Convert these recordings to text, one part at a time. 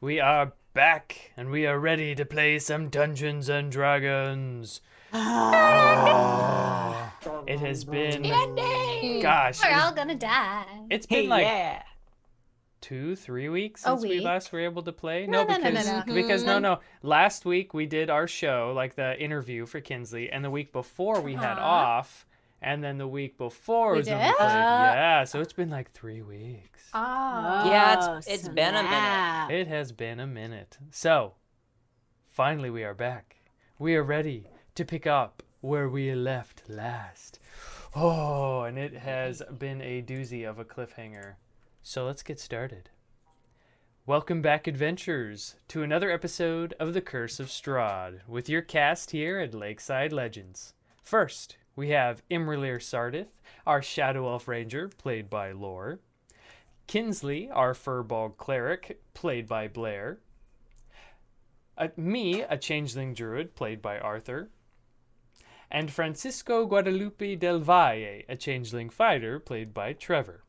We are back, and we are ready to play some Dungeons and Dragons. Oh, it has been, gosh, We're all gonna die. it's been like yeah. 2-3 weeks A since we week? last were able to play. No. Because last week we did our show, like the interview for Kinsley, and the week before we had off, and then the week before We was when we did? played. Yeah, so it's been like 3 weeks. Oh. Yeah, it's been a minute. It has been a minute. So, finally we are back. We are ready to pick up where we left last. Oh, and it has been a doozy of a cliffhanger. So let's get started. Welcome back, adventurers, to another episode of the Curse of Strahd, with your cast here at Lakeside Legendz. First, we have imra'lyr Sardith, our Shadow Elf Ranger, played by Lore. Kinsley, our firbolg cleric, played by Blair. Me, a changeling druid, played by Arthur. And Francisco Guadalupe del Valle, a changeling fighter, played by Trevor.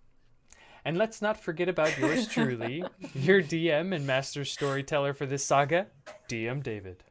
And let's not forget about yours truly, your DM and master storyteller for this saga, DM David.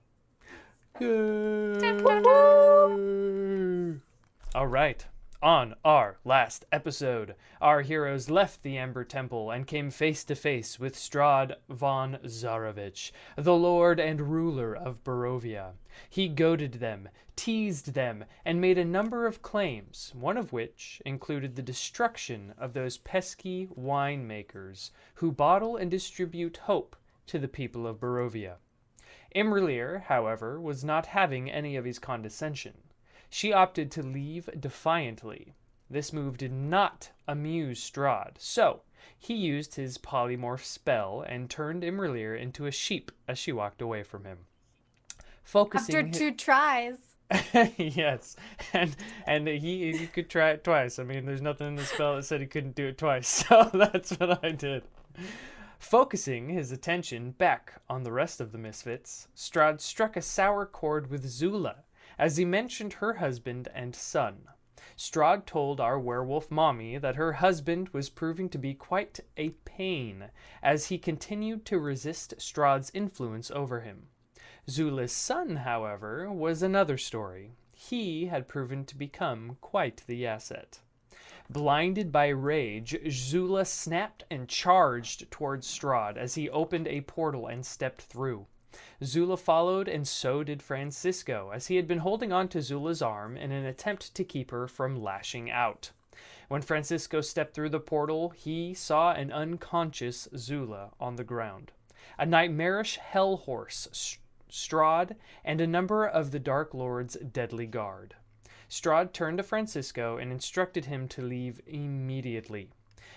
All right. On our last episode, our heroes left the Amber Temple and came face to face with Straud von Zarovich, the lord and ruler of Barovia. He goaded them, teased them, and made a number of claims, one of which included the destruction of those pesky winemakers who bottle and distribute hope to the people of Barovia. imra'lyr, however, was not having any of his condescension. She opted to leave defiantly. This move did not amuse Straud, so he used his polymorph spell and turned imra'lyr into a sheep as she walked away from him. After 2 tries. Yes, and he could try it twice. I mean, there's nothing in the spell that said he couldn't do it twice, so that's what I did. Focusing his attention back on the rest of the misfits, Straud struck a sour chord with Zula, as he mentioned her husband and son. Straud told our werewolf mommy that her husband was proving to be quite a pain, as he continued to resist Straud's influence over him. Zula's son, however, was another story. He had proven to become quite the asset. Blinded by rage, Zula snapped and charged towards Straud as he opened a portal and stepped through. Zula followed, and so did Francisco, as he had been holding on to Zula's arm in an attempt to keep her from lashing out. When Francisco stepped through the portal, he saw an unconscious Zula on the ground. A nightmarish hell horse, Straud, and a number of the Dark Lord's deadly guard. Straud turned to Francisco and instructed him to leave immediately.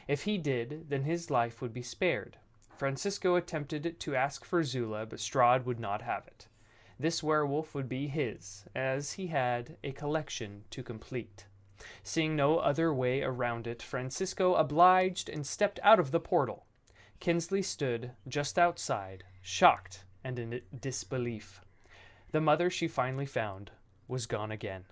If he did, then his life would be spared. Francisco attempted to ask for Zula, but Straud would not have it. This werewolf would be his, as he had a collection to complete. Seeing no other way around it, Francisco obliged and stepped out of the portal. Kinsley stood just outside, shocked and in disbelief. The mother she finally found was gone again.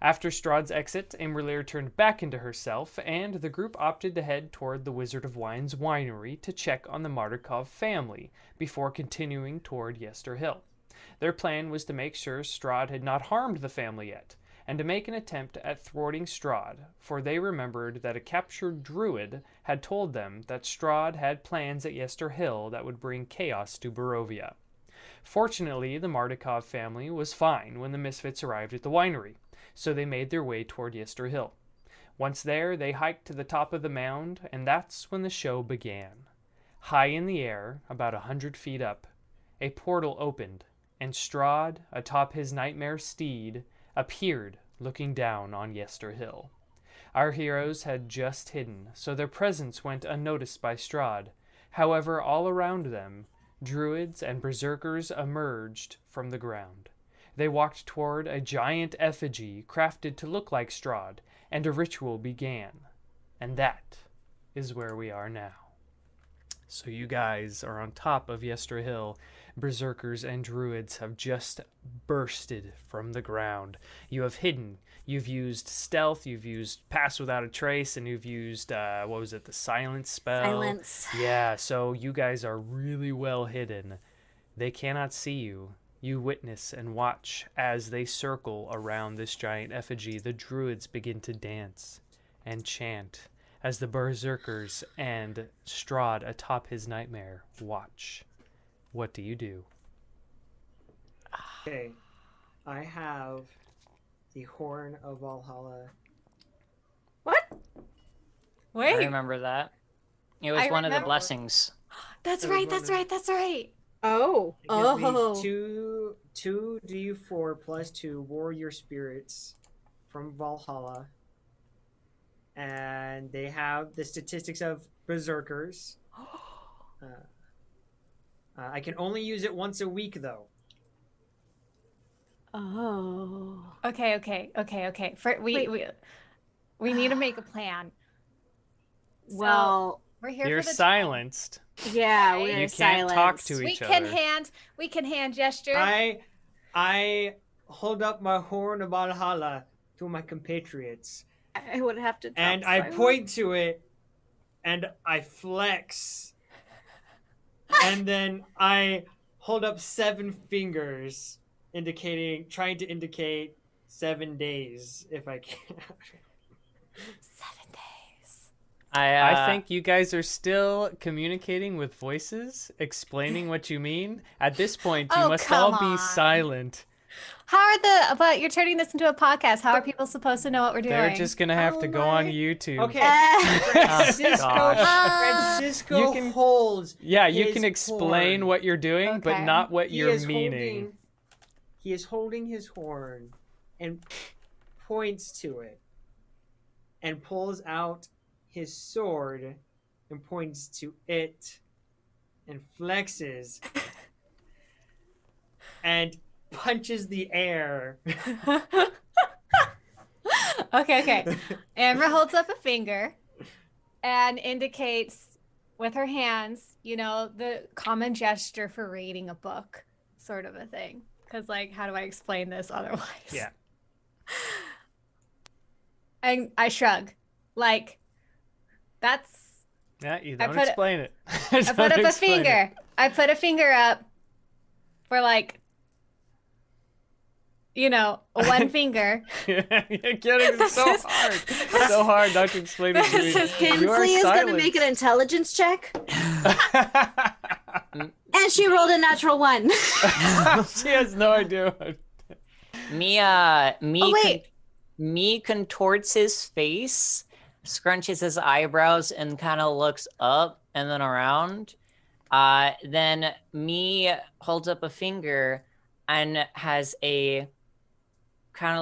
After Straud's exit, imra'lyr turned back into herself, and the group opted to head toward the Wizard of Wine's winery to check on the Martikov family before continuing toward Yester Hill. Their plan was to make sure Straud had not harmed the family yet, and to make an attempt at thwarting Straud, for they remembered that a captured druid had told them that Straud had plans at Yester Hill that would bring chaos to Barovia. Fortunately, the Martikov family was fine when the misfits arrived at the winery, so they made their way toward Yester Hill. Once there, they hiked to the top of the mound, and that's when the show began. High in the air, about 100 feet up, a portal opened, and Straud, atop his nightmare steed, appeared looking down on Yester Hill. Our heroes had just hidden, so their presence went unnoticed by Straud. However, all around them, druids and berserkers emerged from the ground. They walked toward a giant effigy crafted to look like Straud, and a ritual began. And that is where we are now. So you guys are on top of Yester Hill, berserkers and druids have just bursted from the ground. You have hidden. You've used stealth, you've used pass without a trace, and you've used, what was it, the silence spell? Silence. Yeah, so you guys are really well hidden. They cannot see you. You witness and watch as they circle around this giant effigy. The druids begin to dance and chant as the berserkers and Straud atop his nightmare watch. What do you do? Okay, I have the Horn of Valhalla. What? I Wait. remember that. It was I one of the remember. blessings. That's right. That's right. That's right. Oh. It gives me Oh. two D4 plus 2 warrior spirits from Valhalla. And they have the statistics of berserkers. I can only use it once a week, though. Oh. Okay. We need to make a plan. So, Well, we're here You're for the silenced. yeah, Right? we're You can't talk to silenced. each We can hand gesture. I hold up my Horn of Valhalla to my compatriots. I would have to. And drop I silence. point to it, and I flex. And then I hold up 7 fingers, trying to indicate 7 days, if I can. 7 days. I think you guys are still communicating with voices, explaining what you mean. At this point, you Oh, must come all be on. silent. But you're turning this into a podcast. How are people supposed to know what we're doing? They're just going to have to go on YouTube. Okay, Francisco- Francisco You can- holds. Yeah, you his can explain horn. what you're doing, but Okay. not what He you're is meaning. He is holding his horn and points to it and pulls out his sword and points to it and flexes and punches the air. Okay. Amra holds up a finger and indicates with her hands, the common gesture for reading a book, sort of a thing. Because, how do I explain this otherwise? Yeah. And I shrug. That's... Yeah, you I don't put- explain it. I put up a finger. I put a finger up for, one finger. You're getting so hard. So hard not to explain it to me. You are Kinsley is going to make an silenced. intelligence check, and she rolled a natural 1. She has no idea. Me contorts his face, scrunches his eyebrows, and kind of looks up and then around. Then me holds up a finger and has a kind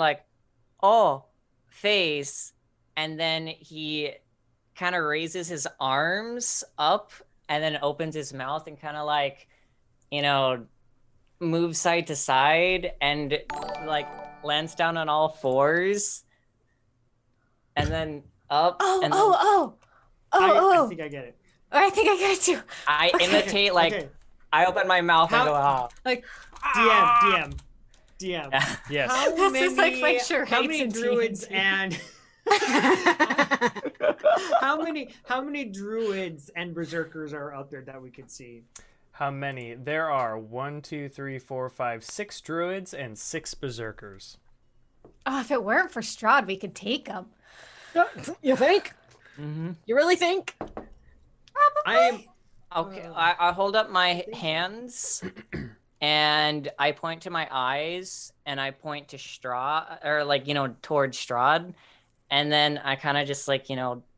of face, and then he kind of raises his arms up and then opens his mouth and kind of moves side to side and lands down on all 4s and then up. I think I get it. I think I get it too. I imitate Okay. I open my mouth and go, DM. Yes. How This many, is like my charades how many in druids D&D. and how many druids and berserkers are out there that we could see? How many? There are 1, 2, 3, 4, 5, 6 druids and 6 berserkers. Oh, if it weren't for Straud, we could take him. You think? mm-hmm. You really think? I am. Okay, I hold up my hands and I point to my eyes and I point to Straud, or towards Straud, and then I kind of just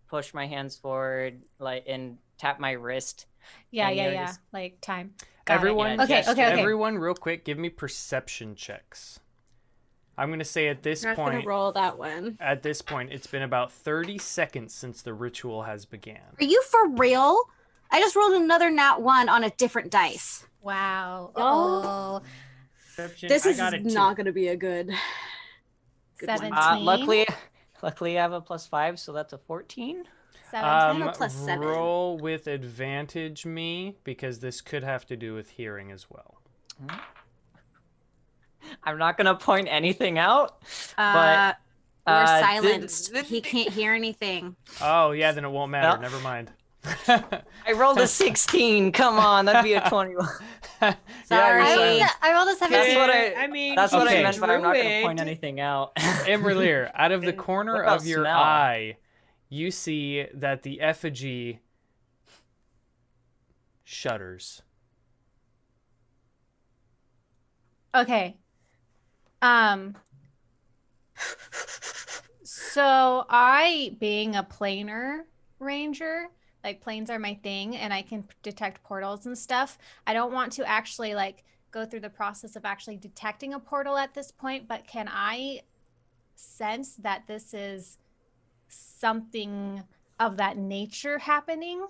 push my hands forward and tap my wrist. Yeah. And you're just- Time. Got it. Everyone, Yeah, Okay. everyone, real quick, give me perception checks. I'm gonna say at this I'm not going point, to roll that one. at this point, it's been about 30 seconds since the ritual has began. Are you for real? I just rolled another nat 1 on a different dice. Wow. Oh. Perception. This I is got a 2. not going to be a good one. 17. Luckily I have a +5, so that's a 14. 17. a +7. Roll with advantage, me, because this could have to do with hearing as well. I'm not gonna point anything out, We're but silenced. He can't hear anything. Oh, yeah, then it won't matter. No. Never mind. I rolled a 16. Come on, that'd be a 21. Yeah, Sorry. you're silenced. I rolled a 17. That's what I. I mean, That's what Okay. I meant by I'm not gonna point Druid. anything out. imra'lyr, out of the And corner what about of your smell? eye, you see that the effigy shudders. Okay. So I, being a planar ranger, like planes are my thing, and I can detect portals and stuff. I don't want to actually like go through the process of actually detecting a portal at this point, but can I sense that this is something of that nature happening?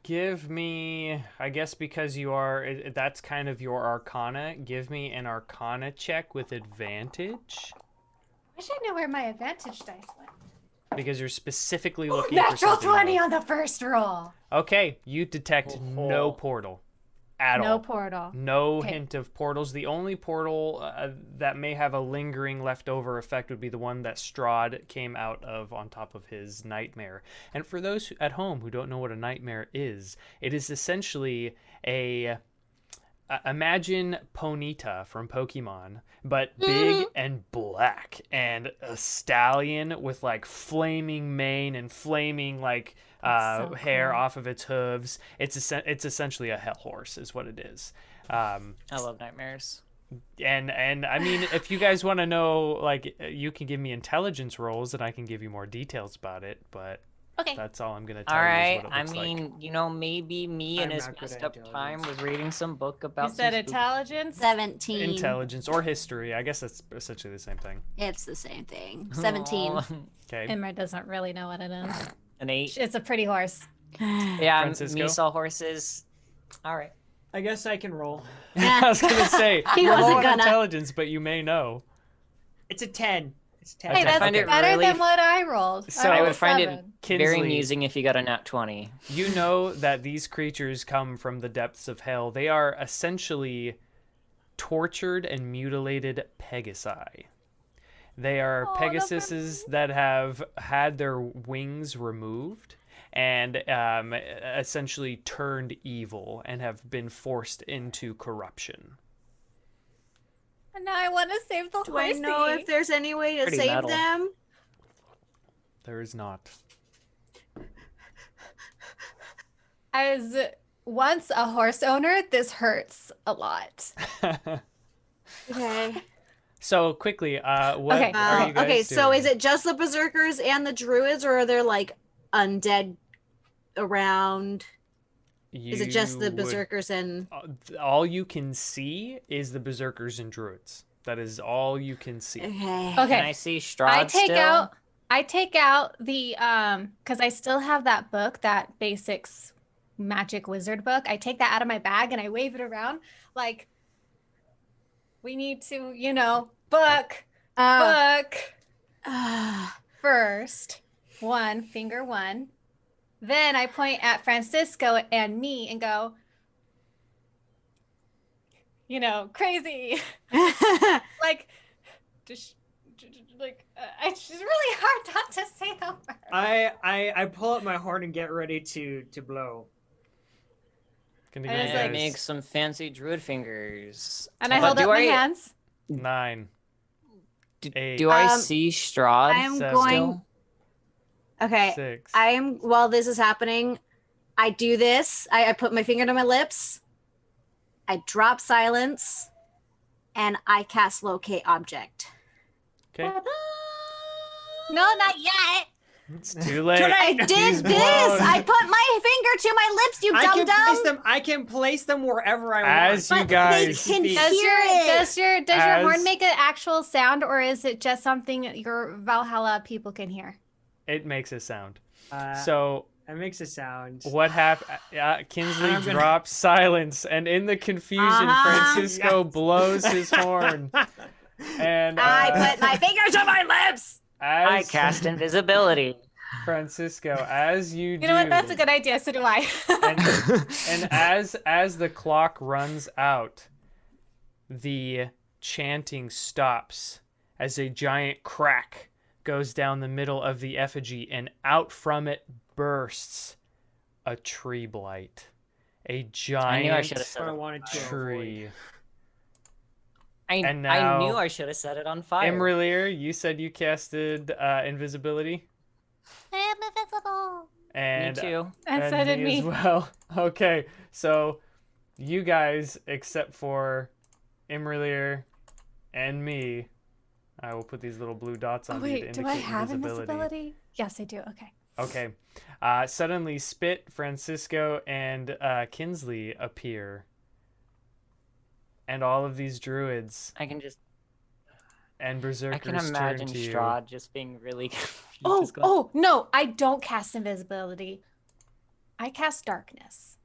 Give me, I guess because you are, that's kind of your arcana. Give me an arcana check with advantage Wish I knew where my advantage dice went. because you're specifically looking for Natural something 20 else. on the first roll. Okay, you detect no portal at No all. portal. No Okay. hint of portals. The only portal that may have a lingering leftover effect would be the one that Straud came out of on top of his nightmare. And for those at home who don't know what a nightmare is, it is essentially imagine Ponyta from Pokemon, but big and black, and a stallion with like flaming mane and flaming like That's so hair cool. off of its hooves. It's essentially a hell horse, is what it is. I love nightmares. And I mean, if you guys want to know, like, you can give me intelligence rolls, and I can give you more details about it. But Okay. that's all I'm gonna tell All you. right. Is what it I looks mean, you know, maybe me I'm in his not good messed at up time intelligence. was reading some book about. You said some spooky- intelligence? 17. like. Intelligence or history. I guess that's essentially the same thing. It's the same thing. 17. Aw, Okay. Imra doesn't really know what it is. An 8. It's a pretty horse. Yeah, Francisco? me saw horses. All right. I guess I can roll. I was gonna say He you're wasn't low on gonna. intelligence, but you may know. It's a 10. It's a 10. Hey, Okay. that's find it better really- than what I rolled. So- I rolled would a find it 7. very Kinsley, amusing if you got a nat 20. you know that these creatures come from the depths of hell. They are essentially tortured and mutilated Pegasi. They are Oh, Pegasuses that have had their wings removed and essentially turned evil and have been forced into corruption. And now I want to save the Do I know if there's any way to Pretty save metal. them? There is not. As once a horse owner, this hurts a lot. Okay. So quickly, what Okay. are you guys Okay, so doing? is it just the berserkers and the druids, or are there like undead around? Is it just the You would- berserkers and all you can see is the berserkers and druids. That is all you can see. okay? Okay. Can I see Straud I take out the because I still have that book, that basics magic wizard book. I take that out of my bag and I wave it around like we need to, book first. Finger one. Then I point at Francisco and me and go, crazy. Like, just like it's just really hard not to say the word. I pull up my horn and get ready to blow. Can you I give was me I like- guys make some fancy druid fingers. And I But hold do up my I- hands. 9? Do, Eight. do I Um, see Straud? I'm Seven. going. Okay, 6. I am. While this is happening, I do this. I put my finger to my lips. I drop silence, and I cast locate object. Okay. No, not yet. It's too late. I He's did this. blown. I put my finger to my lips. You dumb dumb. I can place them wherever I As want. you But guys- they can Does hear it. Does your As- horn make an actual sound, or is it just something your Valhalla people can hear? It makes a sound. So So it makes a sound. what happened? Kinsley I'm gonna- drops silence, and in the confusion, Uh-huh. Francisco Yes. blows his horn. And I put my finger to my lips. I as cast invisibility. Francisco, as you do. You know what? That's a good idea. So do I. And as the clock runs out, the chanting stops as a giant crack goes down the middle of the effigy, and out from it bursts a tree blight. A giant I knew I should have said What I it. wanted to tree. avoid. And I now- knew I should have set it on fire. imra'lyr, you said you casted invisibility. I am invisible. And Me too. And so did as me. well. Okay, so you guys, except for imra'lyr and me, I will put these little blue dots on Oh you to wait, do I indicate have invisibility. invisibility? Yes, I do. Okay. Okay. Suddenly, Spit, Francisco, and Kinsley appear. And all of these druids I can just. and I berserkers can turn imagine to you. Straud just being really. Oh, just going, oh no! I don't cast invisibility. I cast darkness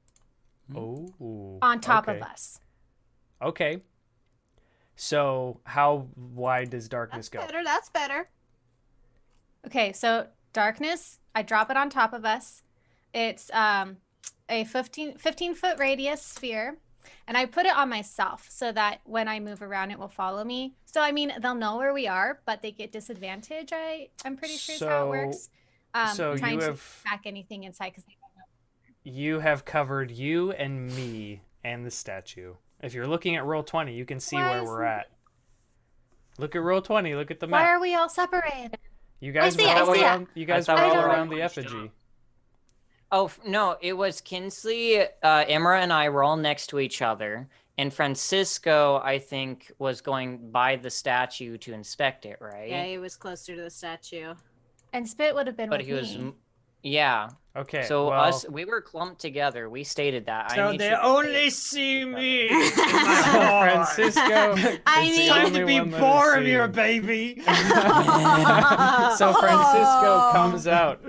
Oh. on top okay. of us. Okay. So, how wide does darkness That's go? better. That's better. Okay, so darkness. I drop it on top of us. It's a 15-foot radius sphere. And I put it on myself so that when I move around, it will follow me. So, I mean, they'll know where we are, but they get disadvantage. I'm pretty sure is how it works. so trying you to have- back anything inside because they don't know. You have covered you and me and the statue. If you're looking at roll 20, you can see Why where is we're it- at. Look at roll 20. Look at the Why map. are we all separated? You guys see were it, I all see it. around. You guys thought were we all were around all the bunched effigy. Oh no! It was Kinsley, Imra, and I were all next to each other, and Francisco, I think, was going by the statue to inspect it, right? Yeah, he was closer to the statue. And Spit would have been But with he was, me. yeah. Okay. So well, we were clumped together. We stated that. So I made they sure to only state- see me. in my heart. Francisco. I is the mean- Time only to be one that is Boromir, seen. baby. So Francisco Oh. comes out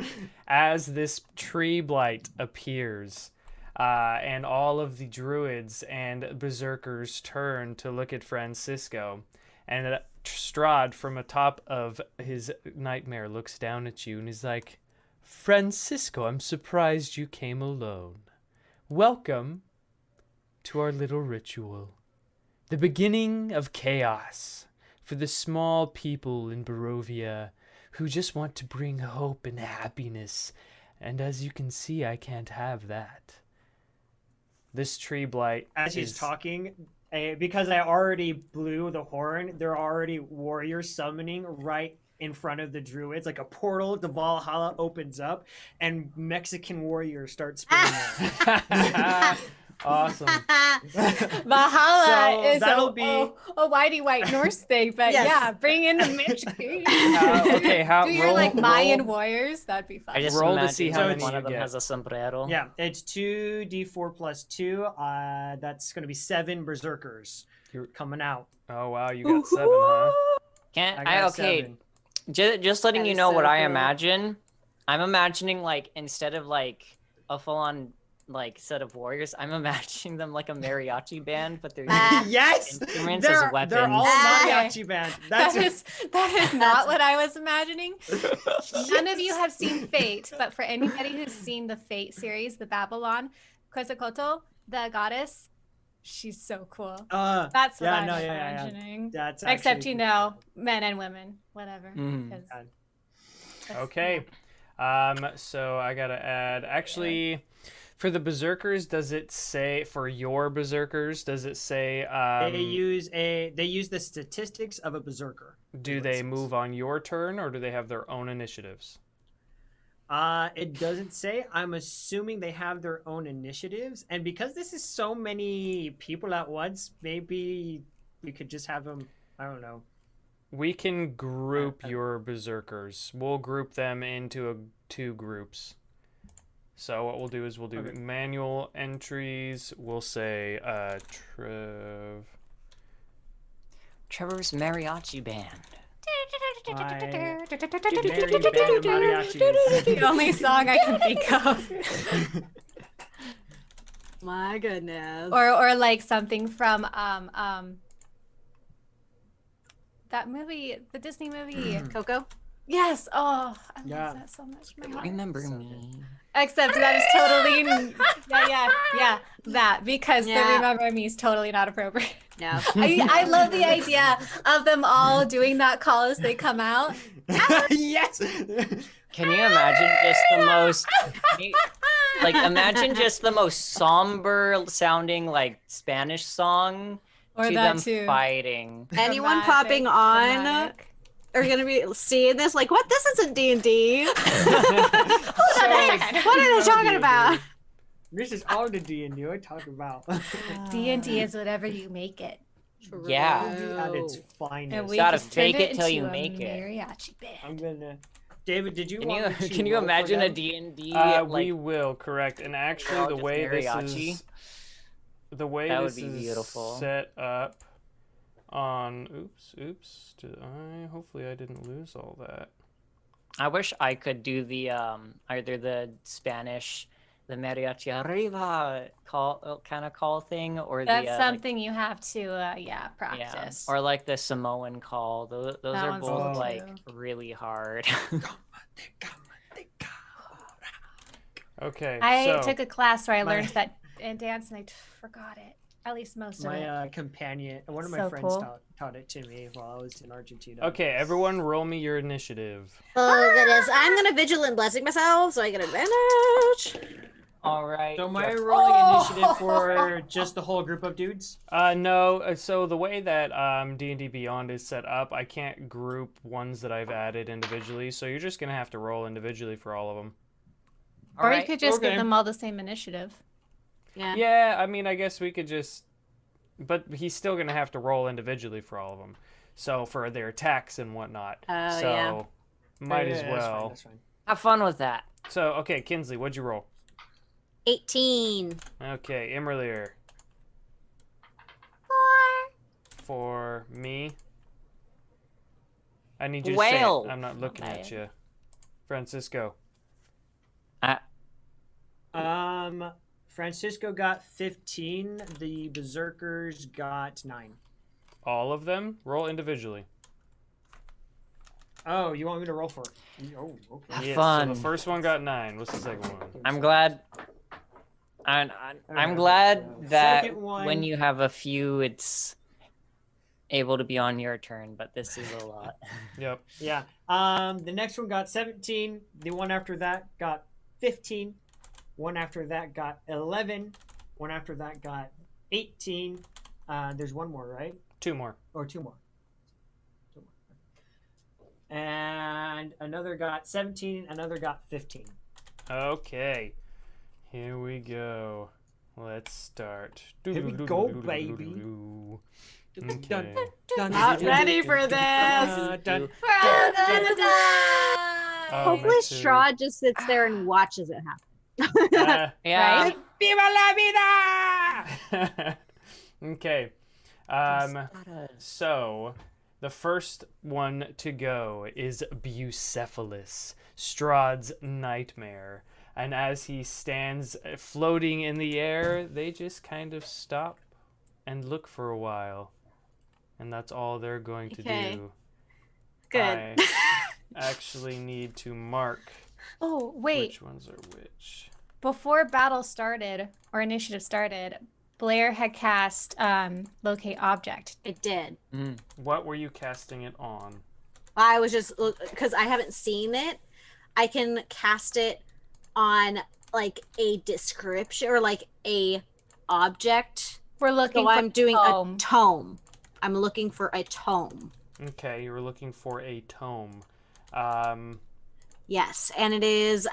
as this tree blight appears, and all of the druids and berserkers turn to look at Francisco, and Straud from atop of his nightmare looks down at you and is like, "Francisco, I'm surprised you came alone. Welcome to our little ritual, the beginning of chaos for the small people in Barovia who just want to bring hope and happiness. And as you can see, I can't have that." This tree blight As he's is talking, because I already blew the horn, there are already warriors summoning right in front of the druids. Like a portal to Valhalla opens up, and Mexican warriors start spinning out. awesome. Valhalla So is that'll a, be- a whitey white Norse thing, but Yes. yeah, bring in the Michigan. Okay, how Do your roll, like Mayan roll, warriors? That'd be fun. I just Roll to imagine see how like many one you of them get. has a sombrero. Yeah, it's 2d4 plus 2. That's going to be 7 berserkers coming out. Oh wow, you got 7, huh? Can't I I? got Okay, 7. just letting That you is know so what I cool. imagine. I'm imagining like instead of like a full-on like set of warriors, I'm imagining them like a mariachi band, but they're using Yes! instruments as They're weapons. all Ah. mariachi band. That's that is not what I was imagining. None of you have seen Fate, but for anybody who's seen the Fate series, the Babylon, Quetzalcoatl, the goddess, she's so cool. That's what yeah, I'm no, yeah, yeah, yeah. imagining. That's Except actually you cool. know, men and women, whatever. Mhm. 'cause God. that's- Okay. So I gotta add. Actually, for the berserkers, does it say for your berserkers? Does it say? They use the statistics of a berserker. Do what it they says. move on your turn, or do they have their own initiatives? It doesn't say. I'm assuming they have their own initiatives, and because this is so many people at once, maybe we could just have them. I don't know. We can group your berserkers. We'll group them into 2 groups. So what we'll do is we'll do Okay. manual entries. We'll say Trev. Trevor's mariachi band. Very bad of mariachis. the only song I can think of. My goodness. Or like something from that movie, the Disney movie. Coco? Yes. Oh, I Yeah. love that so much. My heart. Remember So me. Except that is totally yeah. That because the Yeah. remember me is totally not appropriate. No. I love the idea of them all doing that call as they come out. Yes. Can you imagine just the most like imagine just the most somber sounding like Spanish song Or to that them too. fighting. Anyone Dramatic, popping on dramatic. are gonna be seeing this like, what? This isn't D&D. So- What are they talking about? This is all the D&D I talk about. D&D is whatever you make it. Yeah. At its finest. And we Gotta just fake turned it till you into a make it. mariachi band. I'm gonna. David, did you Can want you me to can you roll for imagine a them? D&D we like will, correct. And actually, all the just way this mariachi? is, the way That this would be is beautiful. set up on. Oops. Hopefully, I didn't lose all that. I wish I could do the either the Spanish the mariachi arriba call kind of call thing or That's the something you have to practice. or like the Samoan call. Those That are one's both cool, like too. really hard. Okay. I so, took a class where I My- learned that in dance and I forgot it. At least most of it. My companion, one of my So friends cool. taught it to me while I was in Argentina. Okay, everyone, roll me your initiative. Oh goodness, I'm gonna vigilant blessing myself, so I get advantage. All right. So am I Jeff- rolling Oh! initiative for just the whole group of dudes? No. So the way that D&D Beyond is set up, I can't group ones that I've added individually. So you're just gonna have to roll individually for all of them. all Or you right. could just okay. give them all the same initiative. Yeah. Yeah, I mean, I guess we could just, but he's still gonna have to roll individually for all of them. So for their attacks and whatnot. Oh, so yeah. might Yeah, as that's fine, well. that's fine. Have fun with that. So okay, Kinsley, what'd you roll? 18. Okay, imra'lyr. 4 me. I need you to Whale. say it. I'm not looking at bad. you. Francisco. Francisco got 15. The Berserkers got 9. All of them? Roll individually. Oh, you want me to roll for it? Oh, okay. Have Yeah, fun. So the first one got 9. What's the second one? I'm glad. I'm Alright, glad so that second one- when you have a few, it's able to be on your turn. But this is a lot. Yep. Yeah. The next one got 17. The one after that got 15. One after that got 11. One after that got 18. There's one more, right? 2 more. Or two more. And another got 17. Another got 15. Okay. Here we go. Let's start. Here we go, baby. Okay. Not ready for this. Dun. Oh, Hopefully me too. Straud just sits there and watches it happen. Yeah. Right? Viva la vida! Okay. So the first one to go is Bucephalus, Strahd's nightmare. And as he stands floating in the air, they just kind of stop and look for a while. And that's all they're going to Okay. do. Good. I actually need to mark Oh, wait. which ones are which. Before battle started, or initiative started, Blair had cast Locate Object. It did. What were you casting it on? I was just, because I haven't seen it, I can cast it on like a description or like a object. We're looking So for I'm doing tome. a tome. I'm looking for a tome. Okay, you were looking for a tome. Yes, and it is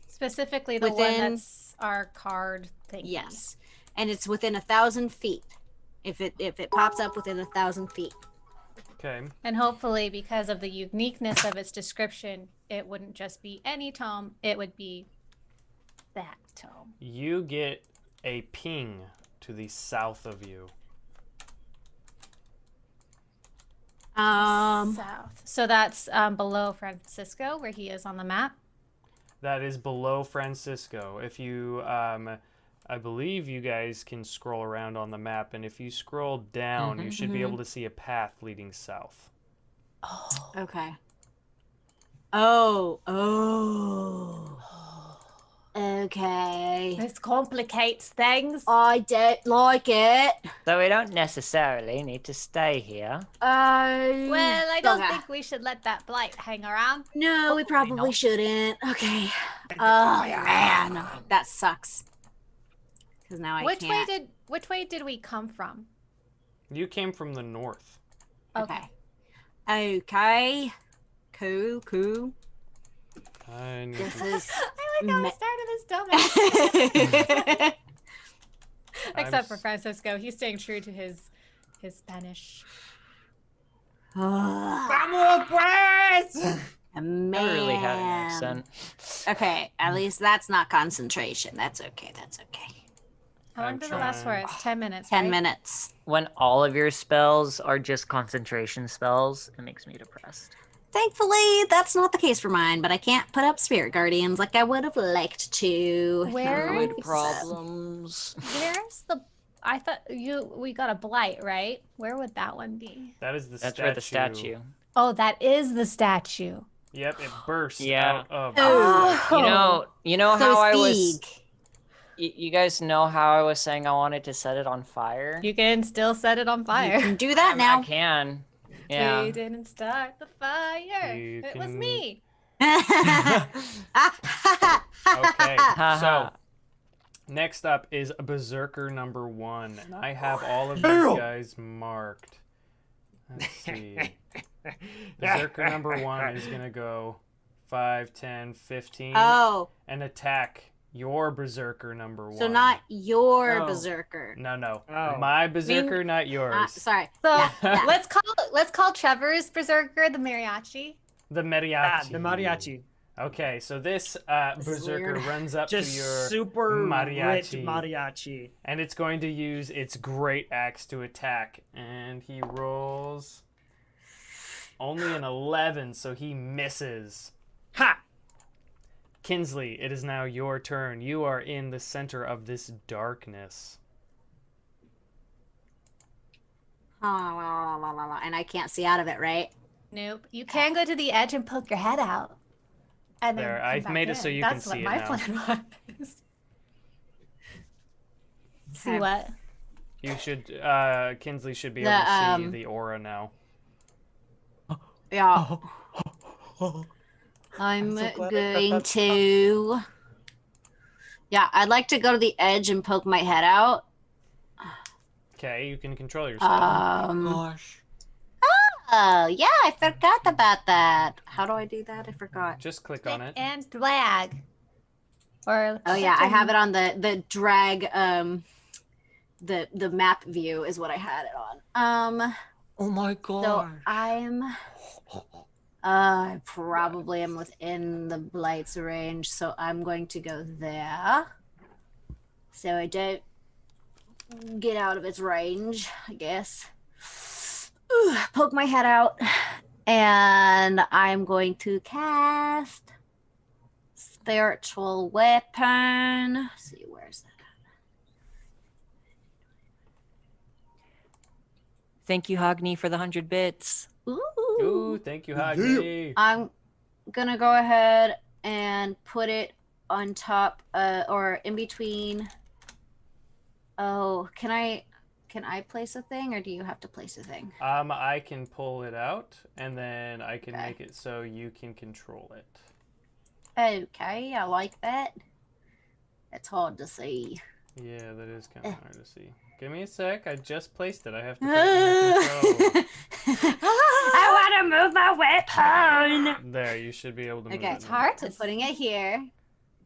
Specifically the one within- that's our card thing. yes, and it's within 1,000 feet. If it pops up within 1,000 feet. Okay. And hopefully, because of the uniqueness of its description, it wouldn't just be any tome, it would be that tome. You get a ping to the south of you. South. So that's below Francisco, where he is on the map. That is below Francisco. If you, I believe you guys can scroll around on the map, and if you scroll down, you should be able to see a path leading south. Oh. Okay. Oh. Okay. This complicates things. I don't like it. So we don't necessarily need to stay here. Well, I don't bugger. think we should let that blight hang around. No, we probably not. shouldn't. Okay. Oh man, that sucks. Because now I Which can't. way did we come from? You came from the north. Okay. Okay. Cool. I need This to- is. I like how I started this dumbass. Except for s- Francisco, he's staying true to his Spanish. Vamos, pues! Man. Never really had an accent. Okay, at least that's not concentration. That's okay. How long I'm does it last for? trying. It's 10 minutes. 10 right? minutes. When all of your spells are just concentration spells, it makes me depressed. Thankfully, that's not the case for mine, but I can't put up spirit guardians like I would have liked to. Where Druid is it? problems. Where's the? I thought we got a blight, right? Where would that one be? That is the That's statue. where the statue. Oh, that is the statue. Yep, it bursts Yeah. out of Oh. You know So how I was. speak. You guys know how I was saying I wanted to set it on fire? You can still set it on You fire. can do that I now. can. Yeah. We didn't start the fire. You It was can- me. Okay, Haha. so next up is Berserker number 1, and I have all of these Ew. guys marked. Let's see. Berserker number 1 is gonna go 5, 10, 15, Oh, and attack your Berserker number 1. so not your Oh. berserker. No. Oh. My Berserker, not yours. Sorry. So Yeah. let's call Trevor's berserker the mariachi. The mariachi. The mariachi. Okay, so this This is Berserker weird. runs up Just to your super mariachi. rich mariachi. and it's going to use its great axe to attack, and he rolls only an 11, so he misses. Ha! Kinsley, it is now your turn. You are in the center of this darkness. And I can't see out of it, right? Nope. You can go to the edge and poke your head out. And then There, come I've back made it in. so you can That's see what it my now. plan was. See Okay. what? You should, Kinsley should be The, able to see um, the aura now. Yeah. I'm so glad I got going that to. Yeah, I'd like to go to the edge and poke my head out. Okay, you can control yourself. Gosh. Oh, yeah, I forgot about that. How do I do that? I forgot. Just click on it. And drag. Or Oh yeah, I have it on the drag the map view is what I had it on. Oh my So god. I'm I probably am within the Blight's range, so I'm going to go there. So I don't get out of its range, I guess. Ooh, poke my head out, and I'm going to cast Spiritual Weapon. Let's see, where's that? Thank you, Hogni, for the 100 bits. Ooh, thank you, Hagi. I'm gonna go ahead and put it on top, or in between. Oh, can I place a thing, or do you have to place a thing? I can pull it out, and then I can Okay. make it so you can control it. Okay, I like that. It's hard to see. Yeah, that is kind of hard to see. Give me a sec. I just placed it. I have to put it in control. I want to move my weapon. There, you should be able to move Okay, it It's now. hard to I'm putting it here.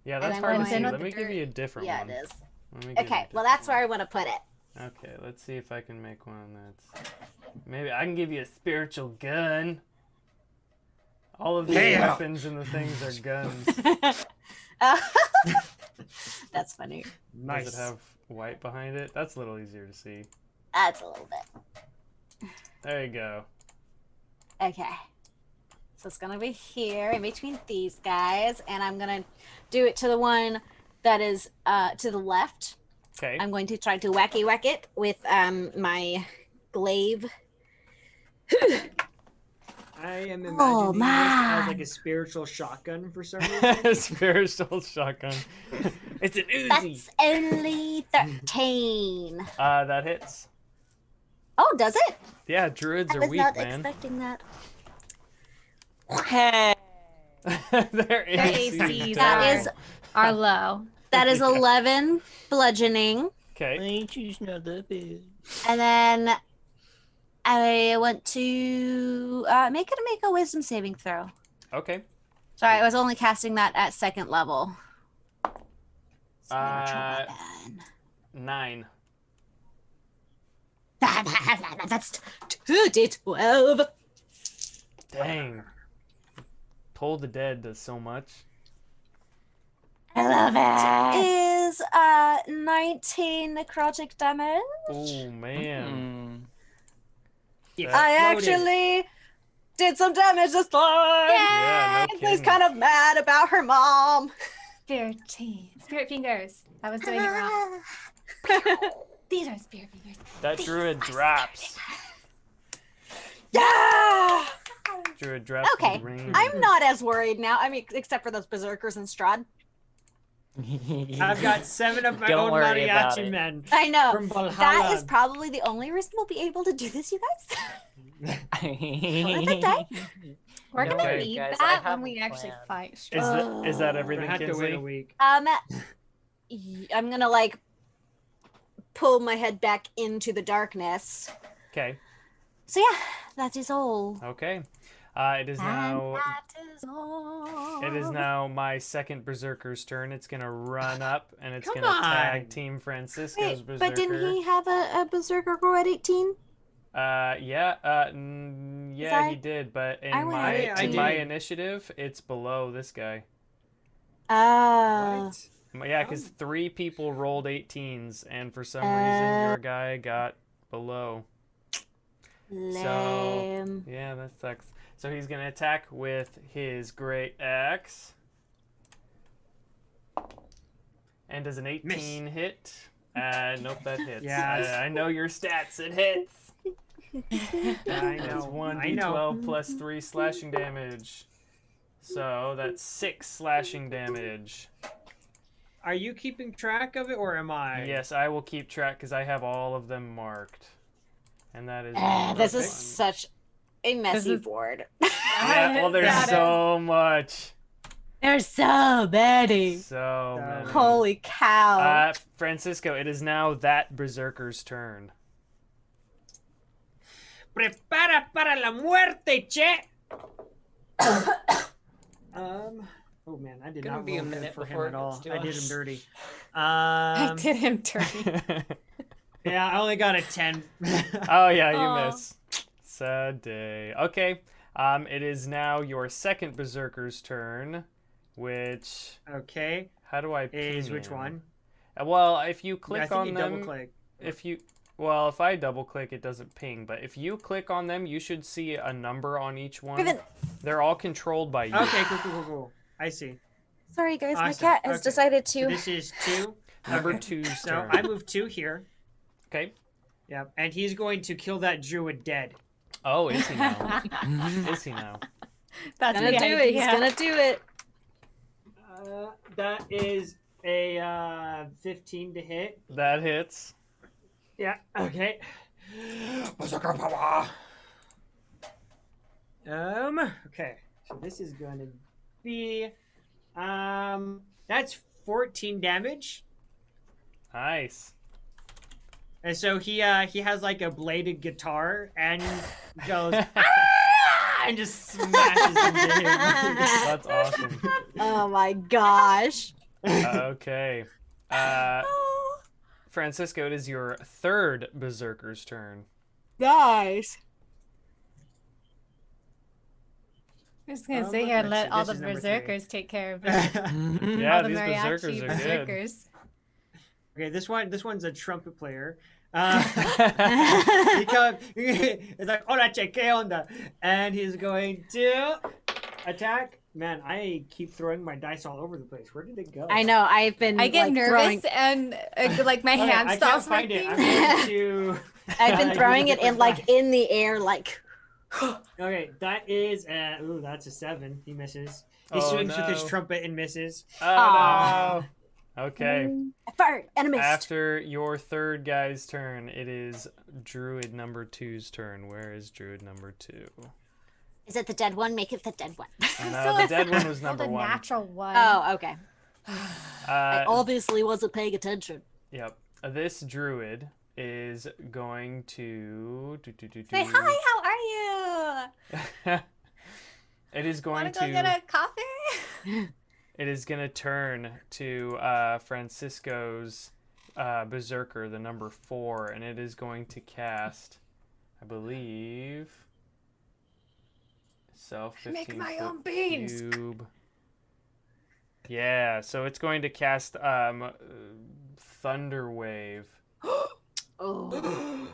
Yeah, and that's I'm hard to going see. in Let with me the give you a dirt. different Yeah, one. it is. Let me give you a Okay, well different that's where I one. want to put it. Okay, let's see if I can make one that's... Maybe I can give you a spiritual gun. All of these Damn. weapons and the things are guns. That's funny. Nice. Does it have white behind it? That's a little easier to see. That's a little bit. There you go. Okay. So it's gonna be here in between these guys, and I'm gonna do it to the one that is to the left. Okay. I'm going to try to whack it with my glaive. I am imagining Oh, this as like man. a spiritual shotgun for some reason. Spiritual shotgun. It's an Uzi. That's only 13. That hits. Oh, does it? Yeah, druids I are was weak, not man. expecting that. Hey. Their ACs That are low. That is 11 bludgeoning. Okay. Ain't you not that bad? And then I want to make a wisdom saving throw. Okay. Sorry, I was only casting that at second level. Spiritual Uh, weapon. 9. That's 2d12. Dang. Toll the Dead does so much. I love it. Is 19 necrotic damage. Oh man. It's I loaded. actually did some damage this time. Yeah, no He's kidding. kind of mad about her mom. Spirit fingers. I was doing it wrong. These are spirit fingers. That druid drops. Yeah. Druid drops Okay, in range. I'm not as worried now. I mean, except for those berserkers and Straud. I've got 7 of my Don't own worry about mariachi it. men I know. from Valhalla. That is probably the only reason we'll be able to do this, you guys. We're No gonna worries, need guys, I that have when we a actually plan. fight. Is Straud. that I everything, had to wait a Kinsley? week. I'm gonna like pull my head back into the darkness. Okay. So yeah, that is all. Okay. It is now. It is now my second berserker's turn. It's gonna run up and it's Come gonna tag on. Team Francisco's Wait, berserker. but didn't he have a berserker go at 18? Yeah. Yeah, he did. But in I went my at in 18. my initiative, it's below this guy. Oh. What? Yeah, because 3 people rolled 18s, and for some reason your guy got below. Lame. Yeah, that sucks. So he's gonna attack with his great axe. And does an 18 hit? Nope, that hits. Yes. I know your stats. It hits. I That's know. 1d12 plus 3 slashing damage. So that's 6 slashing damage. Are you keeping track of it, or am I? Yes, I will keep track because I have all of them marked. And that is. This is perfect. such a messy is- board. Yeah, well, there's Got it. so much. There's so many. So many. Holy cow. Francisco, it is now that berserker's turn. Prepara para la muerte, che. Oh man, I did Gonna not be a roll good minute for him before at it all. gets to I did him us. dirty. I did him dirty. Yeah, I only got a 10. Oh yeah, you Aw. miss. Sad day. Okay. It is now your second berserker's turn, which Okay, how do I ping is which him? one? Well, if you I click think on you them, double click. if I double click, it doesn't ping. But if you click on them, you should see a number on each one. Riven. They're all controlled by you. Okay, cool. I see. Sorry, guys. My Awesome. cat has Okay. decided So to. this is 2. Number Okay. 2's So turn. I move 2 here. Okay. Yep, and he's going to kill that druid dead. Oh, is he now? Is he now? That's Gonna the do it. idea. He's gonna do it. That is a 15 to hit. That hits. Yeah. Okay. Berserker power. Okay. So this is going to be that's 14 damage. Nice. And so he has like a bladed guitar and goes "Ah!" and just smashes into him. That's awesome. Oh my gosh. Okay. Francisco, it is your third berserker's turn. Guys. I'm just gonna sit here and let's let see, all this the is number 3. berserkers take care of it. Yeah, all the these mariachi berserkers are good. berserkers. Okay, this one's a trumpet player. He comes, it's like, hola, che, que onda? And he's going to attack. Man, I keep throwing my dice all over the place. Where did it go? I know. I've been. I get like, nervous and like my Okay, hand I stops can't find it. working. I'm going to. I've been use a throwing it in different like die. in the air, like. Okay, that is ooh, that's a 7. He misses. He Oh, swings with his no. trumpet and misses. Oh no. Okay. I fired and I missed. After your third guy's turn, it is Druid number 2's turn. Where is Druid number 2? Is it the dead one? Make it the dead one. No, the dead one was Rolled number a 1. natural 1. Oh, okay. I Uh, obviously wasn't paying attention. yep. This druid is going to Say hi, how are you? It is going Want to go get a coffee? It is going to turn to Francisco's Berserker, the number 4, and it is going to cast, I believe, self 15 Make my foot own beans. cube. Yeah, so it's going to cast Thunder Wave. Oh.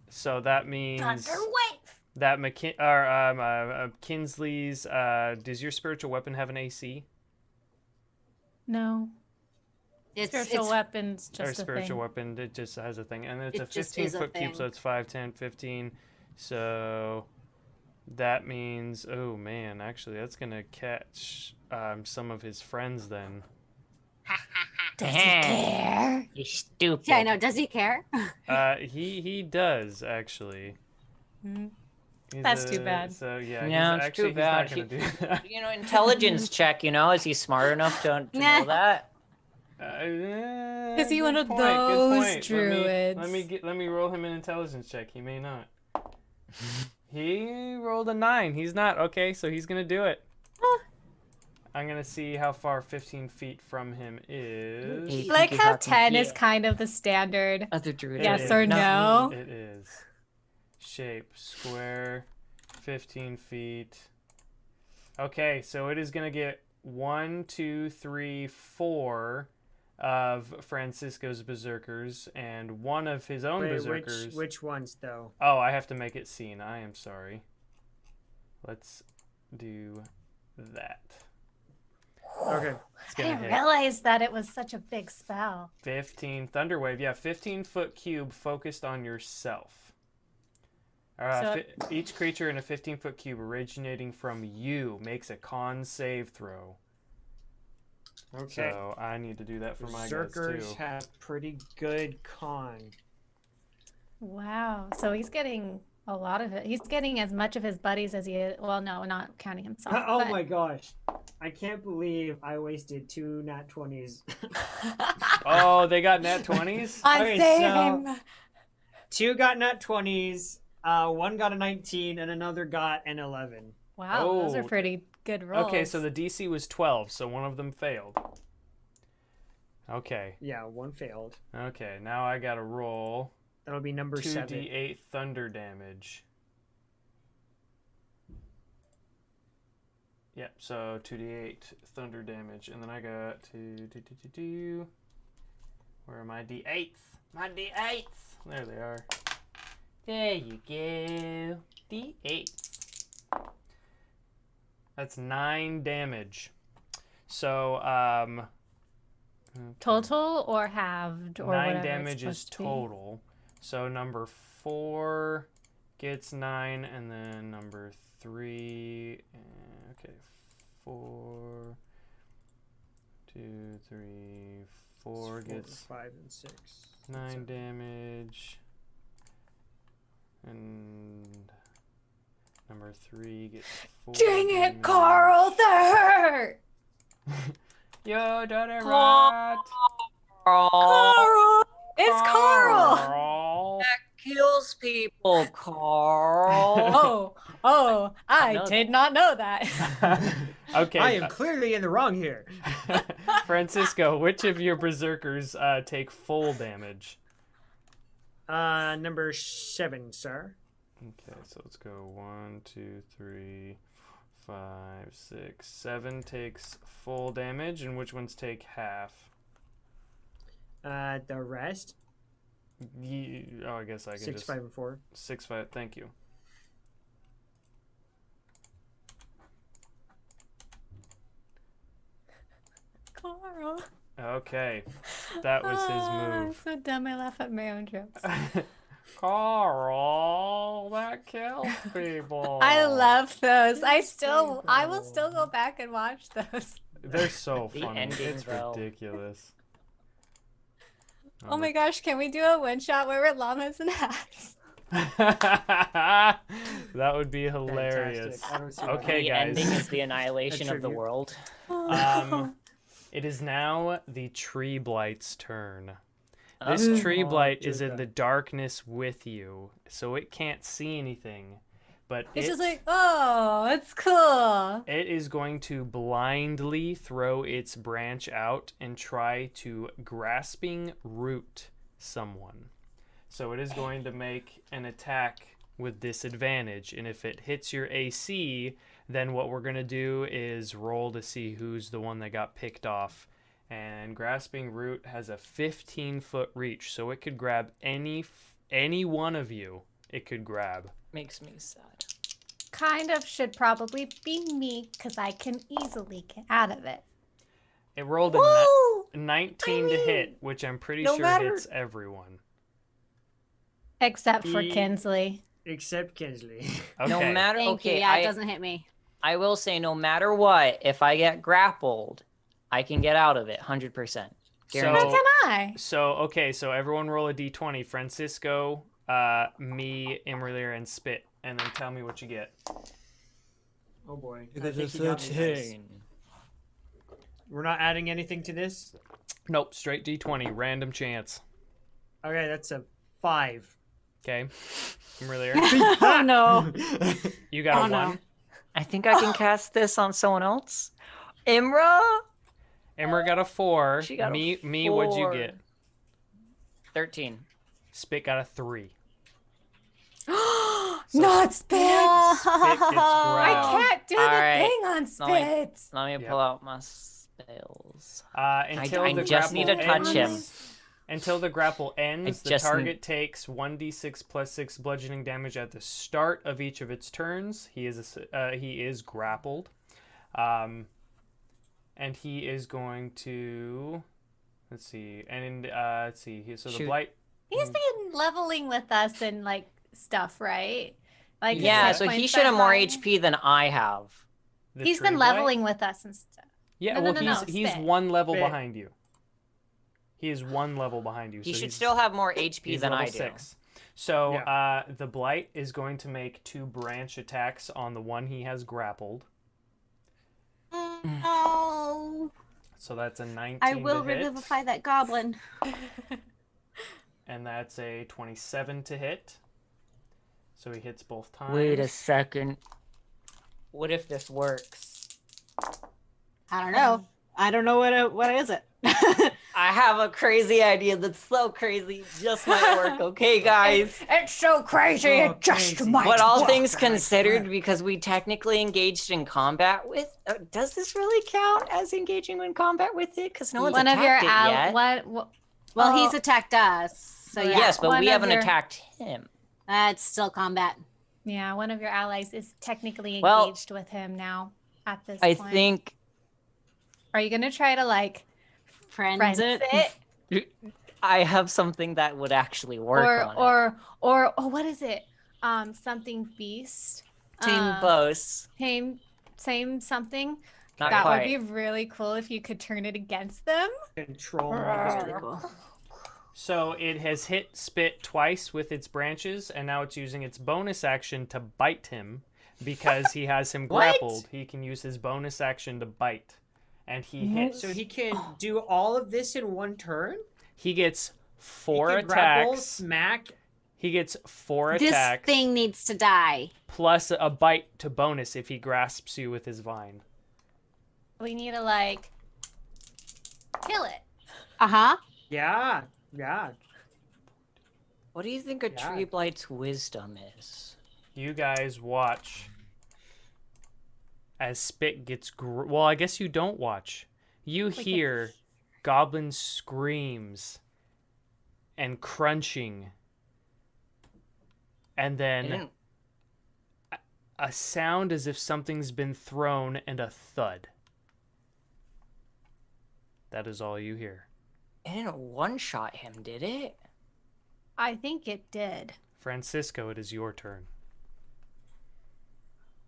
So that means Thunderwave. that Kinsley's. Does your spiritual weapon have an AC? No. Spiritual weapons Or just a spiritual thing. weapon, it just has a thing, and it's a It just 15 is a foot cube, so thing. it's 5, 10, 15. So that means, oh man, actually that's gonna catch some of his friends then. Does he care? You stupid. Yeah, I know. Does he care? He does actually. Hmm. He's That's too bad. So yeah, Yeah, he's it's too actually bad. he's not gonna do that. You know, intelligence check, is he smart enough to Nah. know that? Is he good one of point, those good point. druids? Let me roll him an intelligence check. He may not. He rolled a 9. He's not. Okay, so he's gonna do it. I'm gonna see how far 15 feet from him is. Eight. I like you how have to 10 is get- kind of the standard. Other druid. It Yes is. or Not no? It is. Shape square, 15 feet. Okay, so it is gonna get 1, 2, 3, 4 of Francisco's berserkers and one of his own Wait, berserkers. which ones though? Oh, I have to make it seen. I am sorry. Let's do that. Okay. It's I gonna didn't hit. realize that it was such a big spell. 15 Thunderwave. Yeah, 15-foot cube focused on yourself. So- Each creature in a 15-foot cube originating from you makes a con save throw. Okay. So I need to do that for my guys Berserkers too. have pretty good con. Wow. So he's getting a lot of it. He's getting as much of his buddies as he is. Well, no, not counting himself. Oh but- my gosh. I can't believe I wasted 2 nat 20s. Oh, they got nat 20s? On Okay, saving. 2 got nat 20s, 1 got a 19, and another got an 11. Wow, those are Oh. pretty good rolls. Okay, so the DC was 12, so one of them failed. Okay. Yeah, 1 failed. Okay, now I gotta roll That'll be number 7. 2d8 thunder damage. Yep, so 2d8 thunder damage, and then I got where are my d8s? My d8s! There they are. There you go. D8s. That's 9 damage. So, okay. Total or halved or 9 whatever it's damage is supposed to be. total. So number 4 gets 9, and then number 3. Okay, 4, 2, 3, 4 gets 5 and 6. 9 damage, and number 3 gets 4. Dang it, damage. Carl, that hurt! You did it right. Carl! It's Carl! Carl. Kills people, Carl. Oh, I No. did not know that. Okay. I am clearly in the wrong here. Francisco, which of your berserkers take full damage? Number 7, sir. Okay, so let's go 1, 2, 3, 5, 6, 7 takes full damage, and which ones take half? The rest, Oh, I guess I can 6, just 5, and 4. 6, 5. Thank you. Carl. Okay, that was his I'm move. so dumb, I laugh at my own jokes. Carl, that kills people. I love those. I will still go back and watch those. They're so The funny. ending, It's though. ridiculous. Oh my gosh, can we do a one shot where we're llamas and hats? That would be hilarious. Fantastic. I don't see why Okay, The guys. ending is the annihilation of the tribute. world. It is now the tree blight's turn. This Oh. tree blight dear is in God. the darkness with you, so it can't see anything. But It's just like, oh, it's cool. it is going to blindly throw its branch out and try to grasping root someone. So it is going to make an attack with disadvantage, and if it hits your AC, then what we're going to do is roll to see who's the one that got picked off. And grasping root has a 15-foot reach, so it could grab any one of you. It could grab. Makes me sad. Kind of should probably be me because I can easily get out of it. It rolled a Woo! 19 to hit, which I'm pretty no sure matter- hits everyone. Except for Ye- Kinsley. Except Kinsley. Okay. No matter. Thank you. Okay, Yeah, it doesn't hit me. I will say, no matter what, if I get grappled, I can get out of it 100%. So Guaranteed. can I. So everyone roll a d20. Francisco, me, imra'lyr, and Spit, and then tell me what you get. Oh boy. I Because think it's you got me, guys. 13. We're not adding anything to this? Nope, straight d20, random chance. Okay, that's a 5. Okay, imra'lyr, Oh no. you got Oh, a no. 1. I think I can cast this on someone else. Imra? Imra got a 4. She got a me, what'd you 4. get? 13. Spit got a 3. Not Spit. Spit gets I grabbed. can't do All the right. thing on Spit. Let me Yep. pull out my spells. Until I the just need to grapple touch ends- him. Until the grapple ends, the just target takes 1d6 plus 6 bludgeoning damage at the start of each of its turns. He is grappled, and he is going to let's see. So the Shoot. blight. He's been leveling with us and like stuff, right? Like his Yeah, hit so he points should are have more high. HP than I have. The He's tree been blight? leveling with us and stuff. Yeah, No, well, no, he's Spit. one level Spit. behind you. He is one level behind you. He so should he's- still have more HP He's than I level do. 6. So Yeah. the blight is going to make 2 branch attacks on the one he has grappled. Oh, So that's a 19 I will to hit, revivify that goblin. and that's a 27 to hit. So he hits both times. Wait a second. What if this works? I don't know. I don't know what is it. I have a crazy idea that's so crazy, it just might work. Okay, guys. It's so crazy, So it just crazy. might But all work. things considered, because we technically engaged in combat with, does this really count as engaging in combat with it? Because no one's One of attacked your it yet. what? Well, he's Oh. attacked us, so yeah, Yes, but One we of haven't your- attacked him. it's still combat. Yeah, one of your allies is technically Well, engaged with him now. At this I point, think Are you gonna try to like Friends friends it. I have something that would actually work on it. or what is it? Something beast. Team boss. Same something. Not That quite. would be really cool if you could turn it against them. Control That's monster. really cool. So it has hit Spit twice with its branches, and now it's using its bonus action to bite him because he has him What? grappled. He can use his bonus action to bite, and he hits. So he can do all of this in one turn? He gets He 4 can grapple, attacks. smack. He gets 4 This attacks thing needs to die. plus a bite to bonus if he grasps you with his vine. We need to like kill it. Uh-huh. Yeah, yeah. What do you think a Yeah. tree blight's wisdom is? You guys watch as Spit gets well, I guess you don't watch. You can hear goblin screams and crunching, and I then didn't- a sound as if something's been thrown and a thud. That is all you hear. It didn't one-shot him, did it? I think it did. Francisco, it is your turn.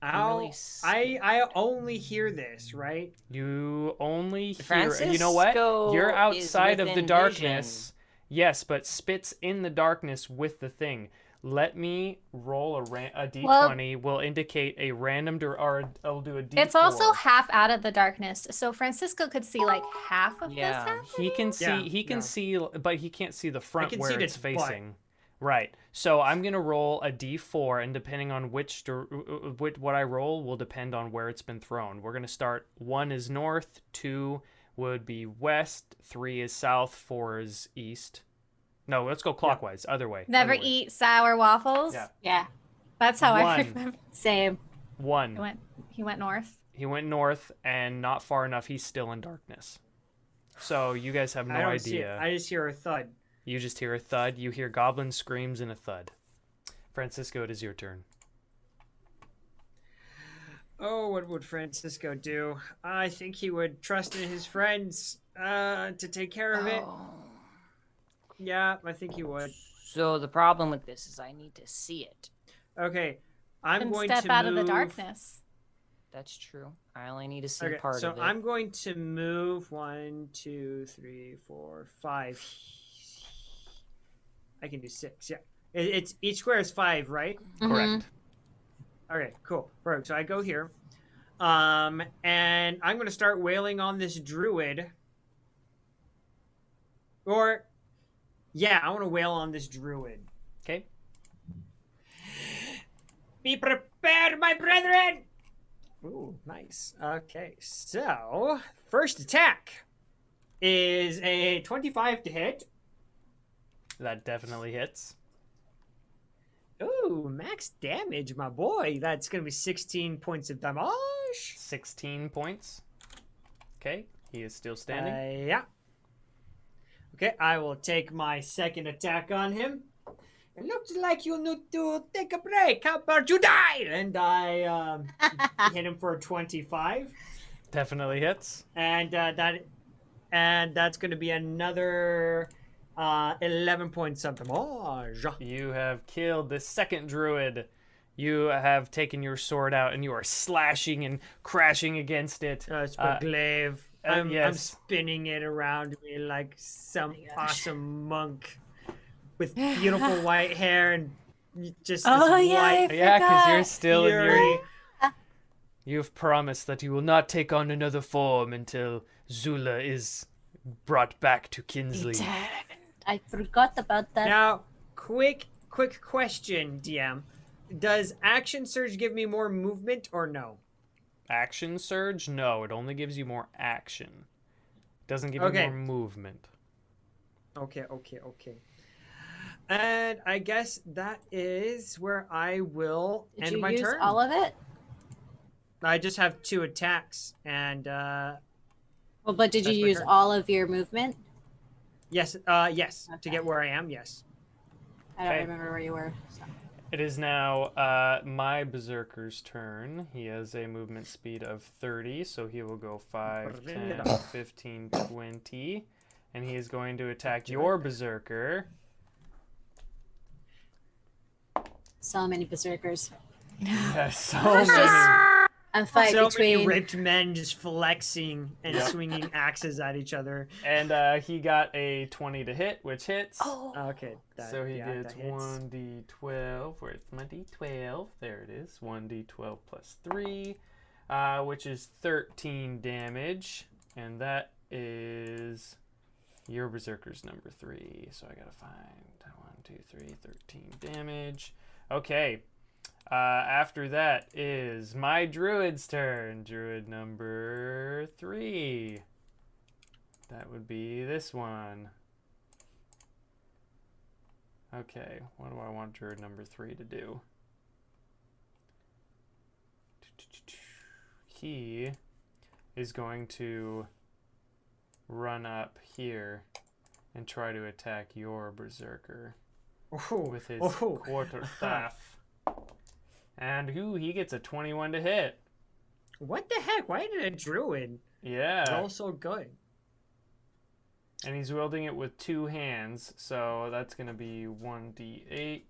Really I only hear this, right? You only hear. You know what? Francisco You're is outside of the within darkness. Yes, but Spit's in the darkness with the thing. Let me roll a d20. Will indicate a random or I'll do a d4. It's also half out of the darkness, so Francisco could see like half of Yeah. this happening. He can see. Yeah, He can yeah. see, but he can't see the front can where see it's its butt. facing. Right. So I'm gonna roll a d4, and depending on what I roll will depend on where it's been thrown. We're gonna start. 1 is north, 2 would be west, 3 is south, 4 is east. No, let's go clockwise. Other way. Never other way. eat sour waffles. Yeah. Yeah, That's how I One. remember. same. 1. He went north. He went north, and not far enough. He's still in darkness. So you guys have no I don't see it. idea. I just hear a thud. You just hear a thud. You hear goblin screams and a thud. Francisco, it is your turn. Oh, what would Francisco do? I think he would trust in his friends to take care of it. Oh. Yeah, I think he would. So the problem with this is I need to see it. Okay, I'm And going step to out move... of the darkness. That's true. I only need to see Okay, part so of it. I'm going to move 1, 2, 3, 4, 5. I can do 6. Yeah, it's each square is 5, right? Correct. Okay, cool. Right, so I go here, and I'm going to start wailing on this druid. Or, yeah, I want to wail on this druid. Okay. Be prepared, my brethren! Ooh, nice. Okay, so first attack is a 25 to hit. That definitely hits. Ooh, max damage, my boy. That's going to be 16 points of damage. 16 points. Okay. He is still standing. Yeah. Okay, I will take my second attack on him. It looks like you need to take a break. How about you die? And I hit him for a 25. Definitely hits. And that's going to be another 11 points of damage. You have killed the second druid. You have taken your sword out and you are slashing and crashing against it. It's for glaive. I'm yes. spinning it around me like some awesome monk with beautiful white hair and just this white Yeah, because you're still in fury. your... You've promised that you will not take on another form until Zula is brought back to Kinsley. I forgot about that. Now, quick question, DM. Does Action Surge give me more movement or no? Action surge? No, it only gives you more action. It doesn't give Okay. you more movement. Okay. And I guess that is where I will Did end you my use turn. all of it? I just have 2 attacks, and Well, but did you That's my use turn. all of your movement? yes, to Okay. get where I am, yes. I don't Okay. remember where you were. So. It is now my Berserker's turn. He has a movement speed of 30, so he will go 5, 10, 15, 20. And he is going to attack your Berserker. So many berserkers. Yes, so It's many. just a fight So between. many ripped men just flexing and Yep. swinging axes at each other. And he got a 20 to hit, which hits. Okay. So he that gets hits. 1d12. Where's my d12? There it is. 1d12 plus 3, which is 13 damage. And that is your Berserker's number 3. So I gotta find 1, 2, 3, 13 damage. Okay. After that is my Druid's turn. Druid number 3. That would be this one. Okay, what do I want Druid number 3 to do? He is going to run up here and try to attack your Berserker with his quarterstaff. And he gets a 21 to hit. What the heck? Why did a druid Yeah. roll so good? And he's wielding it with 2 hands, so that's going to be 1d8.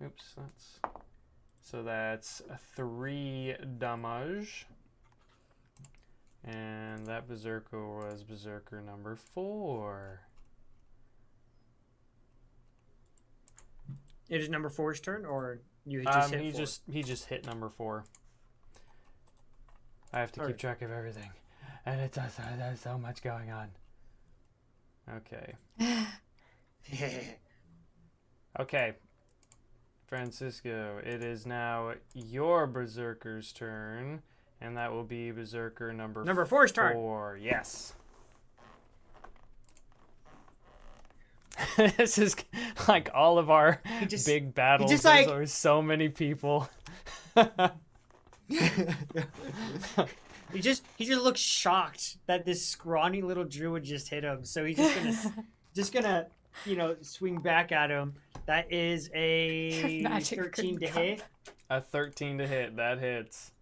Oops, that's 3 damage. And that Berserker was Berserker number 4. It is number 4's turn, or you just hit 4? He just hit number 4. I have to keep track of everything, and there's so much going on. Okay. Okay, Francisco, it is now your Berserker's turn, and that will be Berserker number 4's turn. 4. Yes. This is like all of our big battles. just There's like- always so many people. He just looks shocked that this scrawny little druid just hit him. So he's just gonna swing back at him. That is a Magic 13 to couldn't hit. A 13 to hit. That hits.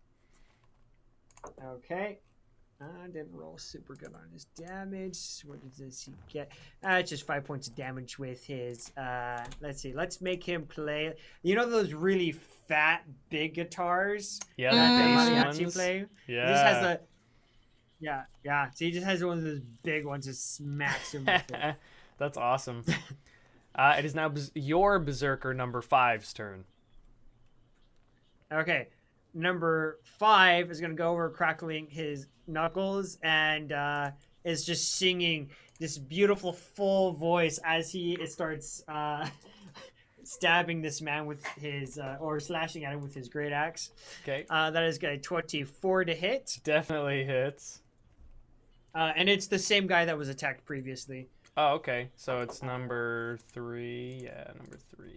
Okay. I didn't roll super good on his damage. What does he get? It's just 5 points of damage with his. Let's see. Let's make him play. You know those really fat, big guitars? Yeah, that the bass mariachi ones. play? Yeah. He just has a. Yeah. So he just has one of those big ones that smacks him with it. That's awesome. It is now your Berserker number 5's turn. Okay. Number 5 is going to go over crackling his knuckles and is just singing this beautiful full voice as he starts stabbing this man with his or slashing at him with his great axe. Okay. That is a 24 to hit. Definitely hits. And it's the same guy that was attacked previously. Oh, okay. So it's number 3. Yeah, number 3.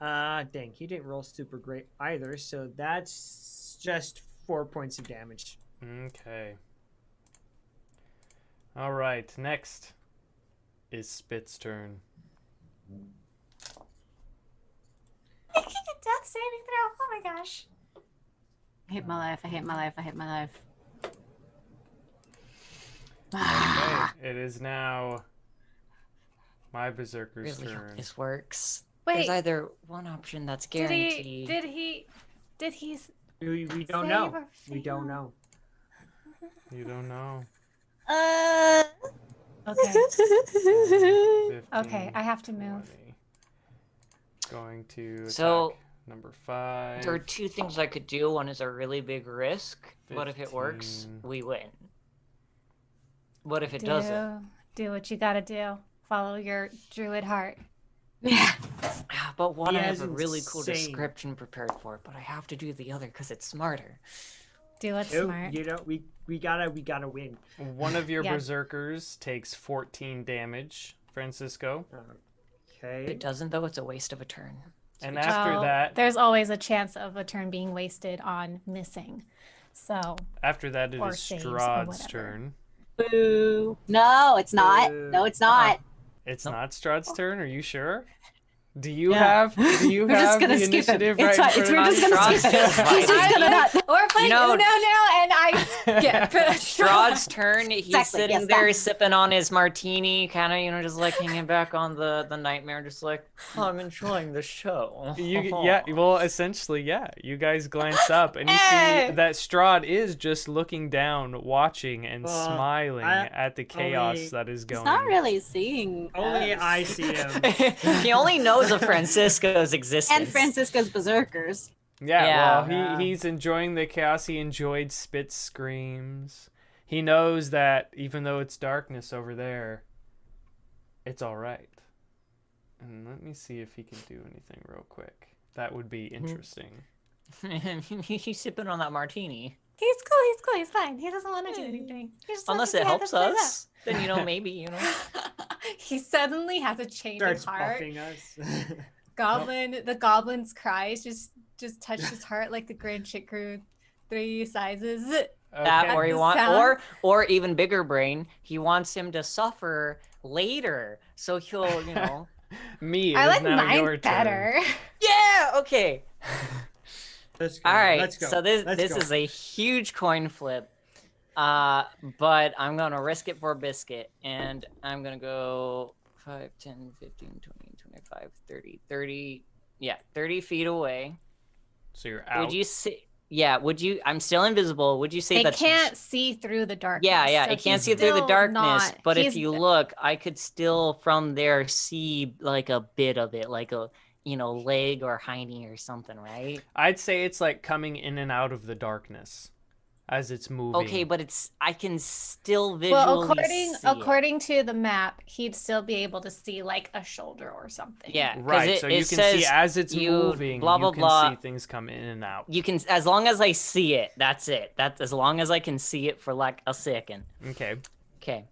Dang, he didn't roll super great either, so that's just 4 points of damage. Okay. All right. Next is Spit's turn. Death saving throw. Oh my gosh. I hate my life. I hate my life. I hate my life. Okay. It is now my Berserker's Really hope turn. this works. Wait, There's either one option that's guaranteed. did he We don't save know. or We don't fail? know. You don't know. Okay. 15, Okay, I have to move. 20. Going to attack So, number 5. There are 2 things I could do. One is a really big risk, but if it works, 15. we win. What if it doesn't? Do what you gotta do. Follow your druid heart. Yeah. But one, I Yeah, have a it's really cool insane. description prepared for it, but I have to do the other because it's smarter. Do what's Nope, smart. we gotta win. One of your Yeah. Berserkers takes 14 damage, Francisco. If Okay. it doesn't, though, it's a waste of a turn. And after Well, that, there's always a chance of a turn being wasted on missing. So it or is saves or Strahd's whatever. turn. Boo. No, it's not. No, it's not. It's Nope. not Strahd's turn. Are you sure? Do you Yeah. have the We're just gonna the skip it. initiative It's right fine. in We're front just of gonna you? skip it. He's just gonna not. We're playing You know- Uno now, and I skip. Strahd's turn. He's Exactly, sitting yes, there that. sipping on his martini, kind of, just like hanging back on the nightmare, just like, I'm enjoying the show. Well, essentially, yeah. You guys glance up and you Hey! see that Strahd is just looking down, watching and smiling at the chaos only- that is going. He's not really seeing. Only us. I see him. He only knows of Francisco's existence. And Francisco's berserkers. Yeah, Yeah. well, he's enjoying the chaos. He enjoyed Spit's screams. He knows that even though it's darkness over there, it's all right. And let me see if he can do anything real quick. That would be interesting. He's sipping on that martini. He's cool. He's fine. He doesn't want to do anything. He just wants Unless to it see how helps this plays us, then, maybe. out. He suddenly has a change Starts of heart. buffing us. The goblin's cries just touched his heart like the Grand Shit Crew 3 sizes. That, Okay. or he The want, sound. or even bigger brain, he wants him to suffer later, so he'll, Me, it I is like now your mine turn. better. yeah, okay. Let's go. All right, Let's go. so this Let's go. is a huge coin flip. But I'm gonna risk it for a biscuit, and I'm gonna go 5, 10, 15, 20, 25, 30, 30. Yeah, 30 feet away. So you're out. Would you say? Yeah. Would you? I'm still invisible. Would you say They that? can't see through the darkness. Yeah. so I can't he's see through the still darkness. not- But if he's- you look, I could still from there see like a bit of it, like a leg or hiney or something, right? I'd say it's like coming in and out of the darkness as it's moving. Okay, but I can still visually Well, see it. according to the map, he'd still be able to see like a shoulder or something. Yeah, 'cause Right, so you it can says see as it's moving, blah, blah, you can blah. see things come in and out. You can, as long as I see it, that's it. That's as long as I can see it for like a second. Okay. Okay.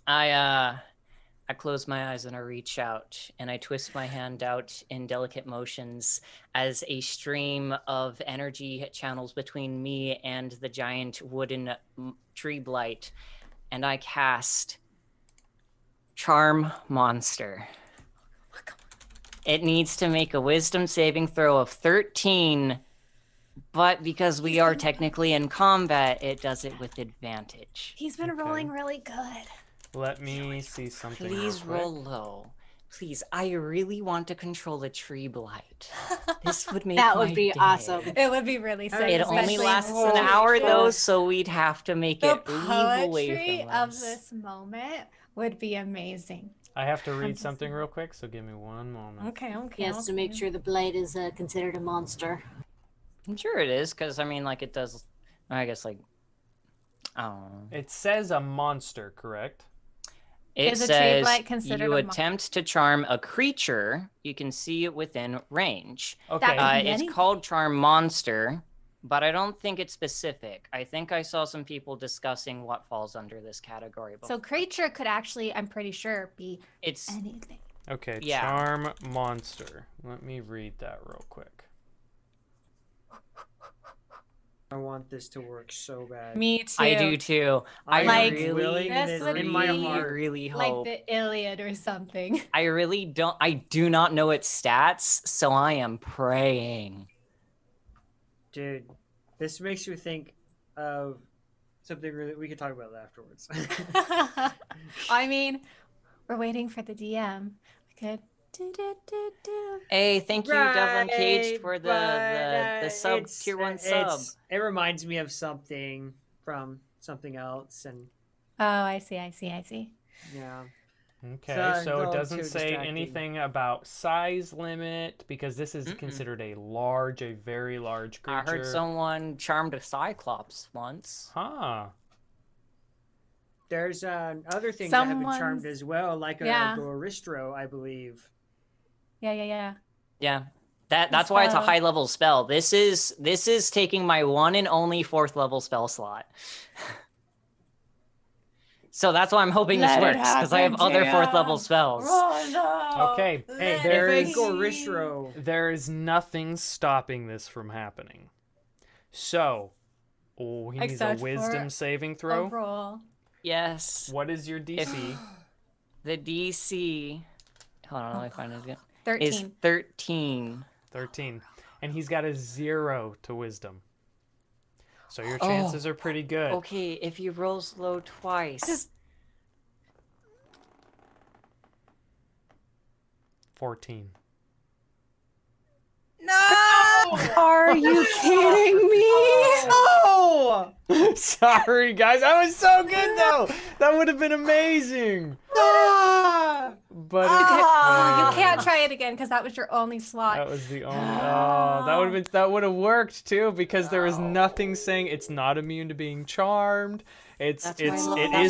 I close my eyes and I reach out and I twist my hand out in delicate motions as a stream of energy channels between me and the giant wooden tree blight, and I cast Charm Monster. It needs to make a wisdom saving throw of 13, but because we are technically in combat, it does it with advantage. He's been Okay. rolling really good. Let me see something. Please real quick. roll low. Please, I really want to control a tree blight. This would make That my would be day. awesome. It would be really sick. It only especially lasts in an hour poetry. though, so we'd have to make The it leave away poetry from of us. this moment would be amazing. I have to read something real quick, so give me one moment. Okay. Yes, to make sure the blade is considered a monster. I'm sure it is, because I mean, like it does. I guess like I don't know. It says a monster, correct? It Is a tree says blight considered you a mon- attempt to charm a creature you can see it within range. Okay. could be It's anything. called Charm Monster, but I don't think it's specific. I think I saw some people discussing what falls under this category. Before. So creature could actually, I'm pretty sure, be It's anything. Okay, Yeah. charm monster. Let me read that real quick. I want this to work so bad. Me too. I do too. I Like, really, willing this this would in my be heart. really Like hope. the Iliad or something. I really don't. I do not know its stats, so I am praying. Dude, this makes you think of something really we could talk about that afterwards. I mean, we're waiting for the DM. We could do. Hey, thank you, Devlin Cage, Right, for the but, sub it's- tier 1 it's- sub. It reminds me of something from something else, and Oh, I see. yeah. Okay, Sorry, so it no, doesn't too say distracting. anything about size limit because this is considered a very large creature. I heard someone charmed a cyclops once. Huh. There's other things that have been charmed Someone's- as well, like Yeah. a Goristro, I believe. Yeah. Yeah. That's why it's a spell. high level spell. This is taking my one and only 4th level spell slot. So that's why I'm hoping Let this it works, because I have happen, other 4th GM. level spells. Okay, hey, If there a is Goristro, there is nothing stopping this from happening. So, he needs a Except for wisdom saving throw. Roll. Yes. What is your DC? The DC, hold on, let me find it again. 13. Is 13. 13. And he's got a 0 to wisdom. So your chances are pretty good. Okay, if he rolls low twice. 14. Are you kidding me? oh, Sorry, guys. I was so good, though. That would have been amazing. ah! But You can't try it again because that was your only slot. That was the only. Oh, that would have worked too because there was nothing saying it's not immune to being charmed. It That's is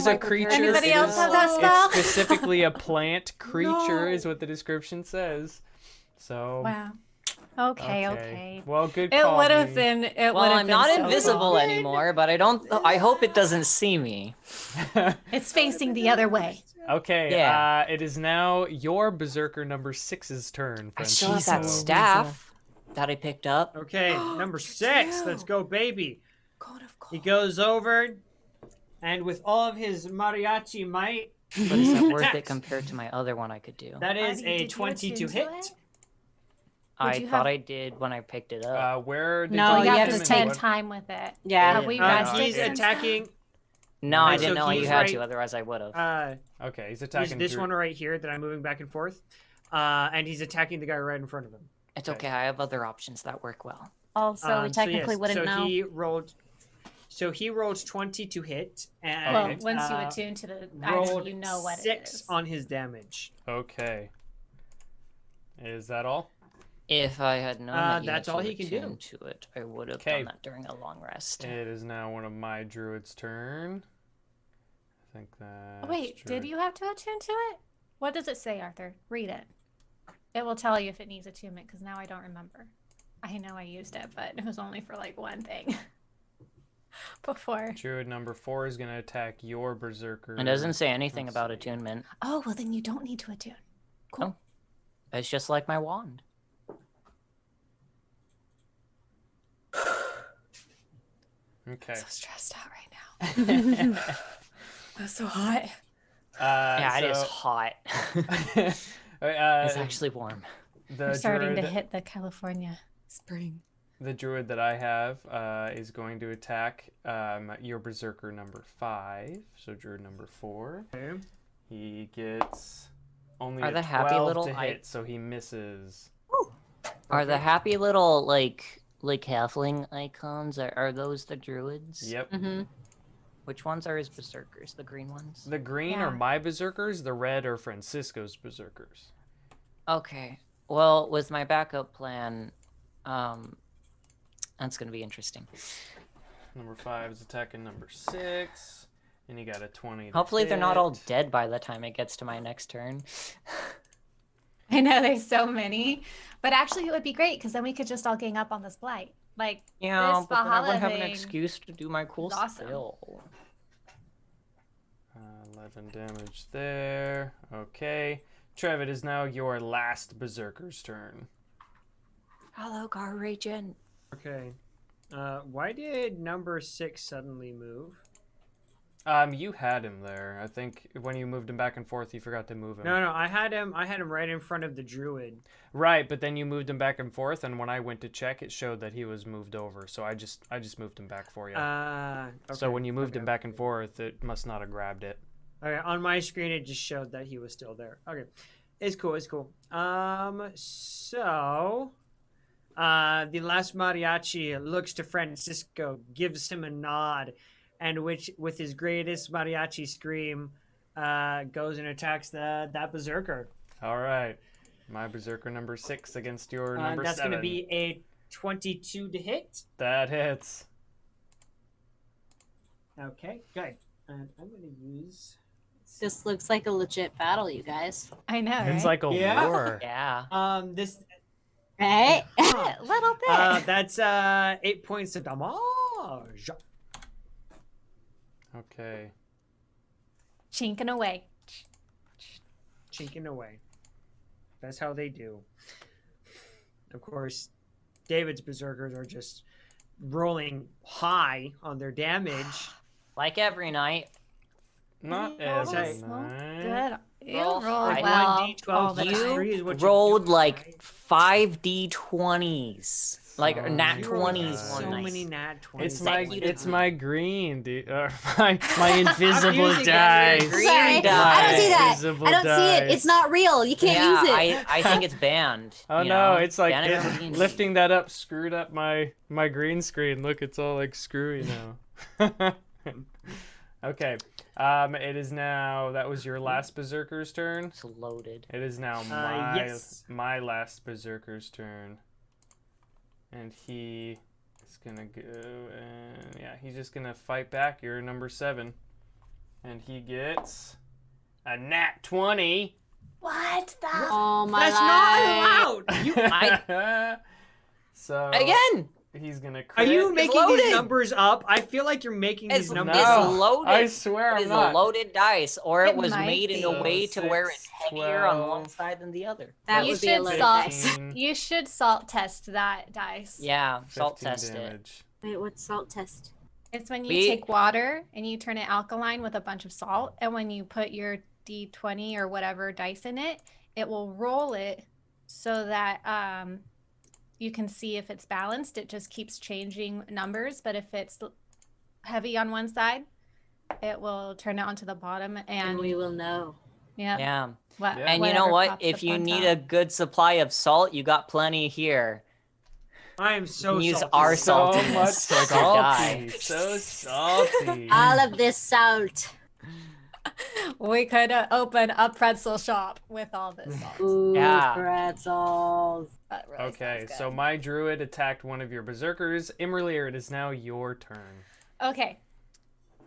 why a creature. Anybody It else is- have that spell? It's specifically a plant creature, No. is what the description says. So. Wow. Okay. Well, good It call. would have Lee. been. It Well, would have I'm been not so invisible cool. anymore, but I hope it doesn't see me. It's facing the other way. Okay. Yeah. It is now your Berserker number 6's turn. I Francis. still have that so staff that I picked up. Okay, number 6. Let's go, baby. God of He goes over, and with all of his mariachi might, But is that worth it attacks. compared to my other one I could do? That is Artie, a did you 20 to attune to hit. it? I you thought have- I did when I picked it up. Where did No, you you you have have to to spend what- time with it. Yeah. Have we Yeah, rested He's since attacking. No, I Right, didn't so know he's you had to, right- otherwise I would have. Okay, he's He's attacking this Drew- one right here that I'm moving back and forth, and he's attacking the guy right in front of him. It's okay, I have other options that work well. Also, we technically yes, wouldn't know. He rolled 20 to hit, and Well, Okay. once you attune to the item, rolled you know what it 6 is. on his damage. Okay. Is that all? If I had known that you that's had all to he can do. attune to it, I would have Okay. done that during a long rest. It is now one of my druid's turn. I think that. Wait, did you have to attune to it? What does it say, Arthur? Read it. It will tell you if it needs attunement, because now I don't remember. I know I used it, but it was only for like one thing before. Druid number 4 is going to attack your berserker. It doesn't say anything Let's about see. attunement. Oh, well, then you don't need to attune. Cool. It's just like my wand. Okay. I'm so stressed out right now. That's so hot. Yeah, it is so, hot. it's It's actually warm. the We're starting to druid, hit the California spring. the druid that I have is going to attack your berserker number 5. So druid number 4. Okay. He gets only Are a the 12 happy little to hit, so he misses. Are the happy little like halfling icons? Are those the druids? Yep. Mm-hmm. Which ones are his berserkers? The green ones? The green Yeah. are my berserkers. The red are Francisco's berserkers. Okay. Well, with my backup plan, that's gonna be interesting. Number 5 is attacking number 6, and he got a 20. to Hopefully they're not all hit. dead by the time it gets to my next turn. I know there's so many, but actually it would be great because then we could just all gang up on this blight. Like, Yeah, This but then I Valhalla wouldn't have an thing excuse to do my cool is awesome. spell. 11 damage there. Okay. Trev, it is now your last berserker's turn. Hello, Gar Regent. Okay. Why did number 6 suddenly move? You had him there. I think when you moved him back and forth, you forgot to move him. No, I had him right in front of the druid. Right, but then you moved him back and forth, and when I went to check, it showed that he was moved over. So I just moved him back for you. So when you moved him back and forth, it must not have grabbed it. Okay, on my screen it just showed that he was still there. Okay. It's cool, it's cool. So the last mariachi looks to Francisco, gives him a nod, and which with his greatest mariachi scream goes and attacks that berserker. All right. My berserker number 6 against your number That's 7. going to be a 22 to hit. That hits. Okay, good. And I'm going to use... This looks like a legit battle, you guys. I know, It's right? like a Yeah. war. Yeah. this... Right? A little bit. That's 8 points of damage. Okay. Chinking away. Chinking away. That's how they do. Of course, David's berserkers are just rolling high on their damage. Like every night. Not You every always roll night. Good. You Roll roll high. well. 1d12 all the plus time. 3 is what you Rolled do, like right? 5d20s. Like So nat you 20s rolled one night. many nat 20s. It's Thank my you to- it's my green my invisible using dice. it. Green Sorry, die. I don't see that. Invisible I don't see it. dice. It's not real. You can't Yeah, use it. I think it's banned. Oh you no, know? it's like Ban it from it, D&D. lifting that up screwed up my green screen. Look, it's all like screwy now. Okay. It is now that was your last berserker's turn. It's loaded. It is now yes. my last berserker's turn. And he is gonna go and yeah, he's just gonna fight back. You're number 7. And he gets a nat 20. What the? Oh my That's life. not allowed! You, So Again! he's gonna are crit. you making these loaded. numbers up? I feel like you're making It's, these numbers it's up. loaded. I swear It I'm is not. a loaded dice, or it It was might made in be. a way to where 6, it's heavier on one 12. side than the other. That you would be a should loaded salt. dice. 15. You should salt test that dice. Yeah, salt 15 test it. damage. Wait, what's salt test? It's when you We- take water and you turn it alkaline with a bunch of salt, and when you put your D20 or whatever dice in it, it will roll it so that you can see if it's balanced. It just keeps changing numbers, but if it's heavy on one side, it will turn it onto the bottom, And we will know. yeah. Yeah. Yeah. And you know whatever what? pops If up you on need top. a good supply of salt, you got plenty here. I am so Use salty. our So saltiness much so I could die. salty. So salty. All of this salt. We could open a pretzel shop with all this salt. Ooh, Yeah. pretzels. That really Okay, sounds so good. my druid attacked one of your berserkers. imra'lyr, it is now your turn. Okay.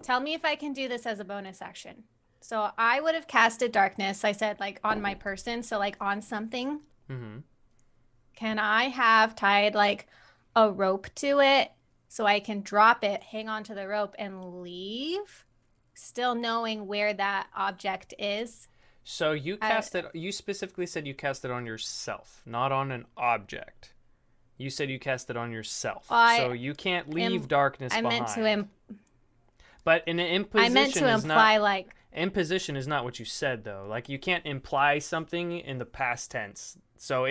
Tell me if I can do this as a bonus action. So I would have casted darkness, I said, like on my person, so like on something. Mm-hmm. Can I have tied like a rope to it so I can drop it, hang on to the rope, and leave? Still knowing where that object is. So you cast it. You specifically said you cast it on yourself, not on an object. You said you cast it on yourself, Well, so you can't leave darkness I behind. meant to But an imposition I meant to is imply not. like Imposition is not what you said though. Like you can't imply something in the past tense. So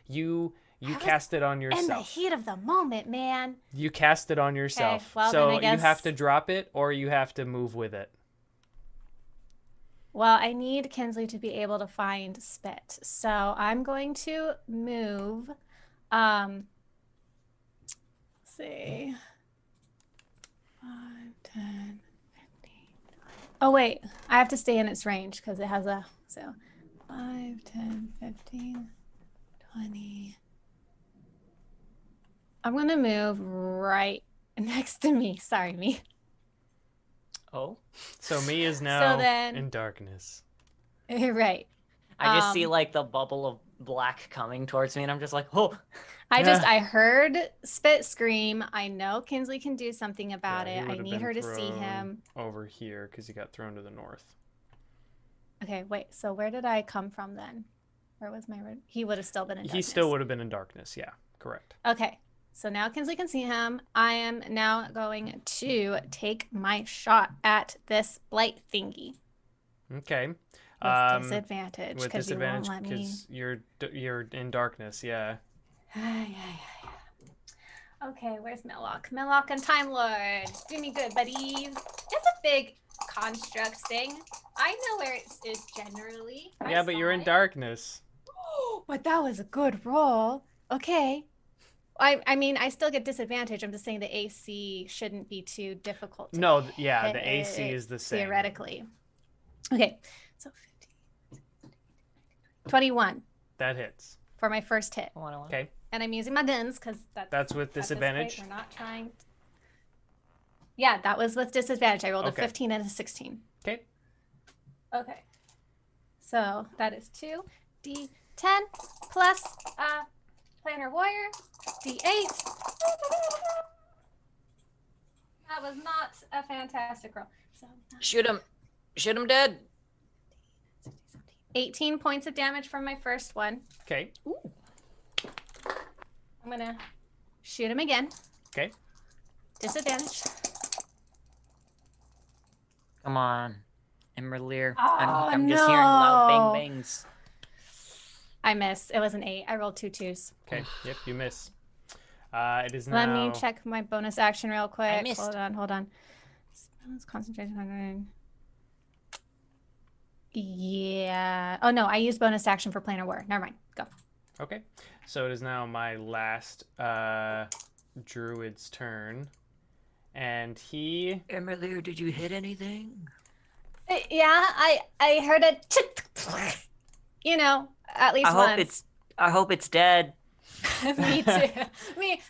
you I was cast it on in the yourself. heat of the moment, man. You cast it on yourself. well, so then I you have guess- to drop it or you have to move with it. Well, I need Kinsley to be able to find spit. So I'm going to move. Let's see. 5, 10, 15. Oh, wait. I have to stay in its range because it has a. So 5, 10, 15, 20. I'm going to move right next to me. Sorry, me. Oh. So me is now then- in darkness. Right. I just see Um, like the bubble of black coming towards me, and I'm just like, oh. I heard Spit scream. I know Kinsley can do something about Yeah, he it. I would've need been her to see thrown him. over here because he got thrown to the north. Okay, wait. So where did I come from then? Where was my? He would have still been in darkness. He still would have been in darkness. Yeah, correct. Okay. So now Kinsley can see him. I am now going to take my shot at this blight thingy Okay. with disadvantage With because you won't disadvantage let me. because you're in darkness. Yeah. Okay, where's Millock? Millock and Time Lord. Do me good, buddies. It's a big construct thing. I know where it is generally. I Yeah, but you're saw in it. darkness. But that was a good roll. Okay. I mean, I still get disadvantage. I'm just saying the AC shouldn't be too difficult. To No, hit yeah, the AC is the same. theoretically. Okay, so 15, 21 That hits. for my first hit. Okay. And I'm using my guns because That's with at this point, disadvantage. we're not trying. Yeah, that was with disadvantage. I rolled Okay. a 15 and a 16. Okay. Okay. So that is 2d10 plus Planner Warrior, d8. That was not a fantastic roll. So Shoot him. Shoot him dead. 18 points of damage from my first one. Okay. I'm gonna shoot him again. Okay. Disadvantage. Come on. imra'lyr. Oh, I'm just hearing loud no. bang bangs. I missed. It was an 8. I rolled 2 2s. Okay. Yep. You miss. It is now. Let me check my bonus action real quick. missed. Hold on. Spells, concentration, hunger. Yeah. Oh no, I used bonus action for Planar War. Never mind. Go. Okay. So it is now my last druid's turn, and he. imra'lyr, did you hit anything? Yeah, I heard a you know, at least once. I hope it's dead. Me too.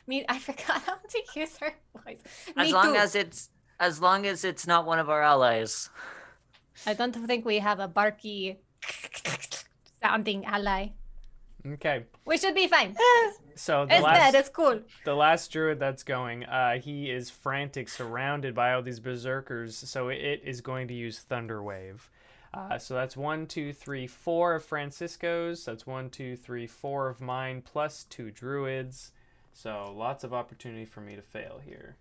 Me. I forgot how to use her voice. As long as it's not one of our allies. I don't think we have a barky sounding ally. Okay. We should be fine. So the It's dead. It's cool. the last druid that's going, he is frantic, surrounded by all these berserkers. So it is going to use Thunder Wave. So that's 1, 2, 3, 4 of Francisco's. That's 1, 2, 3, 4 of mine, plus 2 druids. So lots of opportunity for me to fail here.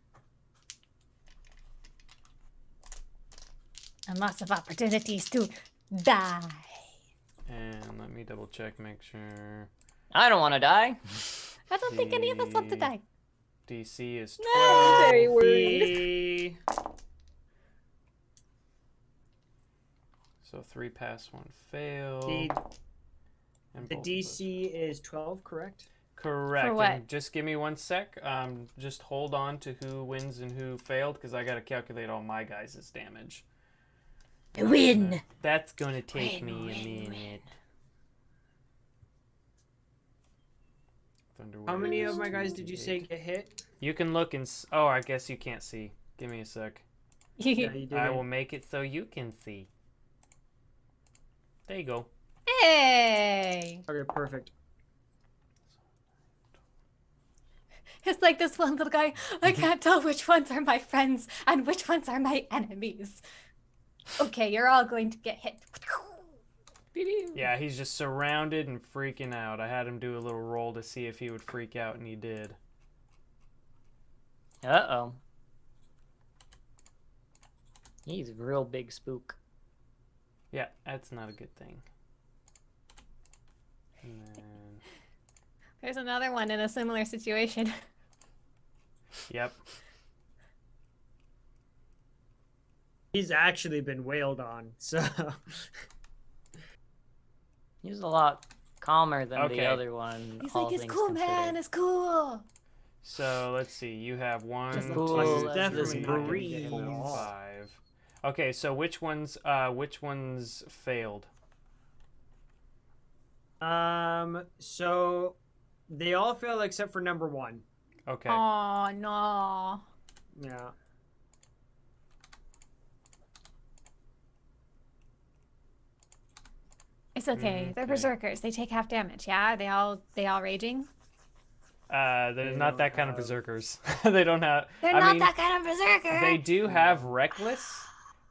And lots of opportunities to die. And let me double check, make sure. I don't want to die. I don't think any of us want to die. DC is I'm 12. very worried. So 3 pass, 1 fail. And The both of those. DC is 12, correct? Correct. For what? And just give me 1 sec. Just hold on to who wins and who failed, because I got to calculate all my guys' damage. Win. That's gonna take Win, me a win, minute. How many of my guys did you say get hit? You can look and. Oh, I guess you can't see. Give me a sec. Yeah, you did. I will make it so you can see. There you go. Hey! Okay, perfect. It's like this one little guy. I can't tell which ones are my friends and which ones are my enemies. Okay, you're all going to get hit. Yeah, he's just surrounded and freaking out. I had him do a little roll to see if he would freak out, and he did. Uh-oh. He's a real big spook. Yeah, that's not a good thing. And then... There's another one in a similar situation. Yep. He's actually been wailed on, so... He's a lot calmer than Okay. the other one. He's all like, it's things cool, man, considered. it's cool. So let's see. You have 1, Just 2, cool, 3, definitely not gonna 4, get him at all. 5. Okay, so which ones failed? So they all failed except for number 1. Okay. Oh, no. Yeah. It's okay. They're Okay. berserkers. They take half damage. Yeah, they all raging. They're They not don't that kind of have- berserkers. They don't have. They're I not mean, that kind of berserker. They do have reckless.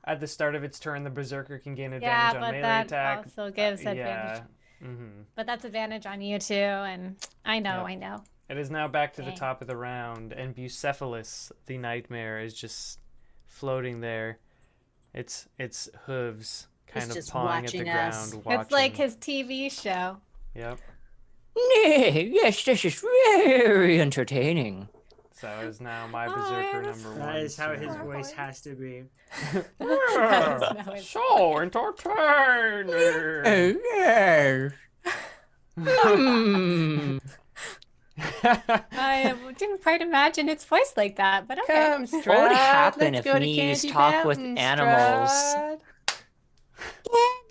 At the start of its turn, the berserker can gain advantage on but melee that attack. also gives Yeah. advantage. Mm-hmm. But that's advantage on you too, and I know, Yep. I know. It is now back to the Dang. top of the round, and Bucephalus, the nightmare, is just floating there. Its hooves kind of just pawing at the watching us. ground, watching. It's like his TV show. Yep. Nay, yes, this is very entertaining. So is now my Oh, berserker that's- number 1. That is how his so- voice has to be. That is So entertaining. yes. Hmm. I didn't quite imagine its voice like that, but okay. Come, Straud, What would happen let's if go to Nees Candy talk with Mountain, animals? Straud.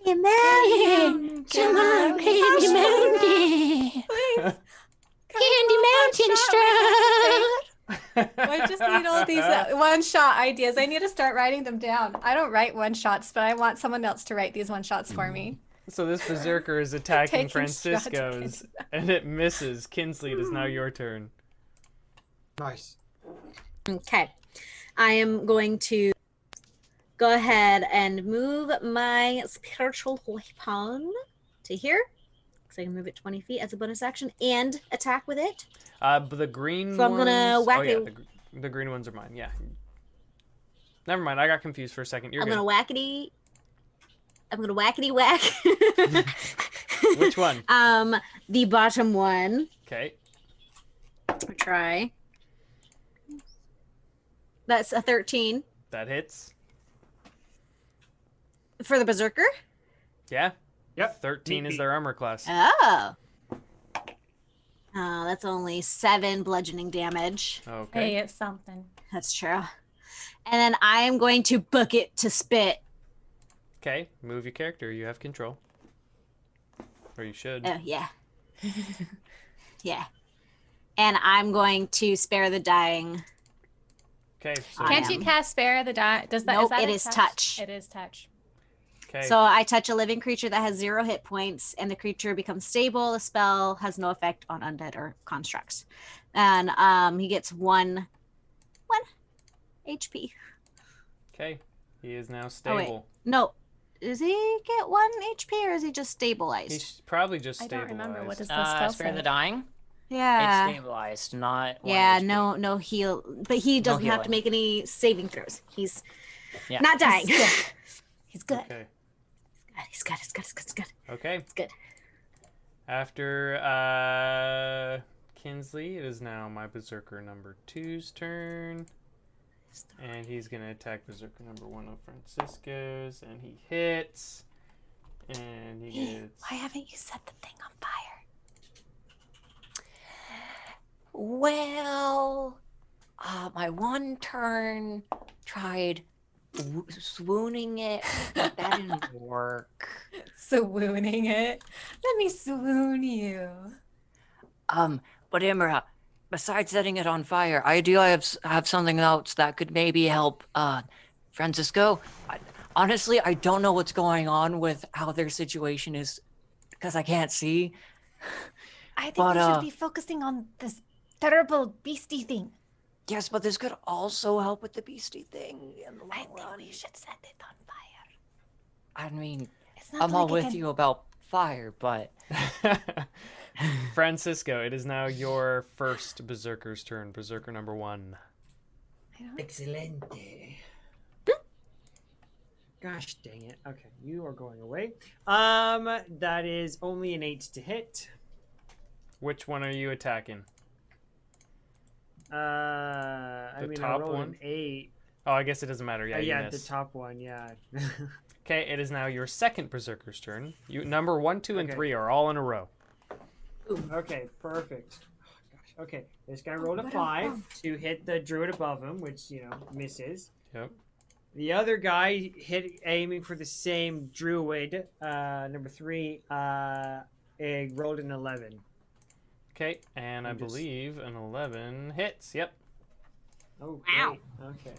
Candy Mountain. Come on, Candy Mountain. Candy Mountain, Straud. I just need all these one-shot ideas. I need to start writing them down. I don't write one-shots, but I want someone else to write these one-shots for me. So this berserker is attacking Taking Straud to Francisco's, and it misses. Kinsley, it is now your turn. Nice. Okay. I am going to go ahead and move my spiritual weapon to here. Because I can move it 20 feet as a bonus action and attack with it. But the green So I'm ones... gonna whack oh, yeah, it- the green ones are mine, yeah. Never mind, I got confused for a second. You're I'm good. gonna whackity whack. Which one? The bottom one. Okay. Try. That's a 13 That hits. for the berserker. Yeah. Yep. 13 is Neat. their armor class. Oh. That's only 7 bludgeoning damage. Okay. Hey, it's something. That's true. And then I am going to book it to spit. Okay. Move your character. You have control. Or you should. Oh, yeah. Yeah. And I'm going to spare the dying. Okay. So, I Can't you am. cast Spare the Die? Does that? Nope, is that it a is touch. It is touch. okay. So I touch a living creature that has 0 hit points, and the creature becomes stable. The spell has no effect on undead or constructs. And he gets 1 HP. Okay. He is now Oh, wait. stable. No. Does he get 1 HP, or is he just stabilized? He's probably just I don't stabilized. remember what does the spell Spare say. the dying? Yeah. It's stabilized, not one Yeah, HP. no heal, but he doesn't have to healing. make any saving throws. He's Yeah. not dying. He's good. He's good. Okay. He's good. He's good. He's good. He's good. Okay. It's good. After Kinsley. It is now my Berserker number 2's turn. And he's going to attack Berserker number 1 of Francisco's. And he hits. And he gets... Why haven't you set the thing on fire? Well, my one turn tried swooning it, but that didn't work. Swooning it? Let me swoon you. But Imra, besides setting it on fire, I do have something else that could maybe help, Francisco. Honestly, I don't know what's going on with how their situation is, because I can't see. I think But, we should be focusing on this terrible beastie thing. Yes, but this could also help with the beastie thing in the long I think run. we should set it on fire. I mean, It's not I'm like all it with can... you about fire, but... Francisco, it is now your first Berserker's turn. Berserker number 1. Excelente. Gosh dang it. Okay, you are going away. That is only an 8 to hit. Which one are you attacking? I mean, I top rolled one? an 8. Oh, I guess it doesn't matter. Yeah, you Yeah, the missed. top one, yeah. Okay, it is now your second Berserker's turn. You number 1, 2, and Okay. 3 are all in a row. Okay, perfect. Oh, gosh. Okay, this guy rolled a 5 to hit the druid above him, which, misses. Yep. The other guy aiming for the same druid, number 3, it rolled an 11. Okay, and I believe an 11 hits. Yep. Oh, Wow. great. Okay.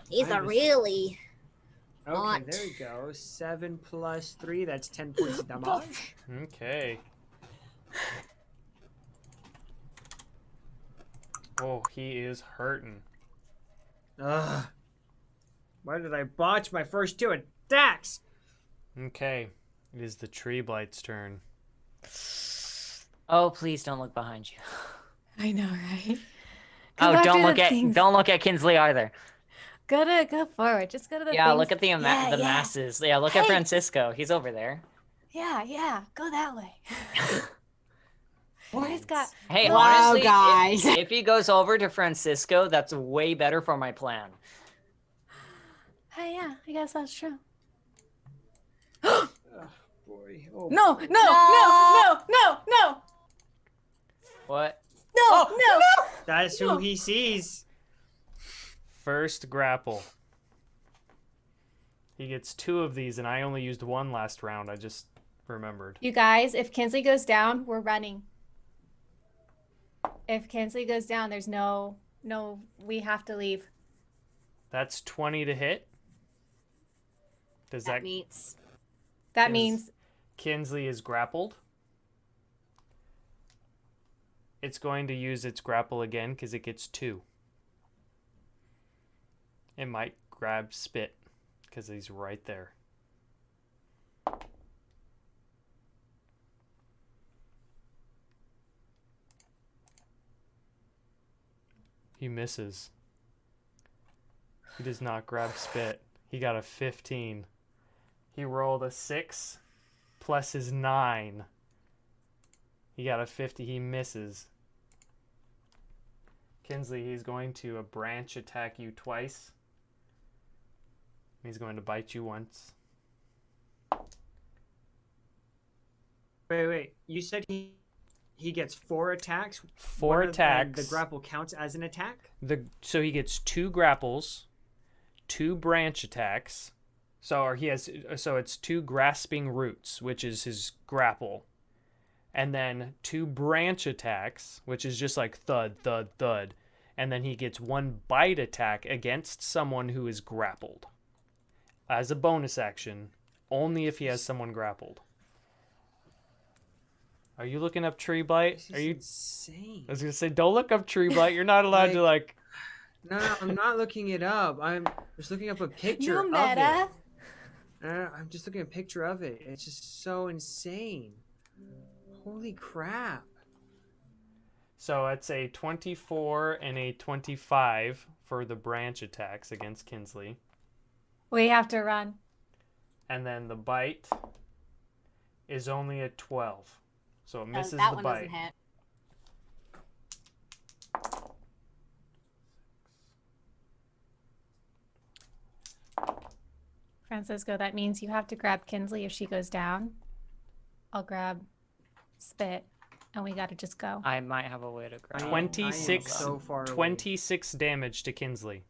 These I are was- really Okay, Hot. there we go. 7 plus 3, that's 10 points of damage. Okay. Oh, he is hurting. Ugh. Why did I botch my first 2 attacks? Okay, it is the Tree Blight's turn. Oh, please don't look behind you. I know, right? Oh, Go don't after look the at things. don't look at Kinsley either. Go forward. Just go to the Yeah, things. look at the Yeah, yeah. masses. Yeah, look at Hey. Francisco. He's over there. Yeah. Go that way. He's got... Hey, Wow, honestly, guys. if he goes over to Francisco, that's way better for my plan. Hey, yeah, I guess that's true. Oh, boy. Oh, No. What? No. That's who he sees. First grapple. He gets 2 of these, and I only used 1 last round. I just remembered. You guys, if Kinsley goes down, we're running. If Kinsley goes down, there's no, we have to leave. That's 20 to hit. Does that that means That Kins- means Kinsley is grappled? It's going to use its grapple again because it gets 2. It might grab Spit because he's right there. He misses. He does not grab Spit. He got a 15. He rolled a 6 plus his 9. He got a 50. He misses. Kinsley, he's going to a branch attack you twice. He's going to bite you once. Wait. You said he gets 4 attacks? 4 One of- attacks. and the grapple counts as an attack? So he gets 2 grapples, 2 branch attacks. So it's 2 grasping roots, which is his grapple. And then 2 branch attacks, which is just like thud, thud, thud. And then he gets 1 bite attack against someone who is grappled. As a bonus action, only if he has someone grappled. Are you looking up Tree Blight? This is Are you? insane. I was gonna say, don't look up Tree Blight. You're not allowed to like. No, I'm not looking it up. I'm just looking up a picture no of meta. it. I'm just looking at a picture of it. It's just so insane. Holy crap. So it's a 24 and a 25 for the branch attacks against Kinsley. We have to run. And then the bite is only a 12. So it misses that the one bite. doesn't hit. Francisco, that means you have to grab Kinsley if she goes down. I'll grab Spit, and we gotta just go. I might have a way to grab. I am 26 so far away. 26 damage to Kinsley.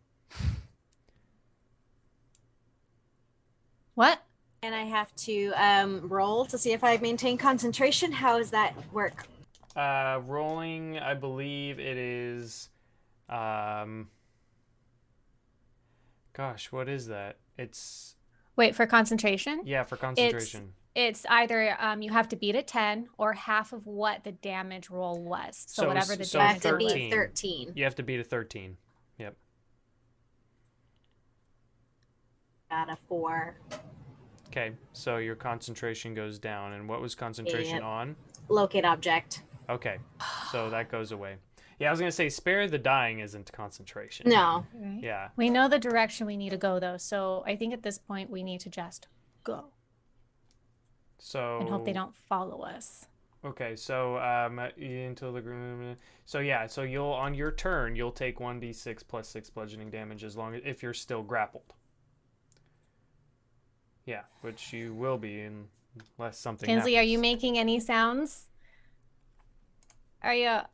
What? And I have to roll to see if I maintain concentration. How does that work? Rolling, I believe it is. Gosh, what is that? It's Wait, for concentration? yeah, for concentration. It's either you have to beat a 10 or half of what the damage roll was. So, So whatever s- the so I damage have to roll was. beat 13. You have to beat a 13. Yep. Got a 4. Okay, so your concentration goes down, and what was concentration Yep. on? Locate object. Okay, so that goes away. Yeah, I was gonna say spare the dying isn't concentration. No. Right? Yeah. We know the direction we need to go, though. So I think at this point we need to just go So and hope they don't follow us. Okay, so until the so yeah, so you'll on your turn you'll take 1d6 plus 6 bludgeoning damage as long as if you're still grappled. Yeah, which you will be unless something Kinsley, are you happens. making any sounds? Are you? I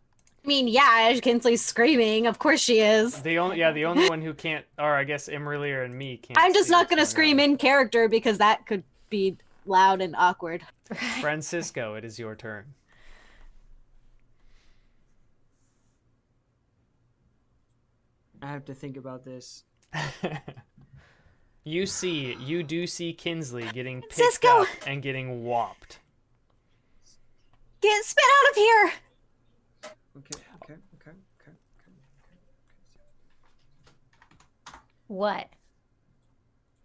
mean, yeah, Kinsley's screaming. Of course she is. The only one who can't, or I guess imra'lyr and me can't. I'm just see not what's going to going scream on. in character because that could be loud and awkward. Francisco, it is your turn. I have to think about this. You do see Kinsley getting picked Francisco! up and getting whopped. Get Spit out of here! Okay. What?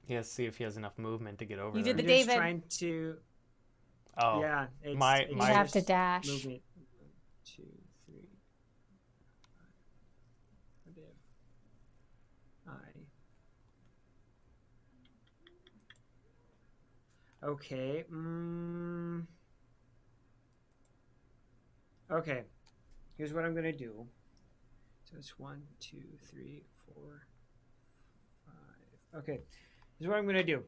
He has to see if he has enough movement to get over You there. did I'm the just David. trying to. Oh, Yeah. It's, my- it's You my- have to just dash. Movement. 1, 2, 3. Okay. Okay. Here's what I'm gonna do. So it's 1, 2, 3, 4, 5. Okay. Here's what I'm gonna do.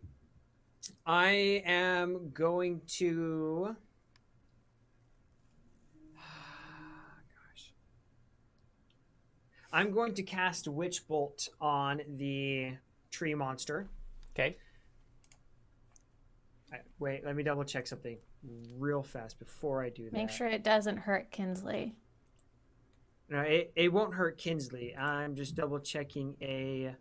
I am going to. Gosh. I'm going to cast Witch Bolt on the tree monster. okay. Wait, let me double check something real fast before I do that. Make sure it doesn't hurt Kinsley. No, it won't hurt Kinsley. I'm just double checking a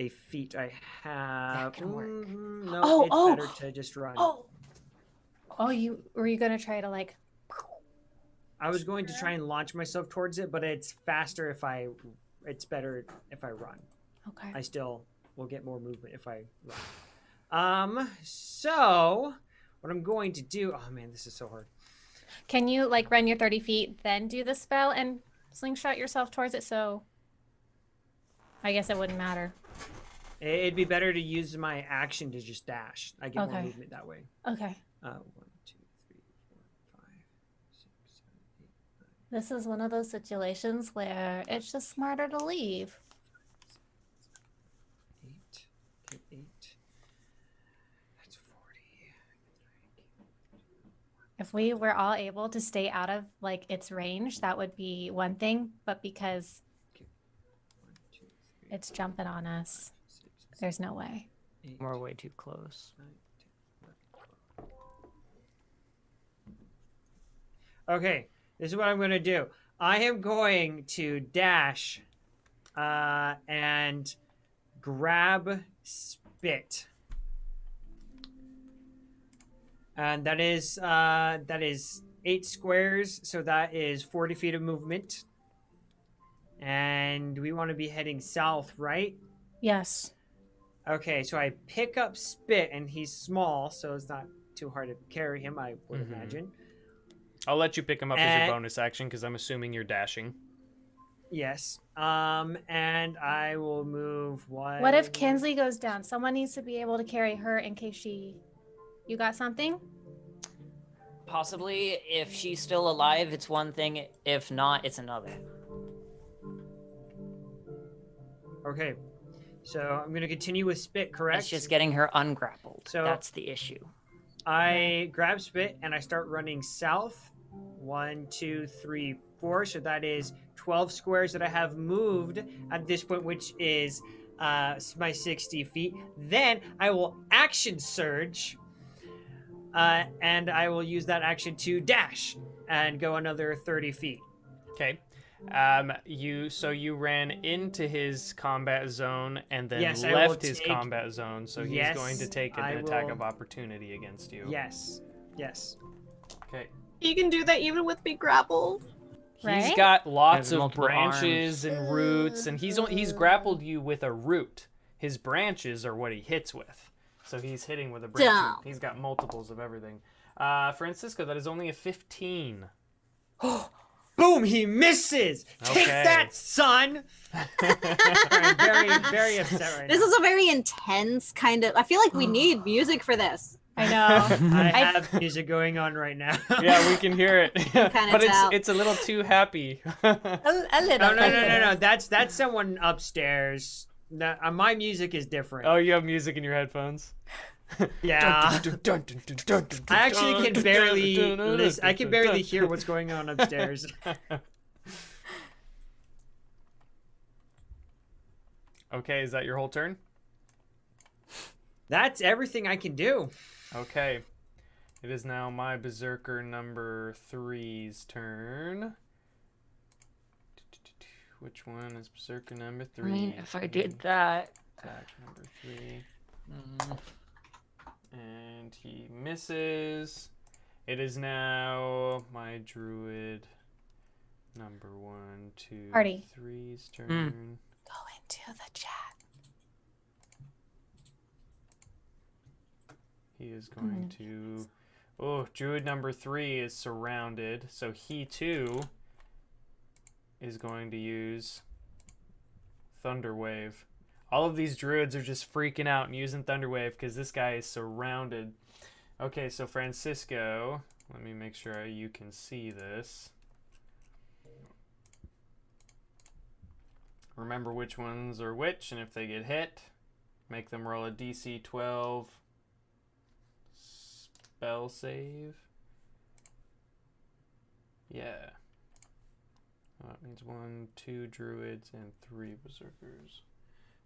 feat I have. That can work. No, Oh, it's oh. better to just run. Oh, were you gonna try to like? I was going to try and launch myself towards it, but it's faster if it's better if I run. Okay. I still will get more movement if I run. So what I'm going to do, oh man, this is so hard. Can you like run your 30 feet, then do the spell and slingshot yourself towards it? So I guess it wouldn't matter. It'd be better to use my action to just dash. I get more Okay. movement that way. Okay. 1, 2, 3, 4, 5, 6, 7, 8, 9. This is one of those situations where it's just smarter to leave. 8. Okay, 8. That's 40. If we were all able to stay out of like its range, that would be one thing. But because 1, 2, 3, it's jumping on us, 6, there's no way. 8, We're way too close. 9, 10, 11. Okay, this is what I'm going to do. I am going to dash and grab Spit. And that is 8 squares, so that is 40 feet of movement. And we want to be heading south, right? Yes. Okay, so I pick up Spit, and he's small, so it's not too hard to carry him, I would Mhm. imagine. I'll let you pick him up as your Eh. bonus action because I'm assuming you're dashing. Yes. And I will move one. What if Kinsley goes down? Someone needs to be able to carry her in case she. You got something? Possibly, if she's still alive, it's one thing. If not, it's another. Okay. So I'm gonna continue with spit, correct? It's just getting her ungrappled. So- That's the issue. I grab spit and I start running south. 1, 2, 3, 4. So that is 12 squares that I have moved at this point, which is my 60 feet. Then I will action surge, and I will use that action to dash and go another 30 feet. Okay. You ran into his combat zone and then Yes, I left will his take- combat zone, so he's Yes, going to take an I attack will- of opportunity against you. Yes. Okay. You can do that even with me grappled. He's Right? got lots Has of multiple branches and roots, and he's grappled you with a root. His branches are what he hits with, so he's hitting with a branch. Dumb. He's got multiples of everything. Francisco, that is only a 15. Boom! He misses. Take Okay. that, son. I'm very, very upset right This now. is a very intense kind of. I feel like we need music for this. I know. I have music going on right now. Yeah, we can hear it, Kinda but tell. it's a little too happy. A little. No. That's someone upstairs. No, my music is different. Oh, you have music in your headphones? Yeah. I actually can barely listen. I can barely hear what's going on upstairs. Okay, is that your whole turn? That's everything I can do. Okay. It is now my Berserker number 3's turn. Which one is Berserker number 3? I mean, if I did that. Attack number 3. Mm, And he misses. It is now my druid number 1, 2, Party. 3's turn. Go into the chat. He is going to. Oh, druid number 3 is surrounded, so he too is going to use Thunderwave. All of these druids are just freaking out and using Thunderwave because this guy is surrounded. Okay, so Francisco, let me make sure you can see this. Remember which ones are which, and if they get hit, make them roll a DC 12 spell save. Yeah. That means 1, 2 druids and 3 berserkers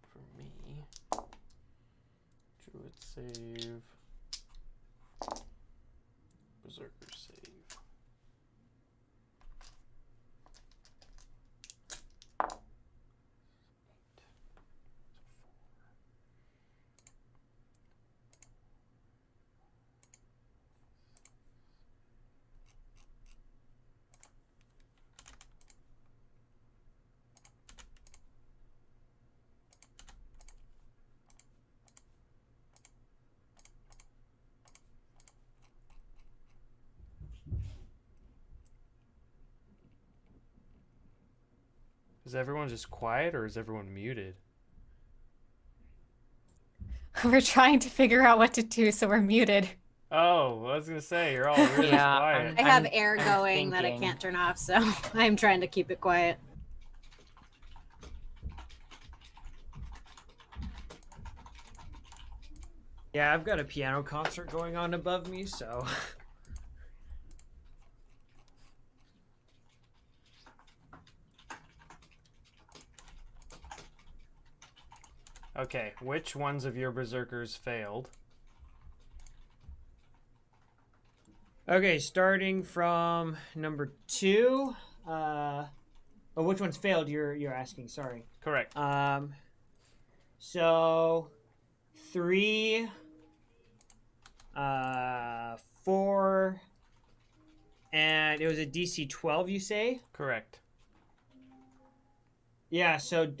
for me. Druid save. Berserker save. Is everyone just quiet or is everyone muted? We're trying to figure out what to do, so we're muted. Oh, I was gonna say you're all really Yeah, quiet. I have I'm air going that I thinking. can't turn off, so I'm trying to keep it quiet. Yeah, I've got a piano concert going on above me, so. Okay, which ones of your berserkers failed? Okay, starting from number 2. Which one's failed? You're asking. Sorry. Correct. So 3, 4, and it was a DC 12. You say? Correct. Yeah. So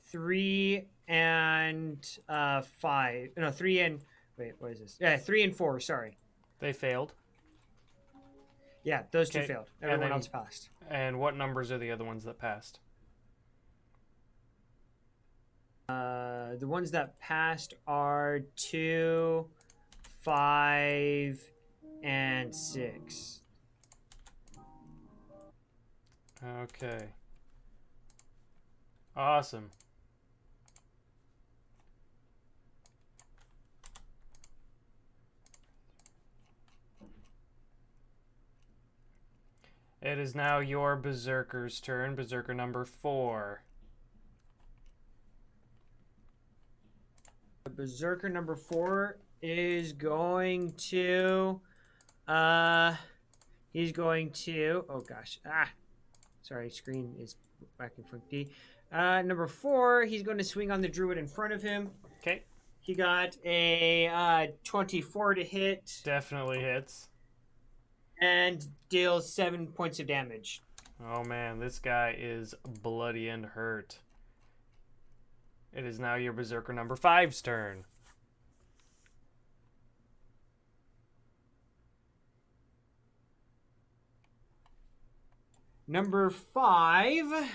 3 and 5. No, 3 and wait. What is this? Yeah, 3 and 4. Sorry. They failed. Yeah, those two Okay, failed. and Everyone then- else passed. And what numbers are the other ones that passed? The ones that passed are 2, 5, and 6. Okay. Awesome. It is now your Berserker's turn. Berserker number 4. Berserker number 4 is going to he's going to sorry, screen is back in funky. Number 4, he's going to swing on the druid in front of him. Okay. He got a 24 to hit Definitely hits. and deals 7 points of damage. Oh man, this guy is bloody and hurt. It is now your Berserker number 5's turn. Number 5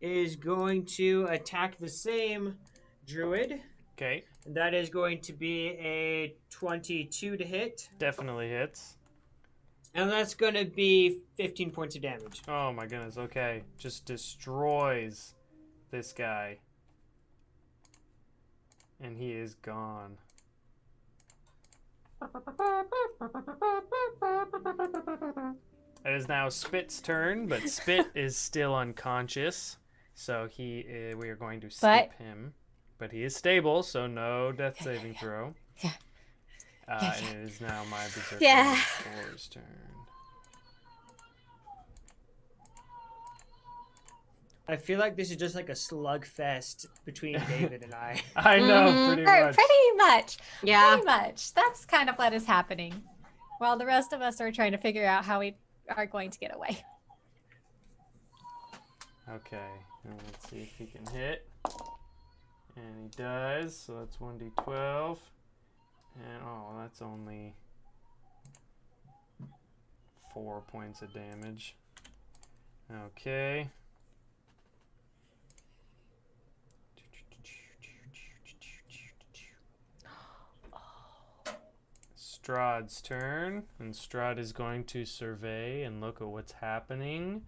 is going to attack the same druid. Okay. And that is going to be a 22 to hit. Definitely hits. And that's going to be 15 points of damage. Oh my goodness, okay. Just destroys this guy. And he is gone. It is now Spit's turn, but Spit is still unconscious. So we are going to skip him. But he is stable, so no death saving throw. And it is now my Berserker Yeah. 4's turn. I feel like this is just like a slugfest between David and I. I know, pretty much. Pretty much. Yeah. Pretty much. That's kind of what is happening. While the rest of us are trying to figure out how we are going to get away. Okay, now let's see if he can hit. And he does, so that's 1d12. And oh, that's only 4 points of damage. Okay. Straud's turn, and Straud is going to survey and look at what's happening.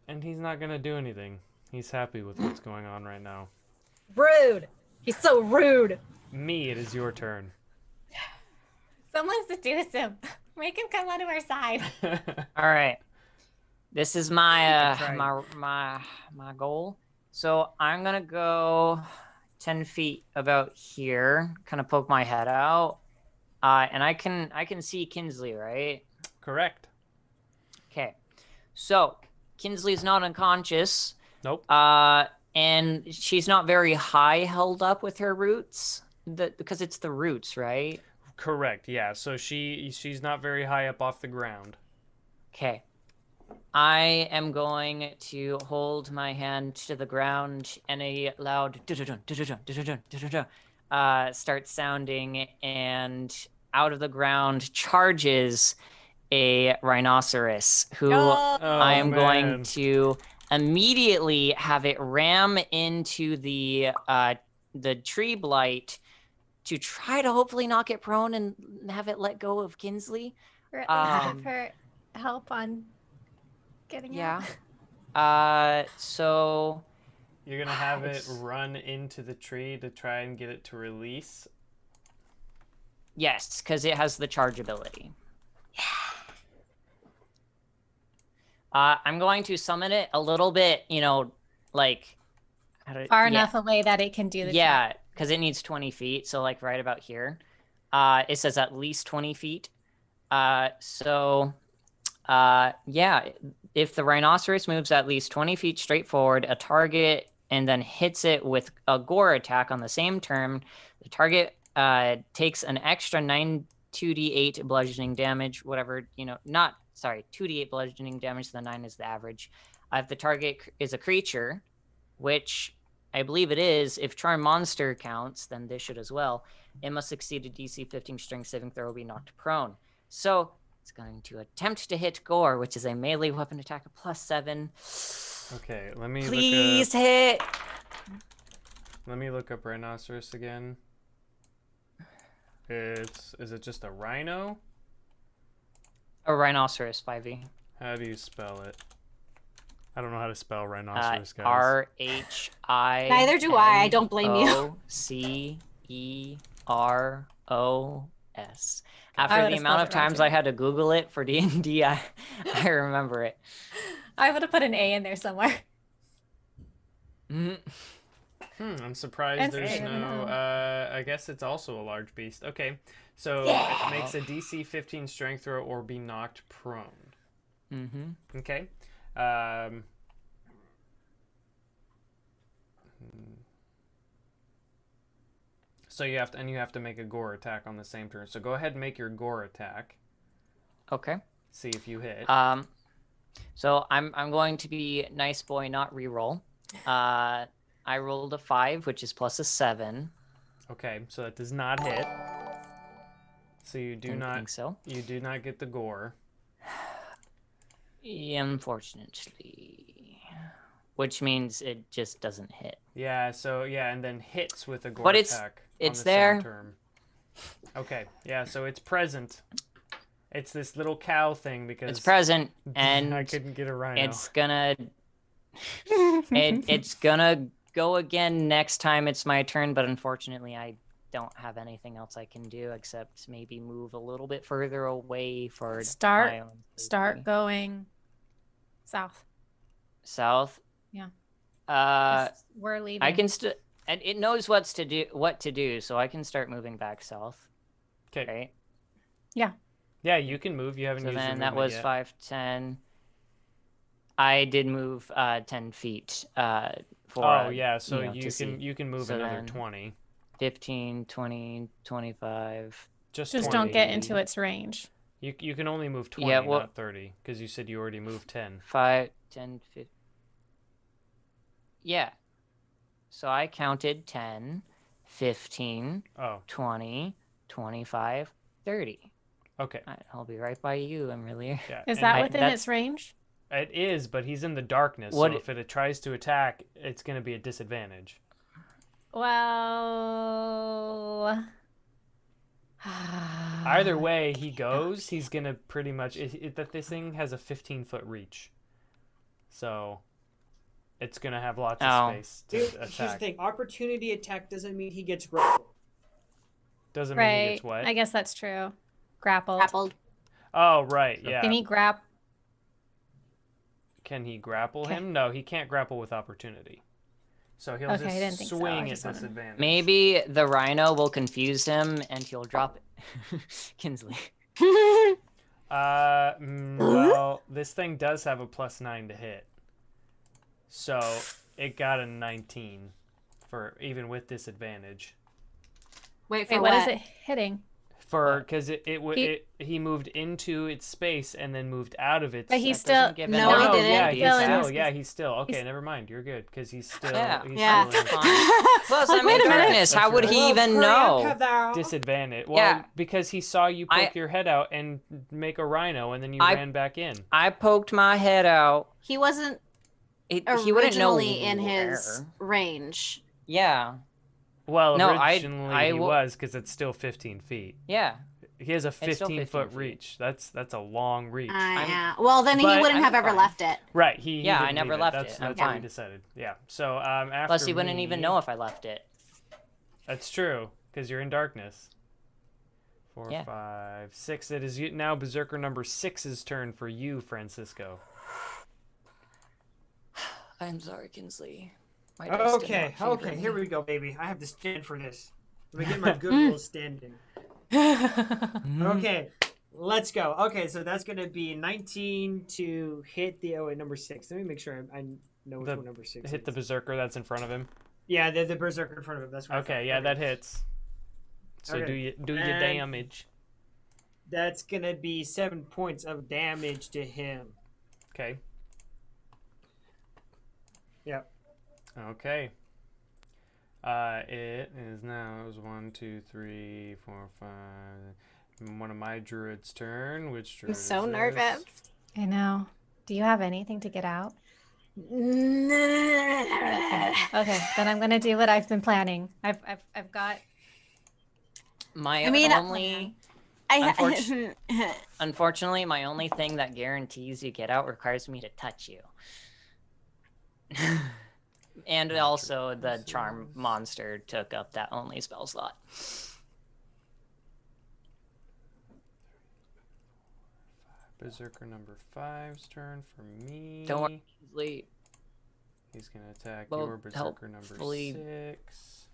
And he's not going to do anything. He's happy with what's going on right now. Rude. He's so rude. Me, it is your turn. Someone seduce him. Make him come onto our side. All right. This is my That's right. my goal. So I'm gonna go 10 feet about here, kind of poke my head out, and I can see Kinsley, right? Correct. Okay. So Kinsley's not unconscious. Nope. And she's not very high held up with her roots, because it's the roots, right? Correct, yeah. So she's not very high up off the ground. Okay. I am going to hold my hand to the ground and a loud starts sounding, and out of the ground charges a rhinoceros who I am going to immediately have it ram into the tree blight to try to hopefully knock it prone and have it let go of Kinsley. Or at least give her help on getting out. So You're going to have it run into the tree to try and get it to release? yes, because it has the charge ability. I'm going to summon it a little bit, like... Far enough away that it can do the Yeah, because it needs 20 feet, so like right about here. It says at least 20 feet. Yeah, if the rhinoceros moves at least 20 feet straight forward, a target, and then hits it with a gore attack on the same turn, the target takes an extra 2d8 bludgeoning damage, 2d8 bludgeoning damage, the 9 is the average. If the target is a creature, which I believe it is, if Charm Monster counts, then this should as well, it must succeed a DC 15 strength saving throw or be knocked prone. So it's going to attempt to hit Gore, which is a melee weapon attack of +7. Okay, let me Please hit! Let me look up rhinoceros again. Is it just a rhino? A rhinoceros, 5e. How do you spell it? I don't know how to spell rhinoceros, guys. R-H-I. Neither do I. I don't blame you. O-C-E-R-O-S. S. I After the would've amount spelled of it wrong, times too. I had to Google it for D&D, I remember it. I would have put an A in there somewhere. Mhm. I'm surprised That's there's fair. no. I guess it's also a large beast. Okay, so it makes a DC 15 strength throw or be knocked prone. Mhm. Okay. So you have to make a gore attack on the same turn. So go ahead and make your gore attack. Okay. See if you hit. So I'm going to be nice boy, not reroll. I rolled a 5, which is plus a 7. Okay, so that does not hit. So you do Didn't not think so. you do not get the gore. Unfortunately, which means it just doesn't hit. Yeah, so yeah, and then hits with a gore But it's- attack it's on the there. same term. Okay, yeah, so it's present. It's this little cow thing because It's present, I and couldn't get a rhino. it's gonna it's gonna go again next time it's my turn. But unfortunately, I don't have anything else I can do except maybe move a little bit further away for Start- my own Start safety. going south. South. Yeah. 'Cause we're leaving. I can and it knows what to do, so I can start moving back south. Okay. Right. Yeah, you can move. You haven't So used your then that movement was yet. 5, 10. I did move 10 feet for. Oh yeah, so to you see. can move So another then- 20. 15, 20, 25. Just Just 20. don't get into its range. You can only move 20, Yeah, well- not 30, because you said you already moved 10. 5, 10, 15. Yeah. So I counted 10, 15, Oh, 20, 25, 30. okay. I'll be right by you, imra'lyr. Yeah. Is and that I- within that's- its range? It is, but he's in the darkness, What- so if it tries to attack, it's going to be a disadvantage. Well. Either way he goes, he's going to pretty much... that this thing has a 15-foot reach. So it's going to have lots of Oh. space to Here's the attack. thing: opportunity attack doesn't mean he gets grappled. Doesn't mean he Right. gets what? I guess that's true. Grappled. Grappled. Oh, right, yeah. Can he Can he grapple Okay. him? No, he can't grapple with opportunity. So he'll Okay, I didn't just think so. I swing at just wanted- disadvantage. Maybe the rhino will confuse him and he'll drop it. Kinsley. Well, this thing does have a +9 to hit. So it got a 19 for even with disadvantage. Wait for Wait, what is it hitting? For because he moved into its space and then moved out of its. But he's That still. doesn't give No, any he didn't. Yeah, idea. he's Still in still. his- Yeah, he's still. Okay, he's- never mind. You're good because he's still. Yeah. He's Yeah. still in Plus, Like, I'm wait in a minute. darkness. How That's would right. he even know? disadvantage. Well, Yeah. because he saw you poke I- your head out and make a rhino, and then you I- ran back in. I poked my head out. He wasn't He wouldn't know originally in his where. range. Yeah. Well, No, originally I he will- was because it's still 15 feet. Yeah. He has a still 15-foot 15 feet. reach. That's a long reach. Yeah. Well, then he But- wouldn't have I'm ever fine. left it. Right. He Yeah, I didn't never leave left That's, it. I'm That's what we fine. decided. Yeah. So after Plus, he wouldn't me- even know if I left it. That's true because you're in darkness. 4, Yeah. 5, 6. It is now Berserker number 6's turn for you, Francisco. I'm sorry, Kinsley. Okay, here we go, baby. I have to stand for this. Let me get my good little standing. Okay, let's go. Okay, so that's going to be 19 to hit the number 6. Let me make sure I know which The- one number 6 Hit the is. Berserker that's in front of him. Yeah, the Berserker in front of him. That's what I Okay, thought. yeah, that hits. So Okay. do your And- damage. That's going to be 7 points of damage to him. Okay. Yep. Okay. It is now 1, 2, 3, 4, 5. One of my druid's turn. Which druid I'm so is this? nervous. I know. Do you have anything to get out? Okay. Okay, then I'm gonna do what I've been planning. I've got. My I mean, only, I unfortunately, my only thing that guarantees you get out requires me to touch you. And also, the charm monster took up that only spell slot. Berserker number 5's turn for me. Don't worry, Kinsley. He's gonna attack Well, your Berserker number hopefully- 6.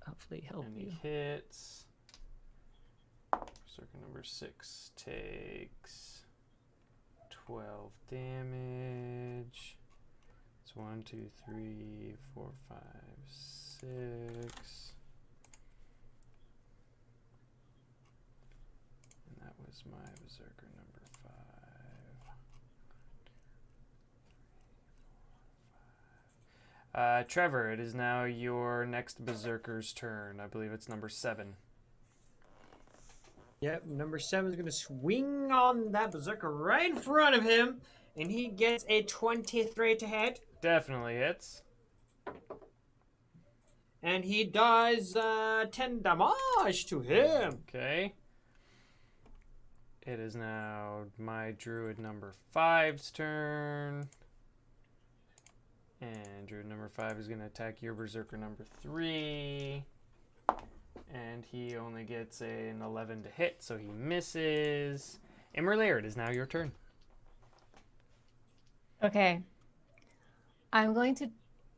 Hopefully help And you. he hits. Berserker number 6 takes 12 damage. It's 1, 2, 3, 4, 5, 6. And that was my Berserker number 5. Trevor, it is now your next Berserker's turn. I believe it's number 7. Yep, number 7 is going to swing on that Berserker right in front of him, and he gets a 23 to hit, Definitely hits. and he does 10 damage to him. Okay. It is now my Druid number 5's turn. And Druid number 5 is going to attack your Berserker number 3. And he only gets an 11 to hit, so he misses. imra'lyr, it is now your turn. Okay. I'm going to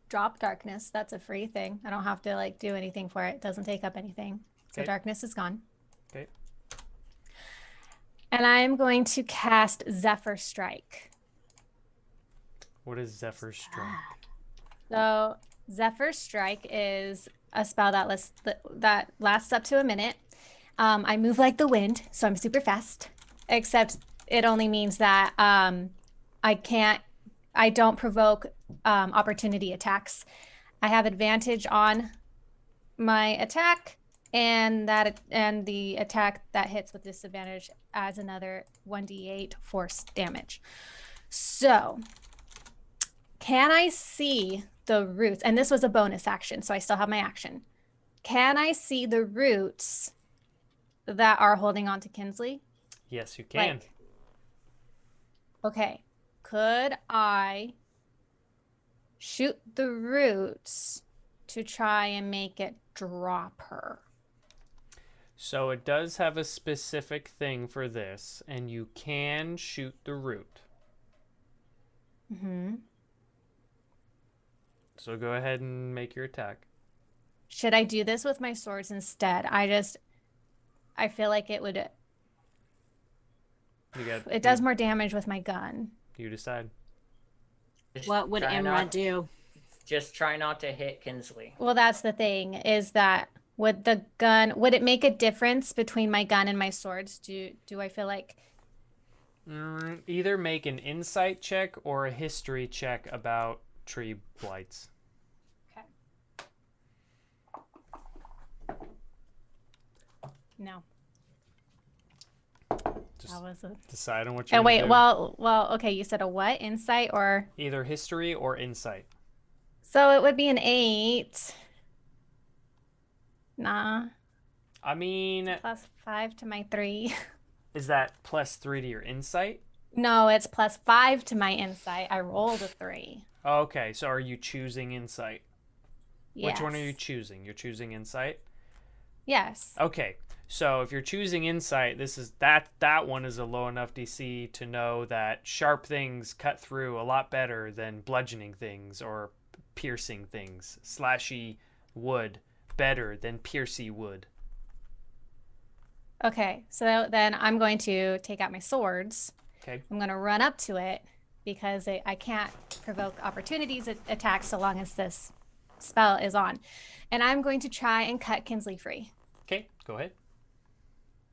drop darkness. That's a free thing. I don't have to like do anything for it. It doesn't take up anything. So Okay. darkness is gone. Okay. And I'm going to cast Zephyr Strike. What is Zephyr Strike? So Zephyr Strike is a spell that lasts up to a minute. I move like the wind, so I'm super fast. Except it only means that I don't provoke opportunity attacks. I have advantage on my attack, and the attack that hits with disadvantage adds another 1d8 force damage. So, can I see the roots? And this was a bonus action, so I still have my action. Can I see the roots that are holding on to Kinsley? Yes, you can. Like, okay. Could I shoot the roots to try and make it drop her? So it does have a specific thing for this, and you can shoot the root. Mm-hmm. So go ahead and make your attack. Should I do this with my swords instead? I feel like it would. It does more damage with my gun. You decide. Just What would try Imra not- do? Just try not to hit Kinsley. Well, that's the thing, is that would it make a difference between my gun and my swords? Do I feel like Either make an insight check or a history check about tree blights. Okay. No. Just That was a decide on what you're And gonna wait, do. well, okay, you said a what? Insight or Either history or insight. so it would be an 8. Nah. I mean, +5 to my 3. is that +3 to your insight? No, it's +5 to my insight. I rolled a 3. Okay, so are you choosing insight? Yes. Which one are you choosing? You're choosing insight? Yes. Okay, so if you're choosing insight, this is that one is a low enough DC to know that sharp things cut through a lot better than bludgeoning things or piercing things. Slashy wood better than piercy wood. Okay, so then I'm going to take out my swords. Okay. I'm going to run up to it because I can't provoke opportunities attacks so long as this spell is on. And I'm going to try and cut Kinsley free. Okay, go ahead.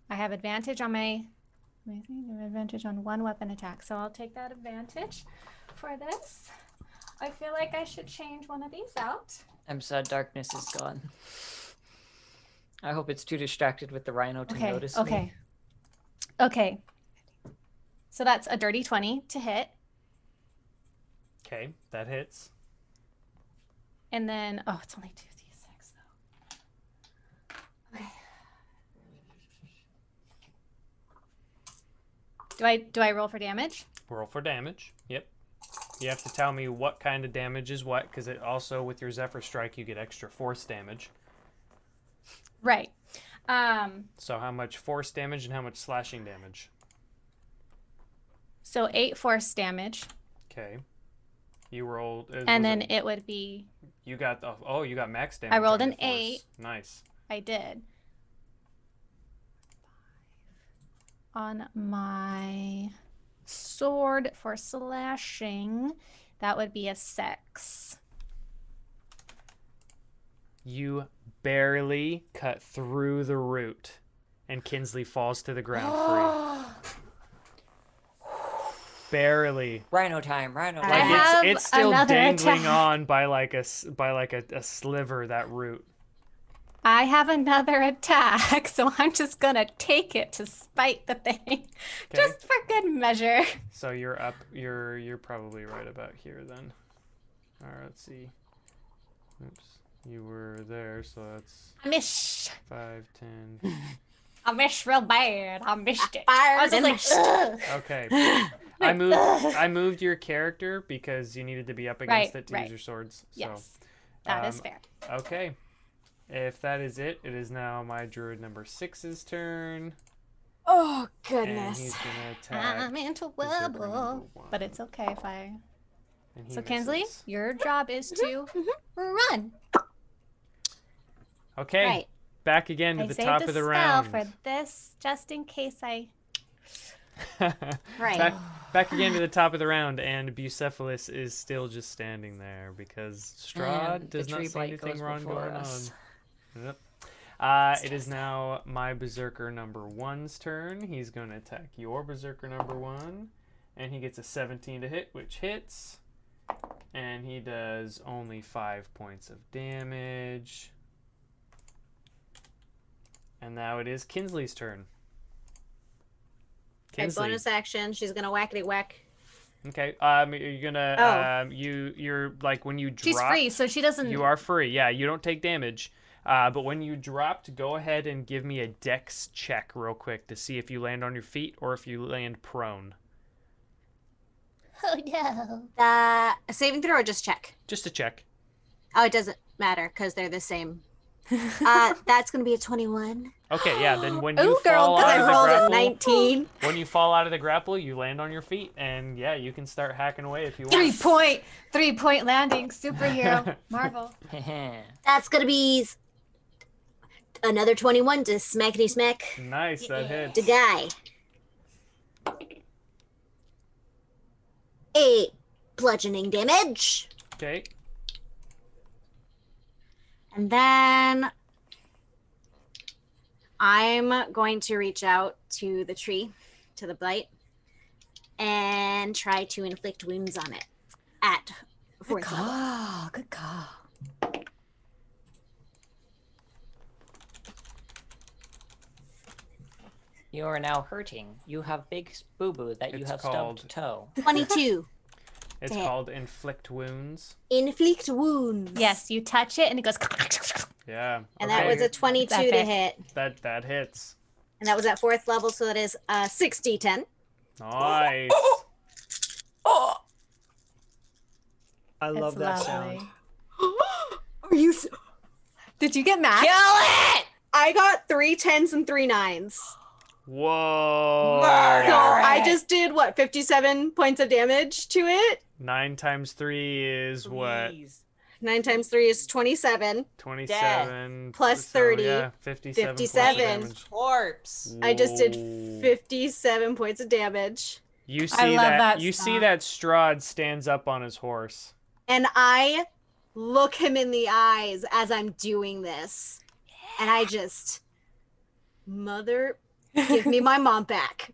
I have advantage on I have advantage on one weapon attack, so I'll take that advantage for this. I feel like I should change one of these out. I'm sad darkness is gone. I hope it's too distracted with the rhino to Okay, notice okay. me. Okay. So that's a dirty 20 to hit. Okay, that hits. And then, oh, it's only 2d6 though. Okay. Do I roll for damage? Roll for damage. Yep. You have to tell me what kind of damage is what, because it also, with your Zephyr Strike, you get extra force damage. Right. So how much force damage and how much slashing damage? So 8 force damage. Okay. You rolled. And then it would be... You got you got max damage. I rolled on an your force. 8. Nice. I did. On my sword for slashing, that would be a 6. You barely cut through the root, and Kinsley falls to the ground free. Barely. Rhino time. Rhino I time. have It's still another dangling attack. on by like a sliver, that root. I have another attack, so I'm just gonna take it to spite the thing, just for good measure. So you're up. You're probably right about here then. All right, let's see. Oops, you were there, so that's I missed. 5, 10. I missed real bad. I missed it. Fired I was and just like, missed. ugh. Okay. I moved your character because you needed to be up against it to right. use your swords. So, Yes, that is um, fair. Okay. If that is it, it is now my druid number 6's turn. Oh, And he's goodness. gonna attack. I'm into Berserker number trouble, 1. but it's okay if I. And he So Kinsley, misses. your job is to run. Okay. Right. Back again to I the saved top a of the spell round. for this, just in case I. Right. Back again to the top of the round, and Bucephalus is still just standing there because Straud And does the not tree see blight anything goes wrong before going us. on. Yep. It is now my Berserker number 1's turn. He's going to attack your Berserker number 1, and he gets a 17 to hit, which hits. And he does only 5 points of damage. And now it is Kinsley's turn. Okay, Kinsley. bonus action. She's gonna whackety whack. Okay. You're gonna you're like when you drop. She's free, so she doesn't. You are free. Yeah, you don't take damage. But when you dropped, go ahead and give me a dex check real quick to see if you land on your feet or if you land prone. Oh no. A saving throw or just check? Just a check. Oh, it doesn't matter because they're the same. That's gonna be a 21. Okay, yeah. Then when you Ooh, girl, fall because out I of the rolled a grapple, 19. when you fall out of the grapple, you land on your feet, and yeah, you can start hacking away if you want. 3-point landing, superhero, Marvel. That's gonna be another 21 to smackety smack Nice, that hits. the guy. 8 bludgeoning damage. Okay. And then I'm going to reach out to the tree, to the blight, and try to inflict wounds on it at 4th level. Good call. You are now hurting. You have big boo-boo that you It's have called- stubbed toe. 22. It's Hit. called inflict wounds. Inflict wounds. Yes, you touch it and it goes. Yeah. And okay. that was a 22 to Epic. hit. that hits. And that was at 4th level, so that is 6d10. Nice. I love It's that lovely. sound. Are you? Did you get mad? Kill it! I got 3 10s and 3 9s. Whoa. Murder! So I just did what, 57 points of damage to it. 9 times 3 is what? Please. 9 times 3 is 27. 27 Plus so, 30, yeah, 57 points of 57. damage. Corpse. I just did Whoa. 57 points of damage. You I see love that, that you see stuff. that Straud stands up on his horse. And I look him in the eyes as I'm doing this. And I just, mother, give me my mom back.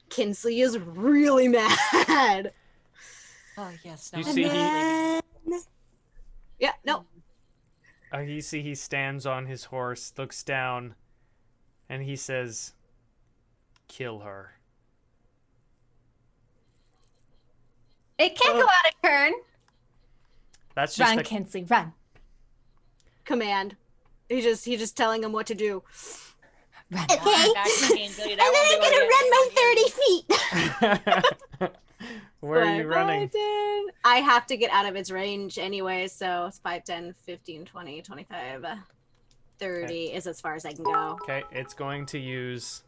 Kinsley is really mad. Oh yes. You now see I'm he- bleeding. Yeah, no. You see he stands on his horse, looks down, and he says, "Kill her." It can't go out of turn. That's just Run, a, Kinsley, run. Command. He's just telling him what to do. Run. Okay. And then I'm gonna run my 30 feet. Where are you But running? I have to get out of its range anyway, so it's 5, 10, 15, 20, 25, 30 is as far as I can go. Okay, it's going to use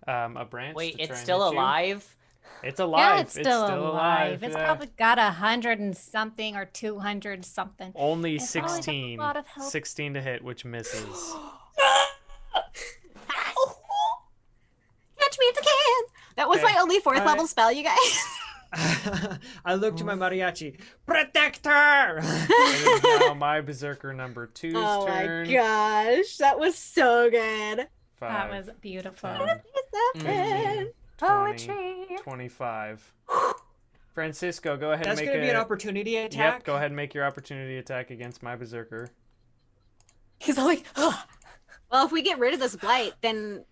a branch. Wait, to try it's and still hit you. alive? It's alive. Yeah, it's still alive. It's yeah. probably got 100 and something or 200 something. Only It's probably got a 16. lot of health. 16 to hit, which misses. Catch me if you can. That was Okay. my only fourth level spell, you guys. I look to my mariachi. Protector! It is now my Berserker number 2's Oh turn. my gosh, that was so good. 5, That was beautiful. 10, 20, Poetry. 25. Francisco, go ahead That's and going make to be an opportunity attack. Yep, go ahead and make your opportunity attack against my Berserker. He's all like, oh. Well, if we get rid of this blight, then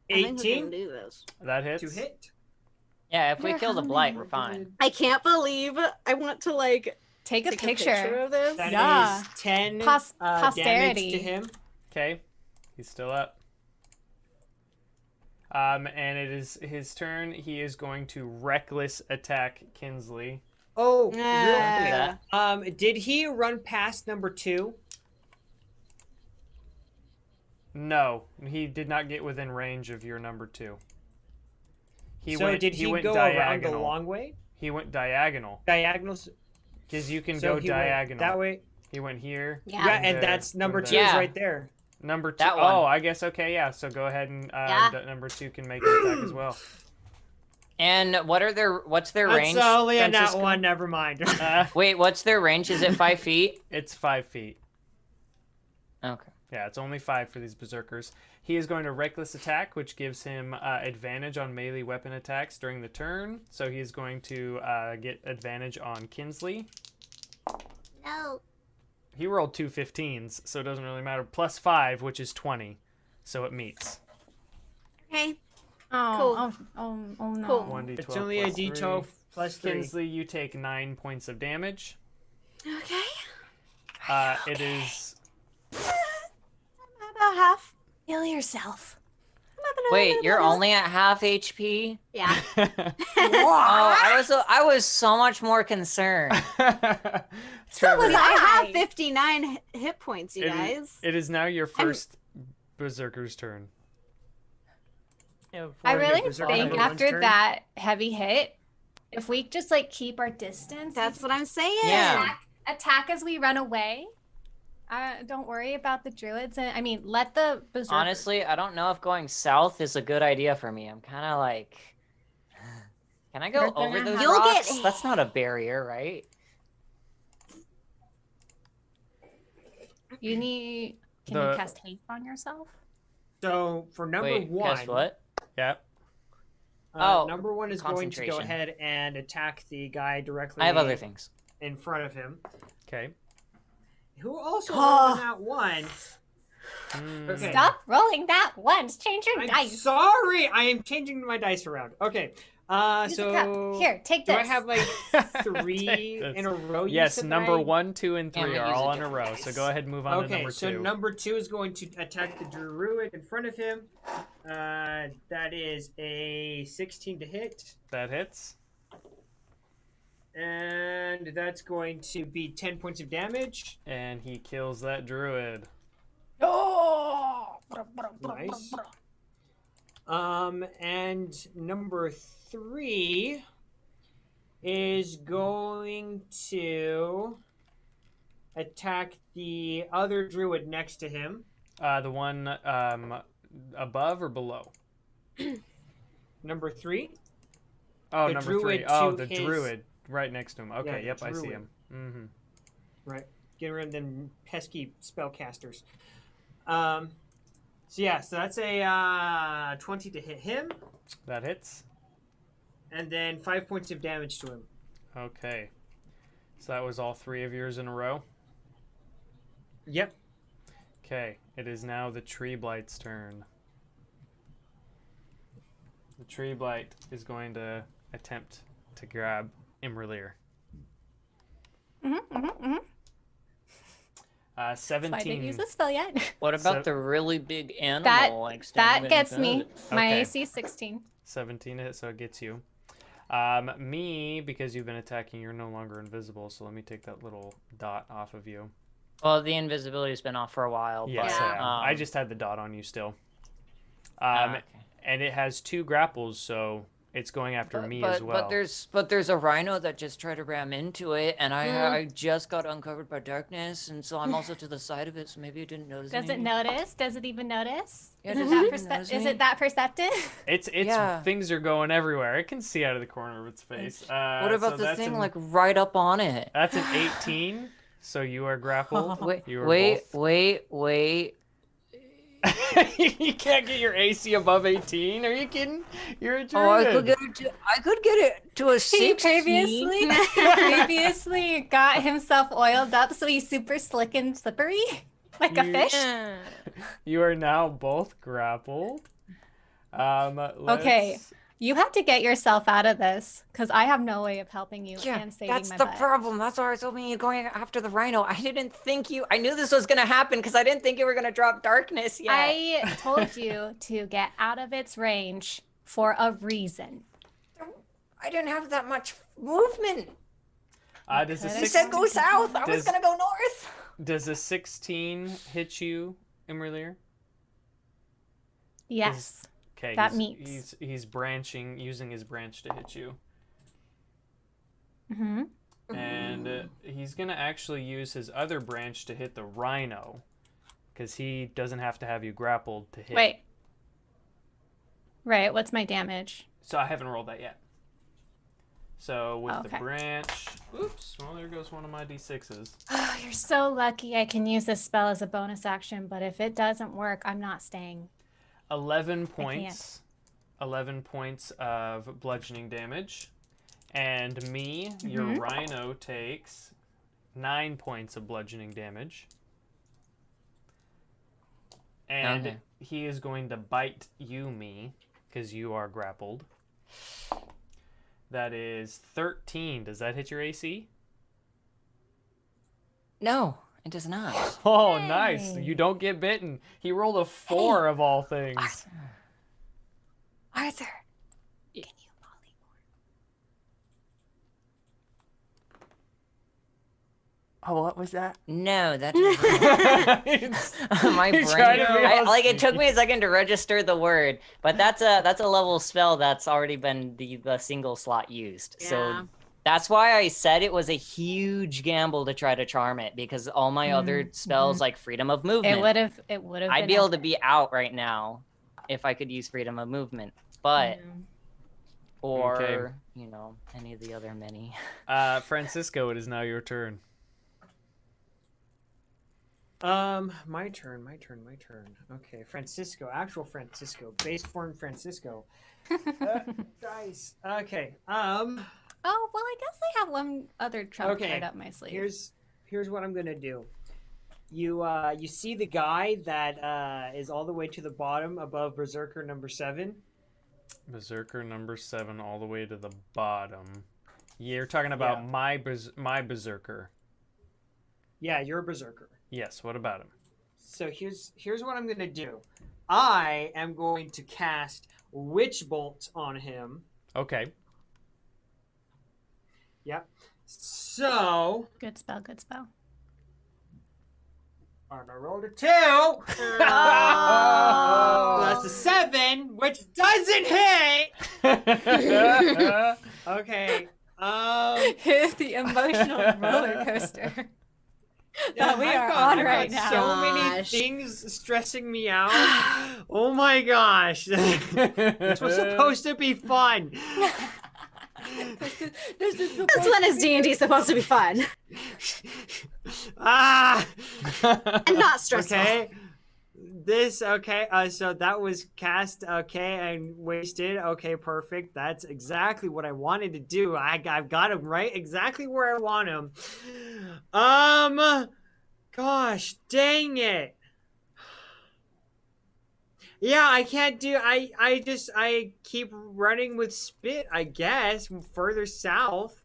I think we 18 can do this. That hits. to hit. Yeah, if we kill the blight, we're fine. I can't believe I want to like Take a take picture. of this. That is Yeah. 10 Posterity. damage to him. Okay, he's still up. And it is his turn. He is going to reckless attack Kinsley. Oh, Yeah. real quick. Did he run past number 2? No, he did not get within range of your number 2. Did he went go around the long way? He went diagonal Diagonals. because you can So go he went diagonal. that way. He went here. Yeah. Yeah, and there, that's number and 2 there. is Yeah. right there. Number 2. That one. Oh, I guess okay. Yeah. So go ahead and Yeah. number 2 can make an attack as well. And what's their range? That's only a nat Francisco? 1. Never mind. Wait, what's their range? Is it 5 feet? It's 5 feet. Okay. Yeah, it's only 5 for these berserkers. He is going to reckless attack, which gives him advantage on melee weapon attacks during the turn. So he is going to get advantage on Kinsley. No. He rolled 2 15s, so it doesn't really matter. Plus 5, which is 20, so it meets. Okay. Oh, no. Cool. 1d12 It's only a plus d12 3. plus 3. Kinsley, you take 9 points of damage. Okay. It is About half. Heal yourself. Wait, you're only at half HP? Yeah. Oh, I was so much more concerned. So was Trevor, I have 59 hit points, you It is- guys. it is now your first berserker's turn. I really Berserker think number one's after turn. that heavy hit, if we just like keep our distance, That's what I'm saying. Yeah. attack as we run away. Don't worry about the druids. And I mean, let the berserkers. Honestly, I don't know if going south is a good idea for me. I'm kind of like, can I go You're gonna over those have- You'll rocks? get- That's not a barrier, right? You need. Can The- you cast haste on yourself? So for number Wait, 1, guess what? Yep. Oh, number 1 is going to go concentration. ahead and attack the guy directly I have other things. in front of him, Okay. who also Oh. rolled that 1. Okay. Stop rolling that once. Change your I'm dice. sorry, I am changing my dice around. Okay, Use the cup. so Here, take do this. I have like 3 Take this. in a row? you Yes, said that number I- 1, 2, and Yeah, 3 we are use all a in a different row. So dice. go ahead and move on to Okay, number 2. so number 2 is going to attack the druid in front of him. That is a 16 to hit, That hits. and that's going to be 10 points of damage. And he kills that druid. Nice. And number 3 is going to attack the other druid next to him. The one above or below? Number 3. Oh, The number druid 3. Oh, to the his- druid right next to him. Okay, the yep, I see druid. him. Mm-hmm. Right. Get rid of them pesky spellcasters. So that's a 20 to hit him, That hits. and then 5 points of damage to him. Okay. So that was all 3 of yours in a row. Yep. Okay, it is now the Tree Blight's turn. The Tree Blight is going to attempt to grab imra'lyr. So I didn't 17. use the spell yet. What about So- the really big animal? That- like that standing gets in me. front of it? My Okay. AC is 16. 17 hit, so it gets you. Me, because you've been attacking, you're no longer invisible, so let me take that little dot off of you. Well, the invisibility's been off for a while. Yes, but, I am. I um, just had the dot on you still. okay. And it has 2 grapples, so It's going after me as well. But there's a rhino that just tried to ram into it, and I just got uncovered by darkness, and so I'm also to the side of it, so maybe it didn't notice me. Does it notice? Does it even notice? Yeah, Is does it that it even notice Is me? it that perceptive? It's Yeah. things are going everywhere. It can see out of the corner of its face. What about so the that's thing an- like right up on it? That's an 18. So you are grappled. Wait, You are wait, both- wait. You can't get your AC above 18. Are you kidding? You're a druid. Oh, I could get it to a He 16. previously got himself oiled up so he's super slick and slippery, like a You- fish. Yeah. You are now both grappled. Okay. let's- You have to get yourself out of this because I have no way of helping you Yeah, and saving that's my the butt. problem. That's why I was hoping you going after the rhino. I knew this was gonna happen because I didn't think you were gonna drop darkness yet. I told you to get out of its range for a reason. I didn't have that much movement. Does a Okay. You six, said go south. I was Does- gonna go north. does a 16 hit you, imra'lyr? Yes. Okay, That he's, meets. he's branching, using his branch to hit you. Mm-hmm. And he's going to actually use his other branch to hit the rhino. Because he doesn't have to have you grappled to hit. Wait. Right. What's my damage? So I haven't rolled that yet. So with the Okay. branch... Oops. Well, there goes one of my d6s. Oh, you're so lucky I can use this spell as a bonus action, but if it doesn't work, I'm not staying. 11 points. 11 points of bludgeoning damage. And me, your Mhm. rhino, takes 9 points of bludgeoning damage. And Okay. he is going to bite you, me, because you are grappled. That is 13. Does that hit your AC? No, it does not. Oh, nice. Hey. You don't get bitten. He rolled a 4 of all things. Arthur, can you Oh, what was that? No, that's It's- my You're brain. trying to be all Like it took sneaky. me a second to register the word, but that's a level spell that's already been the single slot used. Yeah. So that's why I said it was a huge gamble to try to charm it because all my other spells like freedom of movement. It would have. I'd be able to be out right now if I could use freedom of movement, but or Okay. any of the other many. Francisco, it is now your turn. My turn. Okay, Francisco, actual Francisco, base form Francisco. Dice. Okay. Oh well, I guess I have one other trump Okay, card up my sleeve. Here's what I'm gonna do. You see the guy that is all the way to the bottom above Berserker number 7. Berserker number 7 all the way to the bottom. You're talking about Yeah. my Berserker. Yeah, you're a Berserker. Yes, what about him? So here's what I'm gonna do. I am going to cast Witch Bolt on him. Okay. Yep. So Good spell. Good spell. I rolled a 2. That's a 7, which doesn't hit. Okay. The emotional roller coaster that we I've are got- on I've right got now. So many Gosh. things stressing me out. Oh my gosh. This was supposed to be fun. That's when is D&D supposed to be fun Ah. and not stressful. Okay. So that was cast, and wasted. Okay, perfect. That's exactly what I wanted to do. I've got him right exactly where I want him. Gosh, dang it. Yeah, I can't do. I keep running with spit. I guess further south.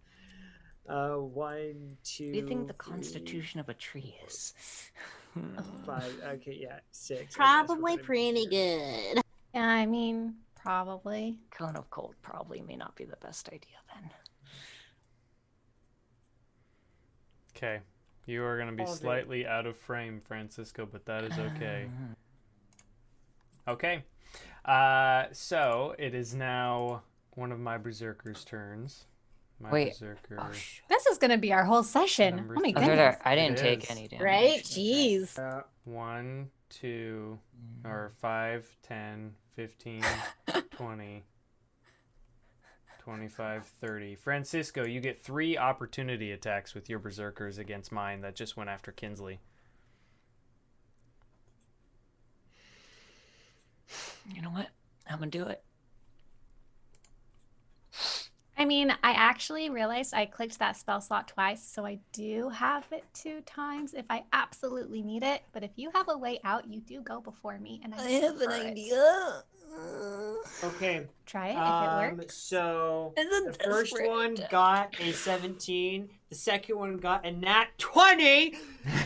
1, 2. What do you think the 3, constitution of a tree is? 5. Okay, yeah, 6. I guess we're Probably gonna be pretty here. good. Yeah, I mean, probably. Cone of Cold probably may not be the best idea then. Okay. You are going to be All day. slightly out of frame, Francisco, but that is okay. Okay. So it is now one of my berserker's turns. My Wait. berserker. Oh, This is gonna be our whole session. Number Oh my three. goodness. I didn't It take is. any damage. Right? Jeez. 1, 2, or 5, 10, 15, 20, 25, 30. Francisco, you get 3 opportunity attacks with your berserkers against mine that just went after Kinsley. You know what? I'm gonna do it. I mean, I actually realized I clicked that spell slot twice, so I do have it 2 times if I absolutely need it. But if you have a way out, you do go before me, and I prefer it. Okay. Try it if it works. So It's a the first desperate one attack. got a 17. The second one got a nat 20.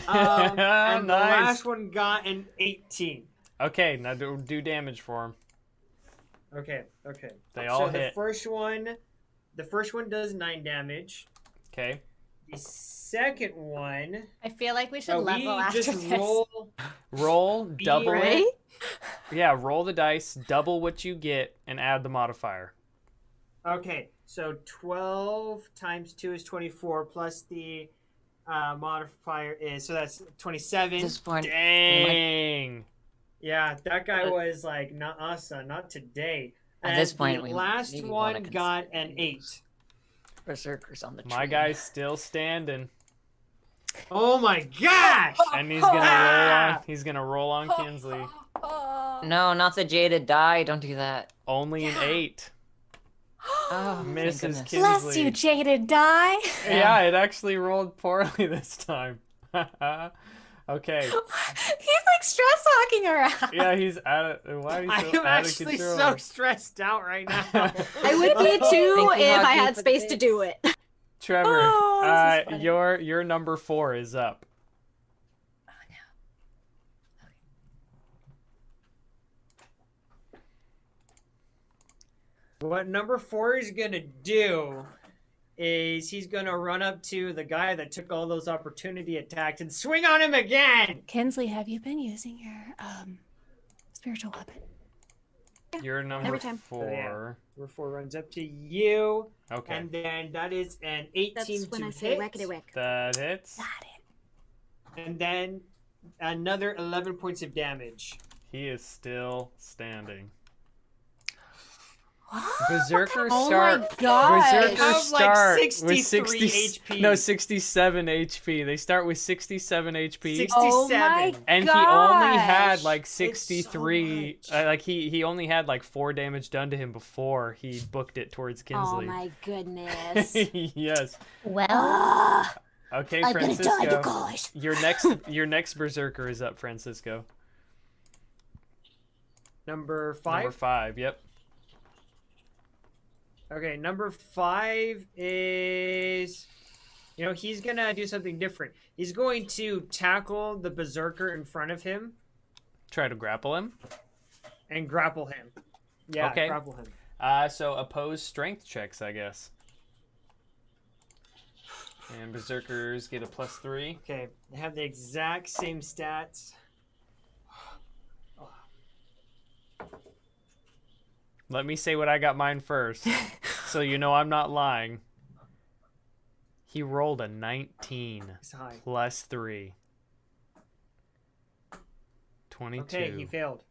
And the Nice. last one got an 18. Okay, now do damage for him. Okay. They all so hit. The first one does 9 damage. Okay. The second one, I feel like we should we level after just this. Roll, double Right? it. Yeah, roll the dice, double what you get, and add the modifier. Okay, so 12 times 2 is 24, plus the modifier is, so that's 27. At this point, Dang. Yeah, that guy was like, not son, not today. At this And point, the we last maybe wanna one got consider an 8. Berserkers on the tree. My guy's still standing, Oh my gosh! and he's gonna roll on. He's gonna roll on Kinsley. No, not the jaded die. Don't do that. Only an 8. Oh, thank Misses goodness. Kinsley. Bless you, jaded die. Yeah, it actually rolled poorly this time. Okay. He's like stress walking around. Yeah, he's out of. Why are you so I'm out of actually control? so stressed out right now. I would be too Thank you, if I Hockey, had for the space to bits. do it. Trevor, Oh, this is funny. your number 4 is up. What number 4 is gonna do is he's gonna run up to the guy that took all those opportunity attacks and swing on him again. Kinsley, have you been using your spiritual weapon? You're number every time. 4. Number 4 runs up to you, Okay, and then that is an 18 That's when to I say hit, wackety whack. that hits. Got it. and then another 11 points of damage. He is still standing. What? Berserker Oh start. my gosh. Berserker have, like, start 63 with 60 HP. No, 67 HP. They start with 67 HP. 67. Oh my And he only had gosh. like so 63. much. Like he only had like 4 damage done to him before he booked it towards Oh Kinsley. my goodness. Yes. Well, Ah, Okay, I'm gonna die, you Francisco. guys. Your next berserker is up, Francisco. Number 5. Number 5. Yep. Okay, number 5 is, he's gonna do something different. He's going to tackle the berserker in front of him Try to grapple him. and grapple him. Yeah, Okay. grapple him. So oppose strength checks, I guess. And berserkers get a +3. Okay, they have the exact same stats. Let me say what I got mine first, so you know I'm not lying. He rolled a 19 It's high. +3. 22. Okay, he failed.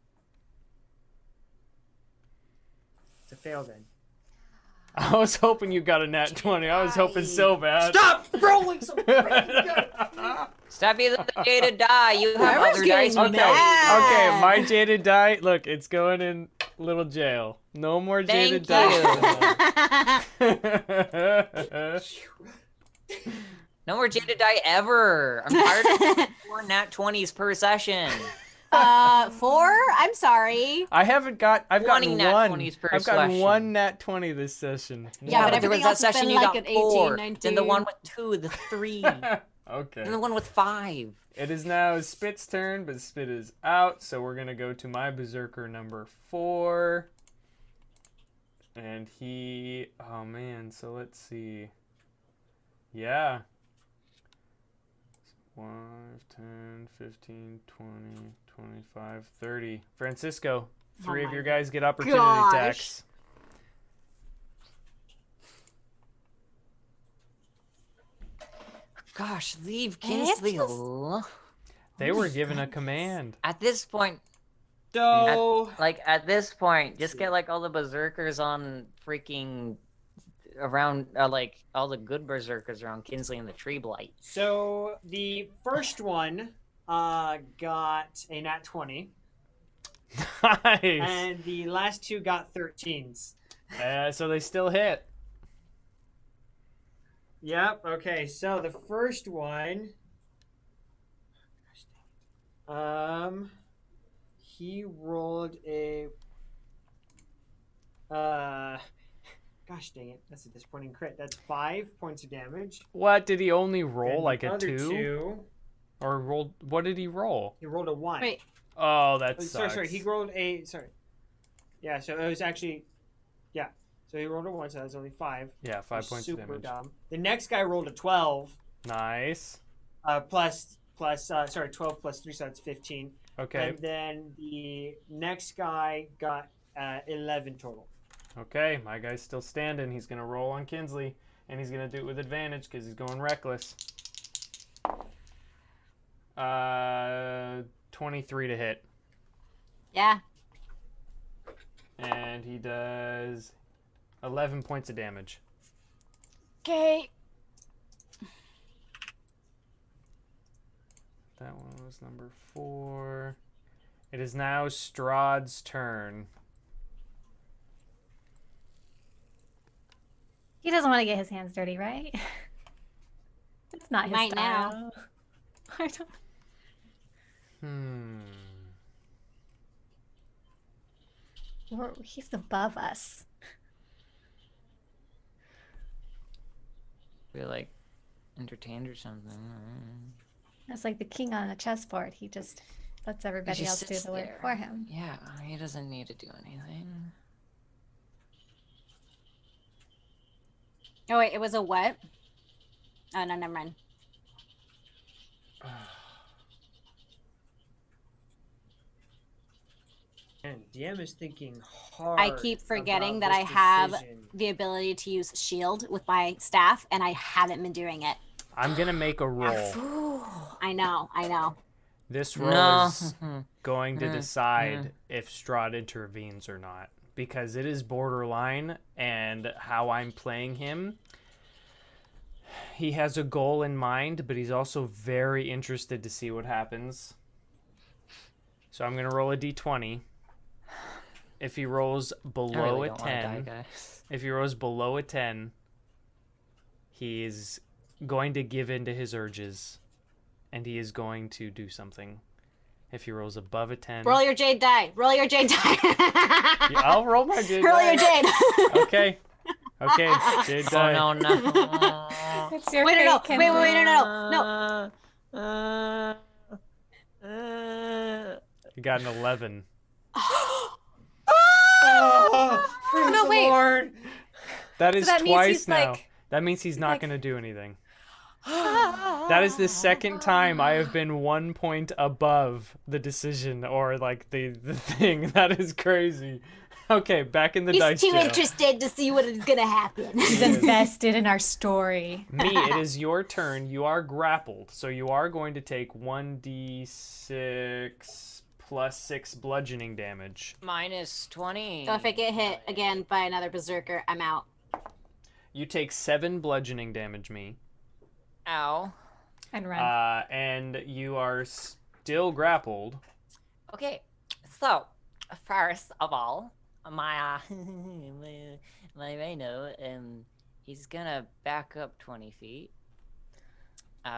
It's a fail then. I was hoping you got a nat 20. I was hoping so bad. Stop rolling so Stop using the jaded die. You have Trevor's other dice. getting with Okay, those. okay, my jaded die. Look, it's going in little jail. No more jaded Thank die. No more jaded die ever. I'm tired of 4 nat 20s per session. 4? I'm sorry. I've 20 gotten nat one. 20s per I've gotten session. 1 nat 20 this session. Yeah, but there was everything that else has session been you like got an 4. 18, Then the 19. one with 2, the 3. Okay. And the one with 5. It is now Spit's turn, but Spit is out, so we're gonna go to my berserker number 4. And he, oh man, so let's see. Yeah. 5, 10, 15, 20, 25, 30. Francisco, 3 of my your guys get opportunity gosh. attacks. Gosh, leave It Kinsley feels- alone. They were given a command. At this point, So at this point, just get like all the berserkers on freaking around, like all the good berserkers around Kinsley and the tree blight. So the first one got a nat 20, Nice. and the last two got 13s. So they still hit. Yep. Okay. So the first one, he rolled a. Gosh dang it! That's a disappointing crit. That's 5 points of damage. What did he only roll? And Like the a other 2? two, Or rolled? What did he roll? he rolled a 1. Wait. Oh, that Oh, sucks. sorry. He rolled a. Sorry. Yeah. So it was actually. Yeah. So he rolled a 1, so that was only 5. Yeah, 5 points of Super damage. dumb. The next guy rolled a 12. Nice. Plus 12 plus 3, so that's 15. Okay. And then the next guy got 11 total. Okay, my guy's still standing. He's gonna roll on Kinsley, and he's gonna do it with advantage because he's going reckless. 23 to hit, Yeah. and he does 11 points of damage. Okay. That one was number 4. It is now Straud's turn. He doesn't want to get his hands dirty, right? It's not his Might style. I don't. He's above us. We're like entertained or something. That's like the king on a chessboard. He just lets everybody just else do sits the work there. for him. Yeah, he doesn't need to do anything. Oh wait, it was a what? Oh no, never mind. And DM is thinking hard. I keep forgetting about that this I have decision. the ability to use shield with my staff, and I haven't been doing it. I'm gonna make a roll. I know. This roll No. is going to decide if Straud intervenes or not, because it is borderline, and how I'm playing him, he has a goal in mind, but he's also very interested to see what happens. So I'm gonna roll a d20. If he rolls I below really a don't wanna 10, die, guys. if he rolls below a 10, he is going to give in to his urges, and he is going to do something. If he rolls above a 10, Roll your jade die. Roll your jade die. Yeah, I'll roll my jade. Roll die. your jade. Okay. Okay, jade die. Oh no. It's your Wait, no, fate, wait, Kinsley. no. You got an 11. Oh, praise No, the wait. Lord. That is that means twice he's now. like- That means he's not like- going to do anything. That is the second time I have been 1 point above the decision or like the thing. That is crazy. Okay, back in the He's dice too jail. interested to see what is gonna happen. He's invested in our story. Me, it is your turn. You are grappled, so you are going to take 1d6 plus 6 bludgeoning damage. Minus 20. So if I get hit again by another berserker, I'm out. You take 7 bludgeoning damage, me. Ow. And run. And you are still grappled. Okay, so first of all, my my Rhino, he's gonna back up 20 feet,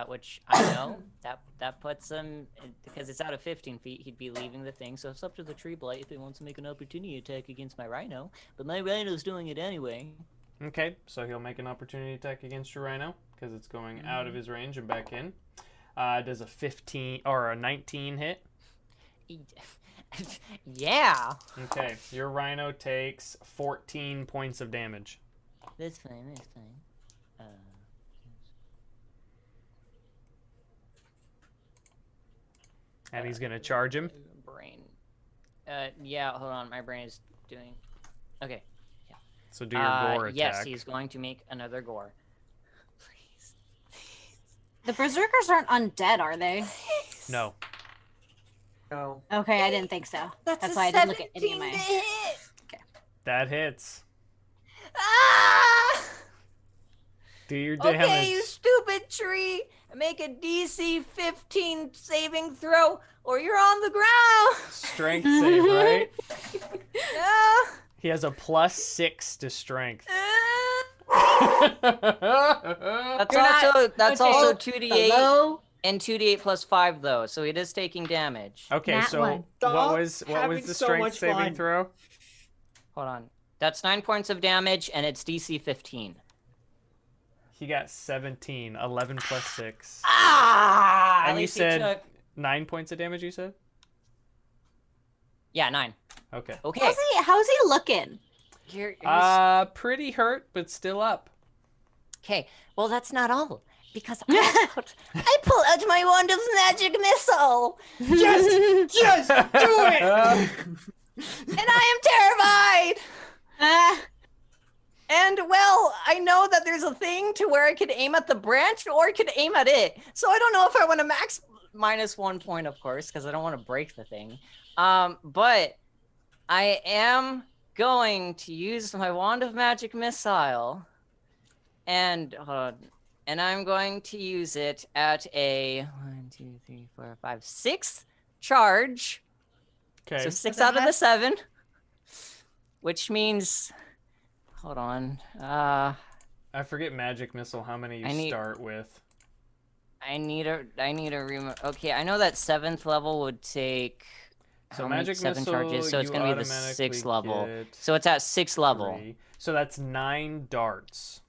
which I know that puts him, because it's out of 15 feet. He'd be leaving the thing, so it's up to the tree blight if he wants to make an opportunity attack against my Rhino. But my Rhino's doing it anyway. Okay, so he'll make an opportunity attack against your Rhino because it's going out of his range and back in. Does a 15 or a 19 hit? Yeah. Okay, your Rhino takes 14 points of damage. That's fine. That's fine. And he's gonna charge him. Brain. Yeah. Hold on. My brain is doing. Okay. So do your gore attack. Yes, he's going to make another gore. Please. The berserkers aren't undead, are they? No. No. Okay, I didn't think so. That's why I didn't look at any of 17 to my. hit. That hits. Ah! Do your damage. Okay, you stupid tree. Make a DC 15 saving throw, or you're on the ground. Strength save, right? Yeah. He has a +6 to strength. That's You're not- also okay. 2d8 Hello? and 2d8 plus 5 though, so it is taking damage. Okay, Nat so one. what Stop was having the so strength much saving fun. throw? Hold on. That's 9 points of damage, and it's DC 15. He got 17, 11 plus 6. Ah! And At you least he said- took- 9 points of damage, you said? Yeah, 9. Okay. Okay. How's he looking? Pretty hurt, but still up. Okay. Well, that's not all. Because I pull out my wand of magic missile, Just do it! and I am terrified. And well, I know that there's a thing to where I could aim at the branch or I could aim at it. So I don't know if I want to max -1 point, of course, because I don't want to break the thing. But I am going to use my wand of magic missile, and hold on, and I'm going to use it at a 1, 2, 3, 4, 5, 6th charge. Okay. So 6 out of the 7, which means, hold on. I forget magic missile how many you start with. I need a okay, I know that 7th level would take So how many? magic 7 missile, charges, so it's you gonna be the automatically 6th level. get So it's at 6th level. 3. So that's 9 darts.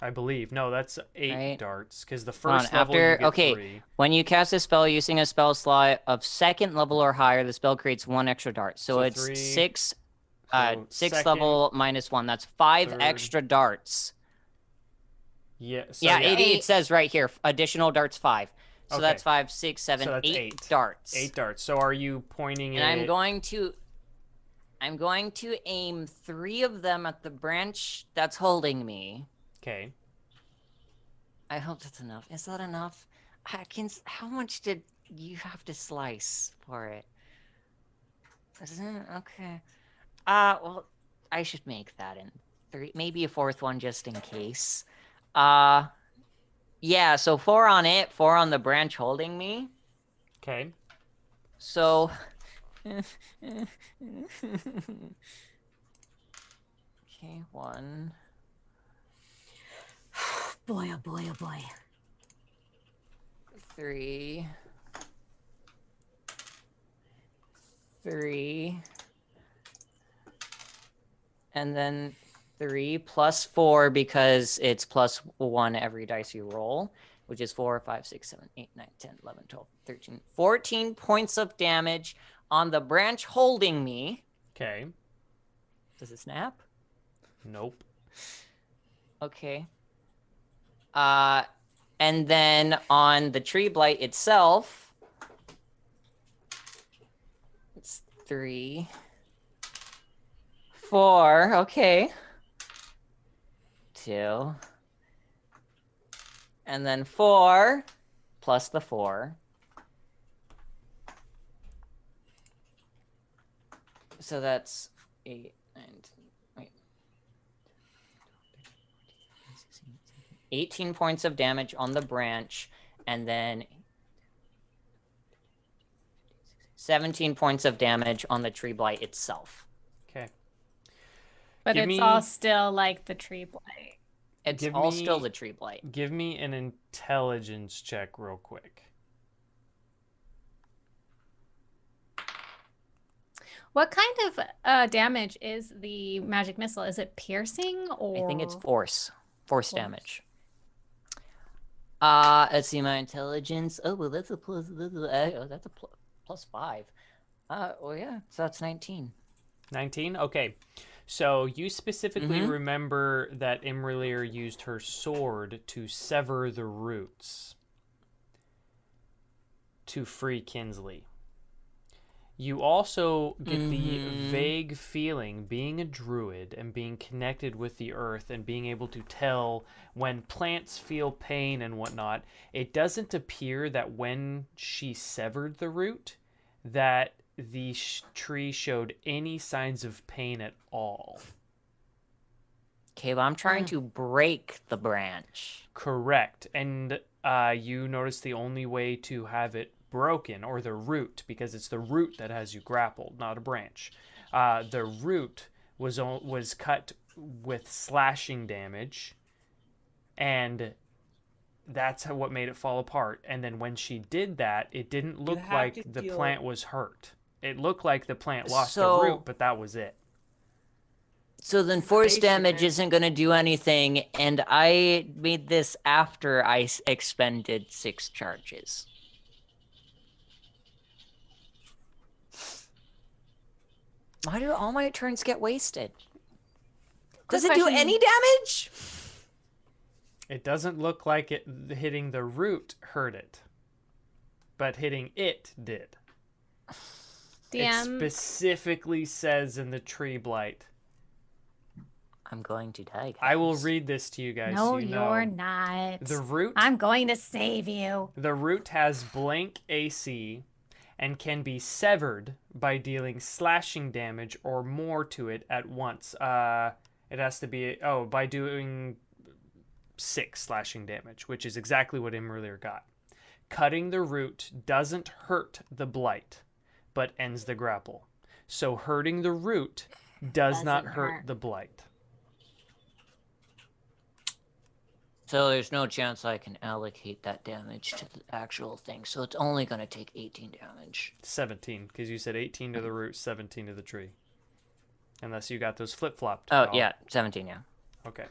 I believe. No, that's 8 Right. darts. Because the Hold on, first level after- you get okay. 3. When you cast a spell using a spell slot of 2nd level or higher, the spell creates 1 extra dart. So, So it's 3, 6 So 6th second, level -1. That's 5 third. extra darts. Yeah. So yeah, yeah, it says right here, additional darts 5. So Okay. that's 5, 6, 7, So that's 8 8. darts. 8 darts. So are you pointing And it? I'm going to aim 3 of them at the branch that's holding me. Okay. I hope that's enough. Is that enough? How much did you have to slice for it? Okay. Well, I should make that in 3, maybe a 4th one just in case. Yeah, so 4 on it, 4 on the branch holding me. Okay. So okay, 1. Boy, oh boy, oh boy. 3. 3. And then 3 plus 4 because it's +1 every dice you roll, which is 4, 5, 6, 7, 8, 9, 10, 11, 12, 13, 14 points of damage on the branch holding me. Okay. Does it snap? Nope. Okay. And then on the tree blight itself, it's 3, 4, okay. 2. And then 4 plus the 4. So that's 8, 9, 10, wait. 18 points of damage on the branch, and then 17 points of damage on the tree blight itself. Okay. But Give it's me- all still like the tree blight. It's Give all me- still the tree blight. Give me an intelligence check real quick. What kind of damage is the magic missile? Is it piercing or? I think it's force damage. Let's see my intelligence. Oh, well, that's a plus. That's a +5. Well, yeah. So that's 19. 19? Okay. So you specifically Mhm. remember that imra'lyr used her sword to sever the roots to free Kinsley. You also get the vague feeling, being a druid and being connected with the earth and being able to tell when plants feel pain and whatnot, it doesn't appear that when she severed the root, that the tree showed any signs of pain at all. Okay, well, I'm trying to break the branch. Correct. And you notice the only way to have it broken, or the root, because it's the root that has you grappled, not a branch. The root was cut with slashing damage, and that's what made it fall apart. And then when she did that, it didn't look like the plant was hurt. It looked like the plant lost the root, but that was it. So then force damage isn't going to do anything, and I made this after I expended 6 charges. Why do all my turns get wasted? Does it do any damage? It doesn't look like it hitting the root hurt it, but hitting it did. It specifically says in the tree blight. I'm going to die, guys. I will read this to you guys. No, so you know. you're not. The root. I'm going to save you. The root has blank AC and can be severed by dealing slashing damage or more to it at once. It has to be by doing 6 slashing damage, which is exactly what imra'lyr got. Cutting the root doesn't hurt the blight, but ends the grapple. So hurting the root does not hurt the blight. So there's no chance I can allocate that damage to the actual thing. So it's only going to take 18 damage. 17, because you said 18 to the root, 17 to the tree. Unless you got those flip-flopped. Oh, yeah, 17, yeah. Okay.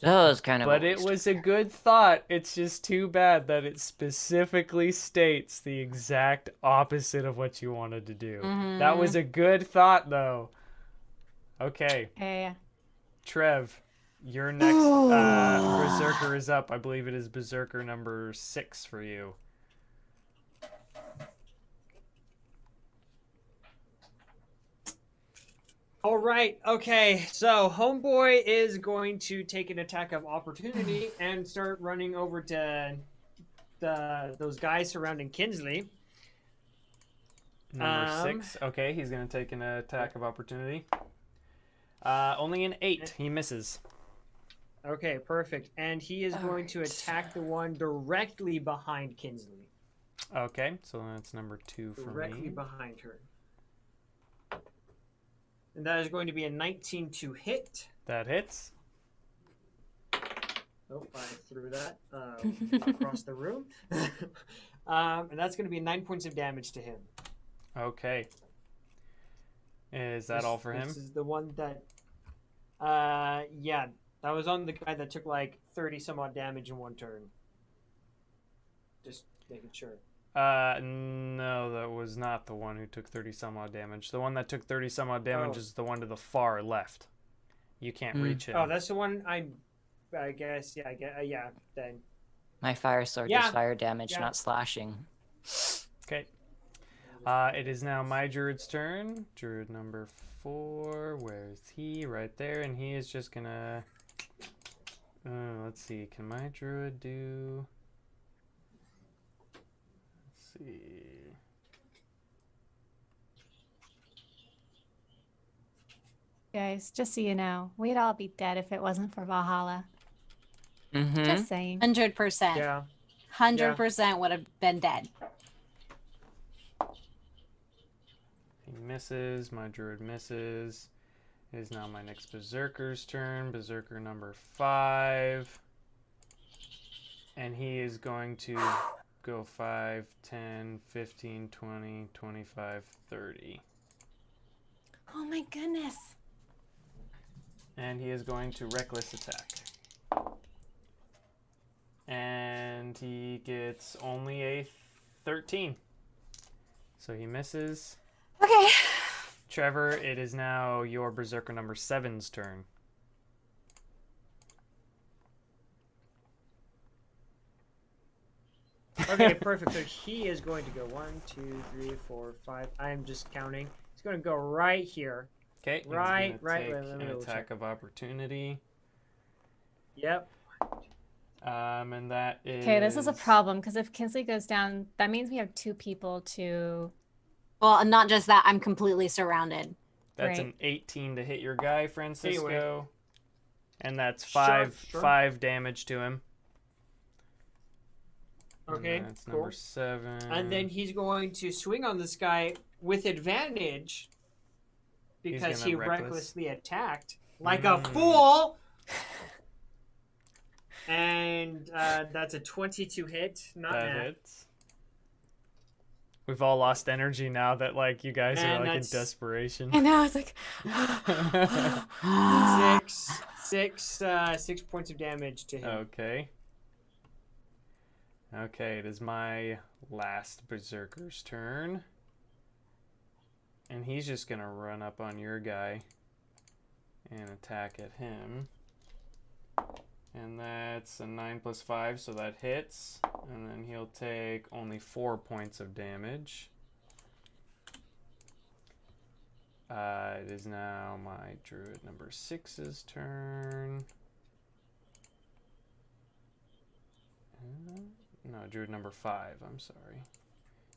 That was kind of. But it was a good thought. It's just too bad that it specifically states the exact opposite of what you wanted to do. That was a good thought, though. Okay. Hey. Trev, your next Berserker is up. I believe it is Berserker number 6 for you. All right. Okay. So Homeboy is going to take an attack of opportunity and start running over to those guys surrounding Kinsley. Number 6. Okay, he's going to take an attack of opportunity. Only an 8. He misses. Okay, perfect. And he is going to attack the one directly behind Kinsley. Okay, so that's number 2 for me. Directly behind her. And that is going to be a 19 to hit. That hits. Oh, I threw that across the room. And that's going to be 9 points of damage to him. Okay. Is that all for him? This is the one that... yeah. That was on the guy that took like 30 some odd damage in one turn. Just making sure. No, that was not the one who took 30 some odd damage. The one that took 30 some odd damage is the one to the far left. You can't reach him. Oh, that's the one I guess, yeah, yeah, then. My fire sword does fire damage, not slashing. Okay. It is now my druid's turn. Druid number 4. Where's he? Right there. And he is just gonna... let's see. Can my druid do... see. Guys, just so you know, we'd all be dead if it wasn't for Valhalla. Just saying. 100%. Yeah. 100% would have been dead. He misses. My druid misses. It is now my next Berserker's turn. Berserker number 5. And he is going to go 5, 10, 15, 20, 25, 30. Oh my goodness. And he is going to reckless attack. And he gets only a 13. So he misses. Okay. Trevor, it is now your Berserker number 7's turn. Okay, perfect. So he is going to go 1, 2, 3, 4, 5. I'm just counting. He's going to go right here. Okay. Right. Take Let me an double attack check. of opportunity. Yep. And that is. Okay, this is a problem because if Kinsley goes down, that means we have 2 people to. Well, and not just that, I'm completely surrounded. That's Right. an 18 to hit your guy, Francisco. Anyway. And that's Sure. 5 damage to him. Okay, And that's cool. number 7. And then he's going to swing on this guy with advantage because gonna he reckless. recklessly attacked like a fool. And that's a 22 hit. Not that bad. hits. We've all lost energy now that like you guys And are like in that's- desperation. And now it's like. 6 points of damage to him. Okay. Okay, it is my last Berserker's turn. And he's just gonna run up on your guy and attack at him. And that's a 9 plus 5, so that hits. And then he'll take only 4 points of damage. It is now my druid number 6's turn. No, druid number 5, I'm sorry.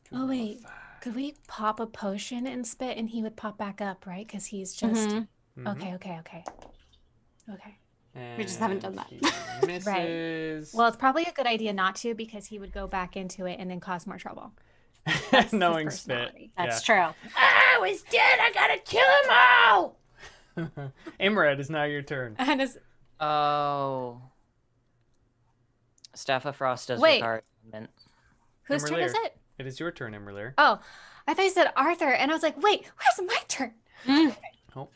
Druid Oh, number wait. 5. Could we pop a potion and spit and he would pop back up, right? Because he's just. Mhm. Mhm. Okay. We just haven't done And that. he misses. Well, it's probably a good idea not to because he would go back into it and then cause more trouble. Knowing his spit. personality. That's true. I was dead. I gotta kill them all. Imra'lyr, it's now your turn. And it's, Oh. Staff of Frost does Wait. require attunement. whose turn is Imra'lyr. it? It is your turn, Imra'lyr. Oh, I thought you said Arthur, and I was like, wait, where's my turn? Oh.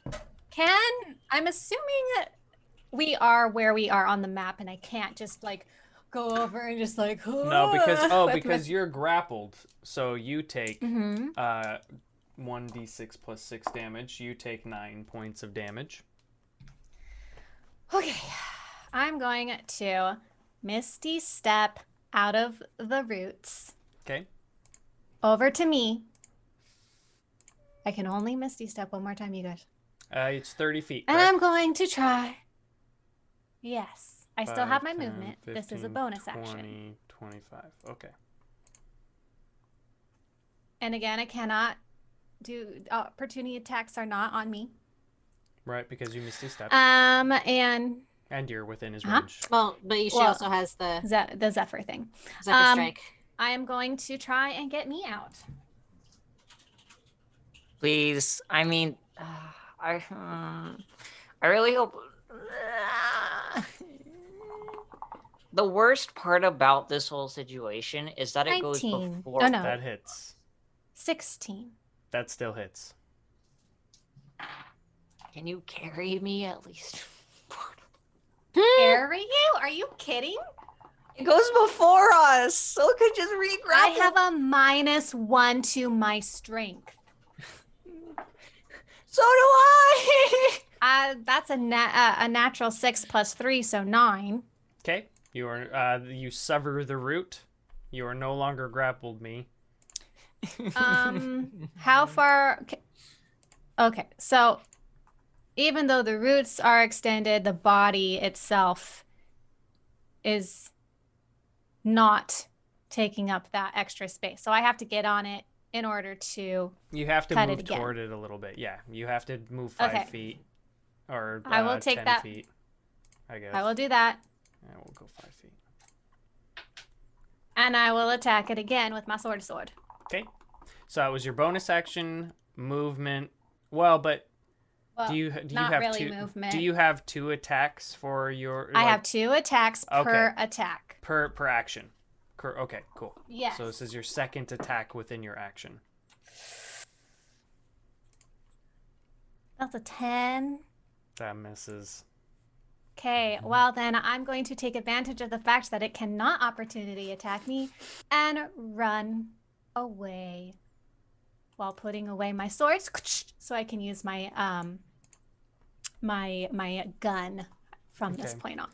I'm assuming that we are where we are on the map, and I can't just like go over and just like. No, because with because you're grappled, so you take Mm-hmm. 1d6 plus 6 damage. You take 9 points of damage. Okay, I'm going to Misty Step out of the roots Okay. over to me. I can only Misty Step one more time, you guys. It's 30 feet. And correct? I'm going to try. Yes, I still have 5, my 10, movement. This is a 15, bonus 20, action. 25. Okay. And again, I cannot do opportunity attacks are not on me. Right, because you missed his step. And And you're within his Huh? range. Well, but she Well- also has the the Zephyr thing. Zephyr Strike. I am going to try and get me out. Please. I mean, I really hope. The worst part about this whole situation is that it goes 19. before. Oh, no. That hits. 16. That still hits. Can you carry me at least? Carry you? Are you kidding? It goes before us, so it could just re-grab. I have a -1 to my strength. So do I. That's a natural 6 plus 3, so 9. Okay. You are you sever the root. You are no longer grappled me. How far? Okay, so even though the roots are extended, the body itself is not taking up that extra space. So I have to get on it in order to. You have to Cut it move again. toward it a little bit. Yeah, you have to move 5 Okay. feet, or I will take 10 that. feet. I guess. I will do that, Yeah, we'll go 5 feet. and I will attack it again with my sword. Okay. So that was your bonus action movement. Well, but Well, do you not have really 2? movement. Do you have 2 attacks for your? I like, have 2 attacks per Okay. attack. per action. Okay, cool. Yes. So this is your second attack within your action. That's a 10. That misses. Okay, well then I'm going to take advantage of the fact that it cannot opportunity attack me and run away while putting away my swords so I can use my my gun from this Okay. point on.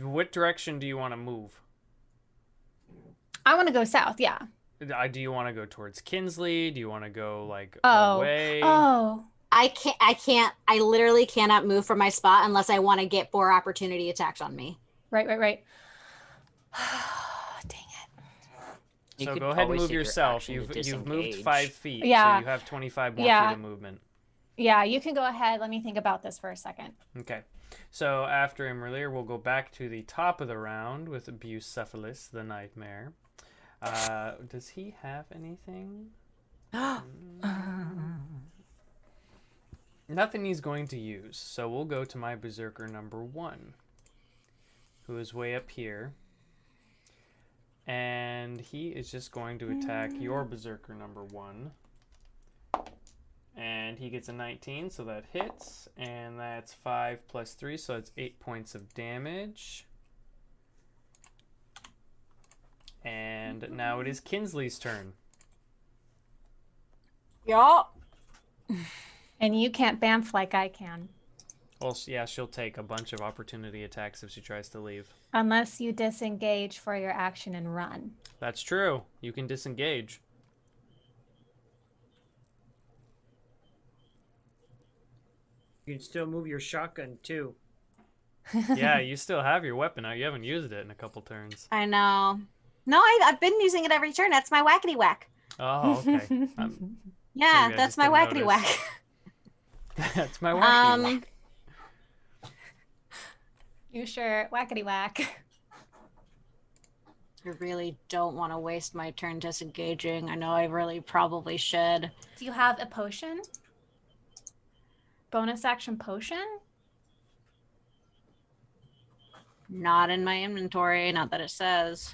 What direction do you want to move? I want to go south. Yeah. Do you want to go towards Kinsley? Do you want to go like Oh. away? Oh. I literally cannot move from my spot unless I want to get 4 opportunity attacks on me. Right. Dang it. You So could go ahead and always move take your yourself. action to You've moved disengage. 5 feet, Yeah. so you have 25 more Yeah. feet of movement. Yeah, you can go ahead. Let me think about this for a second. Okay. So after imra'lyr, we'll go back to the top of the round with Bucephalus, the nightmare. Does he have anything? Nothing he's going to use. So we'll go to my Berserker number 1, who is way up here. And he is just going to attack your Berserker number 1. And he gets a 19, so that hits. And that's 5 plus 3, so it's 8 points of damage. And now it is Kinsley's turn. Yup. And you can't bamf like I can. Well, yeah, she'll take a bunch of opportunity attacks if she tries to leave. Unless you disengage for your action and run. That's true. You can disengage. You can still move your shotgun too. Yeah, you still have your weapon out. You haven't used it in a couple turns. I know. No, I've been using it every turn. That's my whackety whack. Oh, okay. Yeah, Maybe I that's just my didn't whackety notice. whack. That's my wacky. You sure? Whackety whack. I really don't want to waste my turn disengaging. I know I really probably should. Do you have a potion? Bonus action potion? Not in my inventory. Not that it says.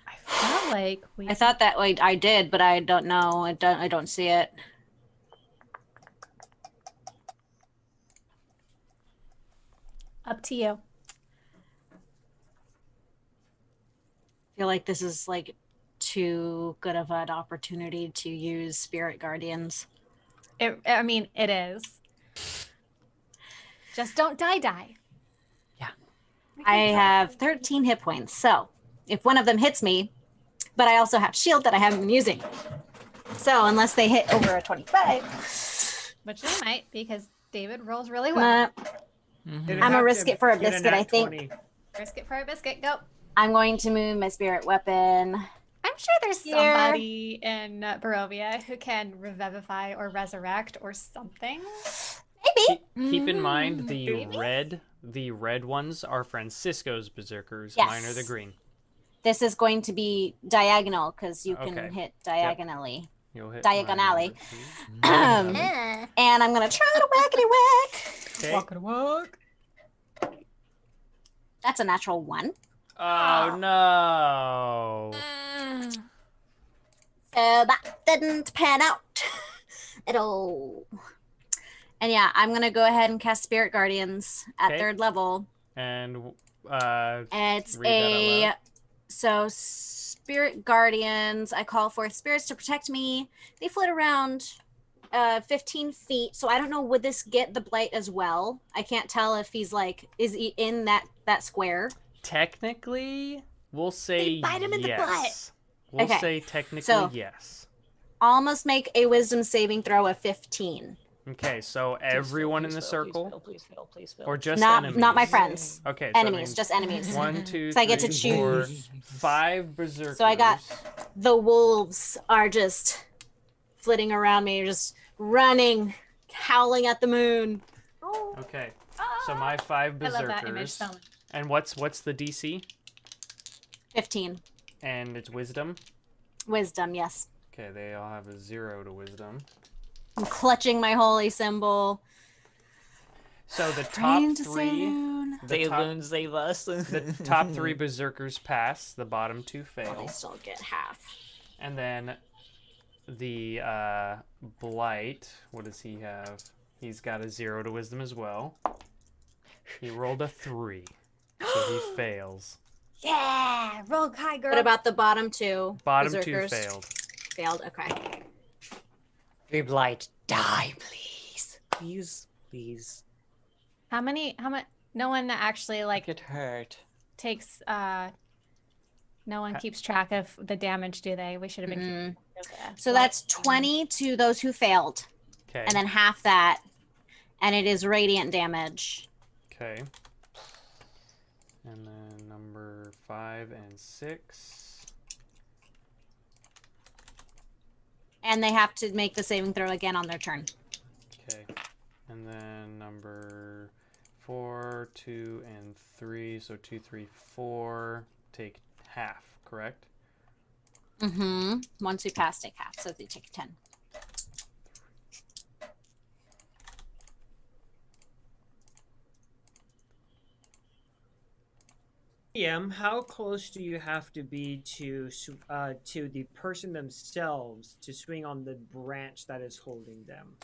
I felt like we. I thought that I did, but I don't know. I don't see it. Up to you. I feel like this is like too good of an opportunity to use Spirit Guardians. I mean, it is. Just don't die. I have 13 hit points, so if one of them hits me, but I also have shield that I haven't been using. So unless they hit over a 25, Which they might, because David rolls really well. I'm gonna risk it for a biscuit, I think. 20. Risk it for a biscuit. Go. I'm going to move my spirit weapon. I'm sure there's Here. somebody in Barovia who can revivify or resurrect or something. Maybe. Keep in mind Maybe? the red ones are Francisco's berserkers. Yes. Mine are the green. This is going to be diagonal because you can Okay. hit diagonally. You'll hit Diagonally. mine. And I'm gonna try to whackety whack. Okay. That's a natural 1. Oh no! So that didn't pan out at all. And yeah, I'm gonna go ahead and cast Spirit Guardians at Okay. 3rd level. And It's read that out loud. so Spirit Guardians. I call forth spirits to protect me. They float around 15 feet. So I don't know, would this get the Blight as well? I can't tell if he's like, is he in that square? technically, we'll say They bite him in the yes. We'll Okay. say technically So- yes. Almost make a Wisdom saving throw of 15. Okay, so everyone in the circle, Please fail. or just Not enemies? not my friends. Okay, so that Enemies, means just enemies. 1, 2, So I get to 3, 4, choose. 5 berserkers. So I got The wolves are just flitting around me, just running, howling at the moon. Okay, so my 5 I love that image berserkers. so much. And what's the DC? 15. And it's wisdom. Wisdom, yes. Okay, they all have a 0 to wisdom. I'm clutching my holy symbol. So the top Praying to 3, Saloon. the top, Saloon, save us. the top 3 berserkers pass. The bottom 2 Oh, fail. they still get half. And then the Blight, what does he have? He's got a 0 to wisdom as well. He rolled a 3, so he fails. Yeah, roll high, girl. What about the bottom 2? Bottom berserkers? 2 failed. Failed, okay. Free Blight, die, please. Please. how much? No one that actually like Get hurt. takes No one keeps track of the damage, do they? We should have been keeping track of that. So that's 20 to those who failed, Okay. and then half that, and it is radiant damage. Okay. And then number 5 and 6. And they have to make the saving throw again on their turn. Okay. And then number 4, 2, and 3. So 2, 3, 4. Take half, correct? Mm-hmm. Once we pass, take half, so they take 10. PM, how close do you have to be to the person themselves to swing on the branch that is holding them?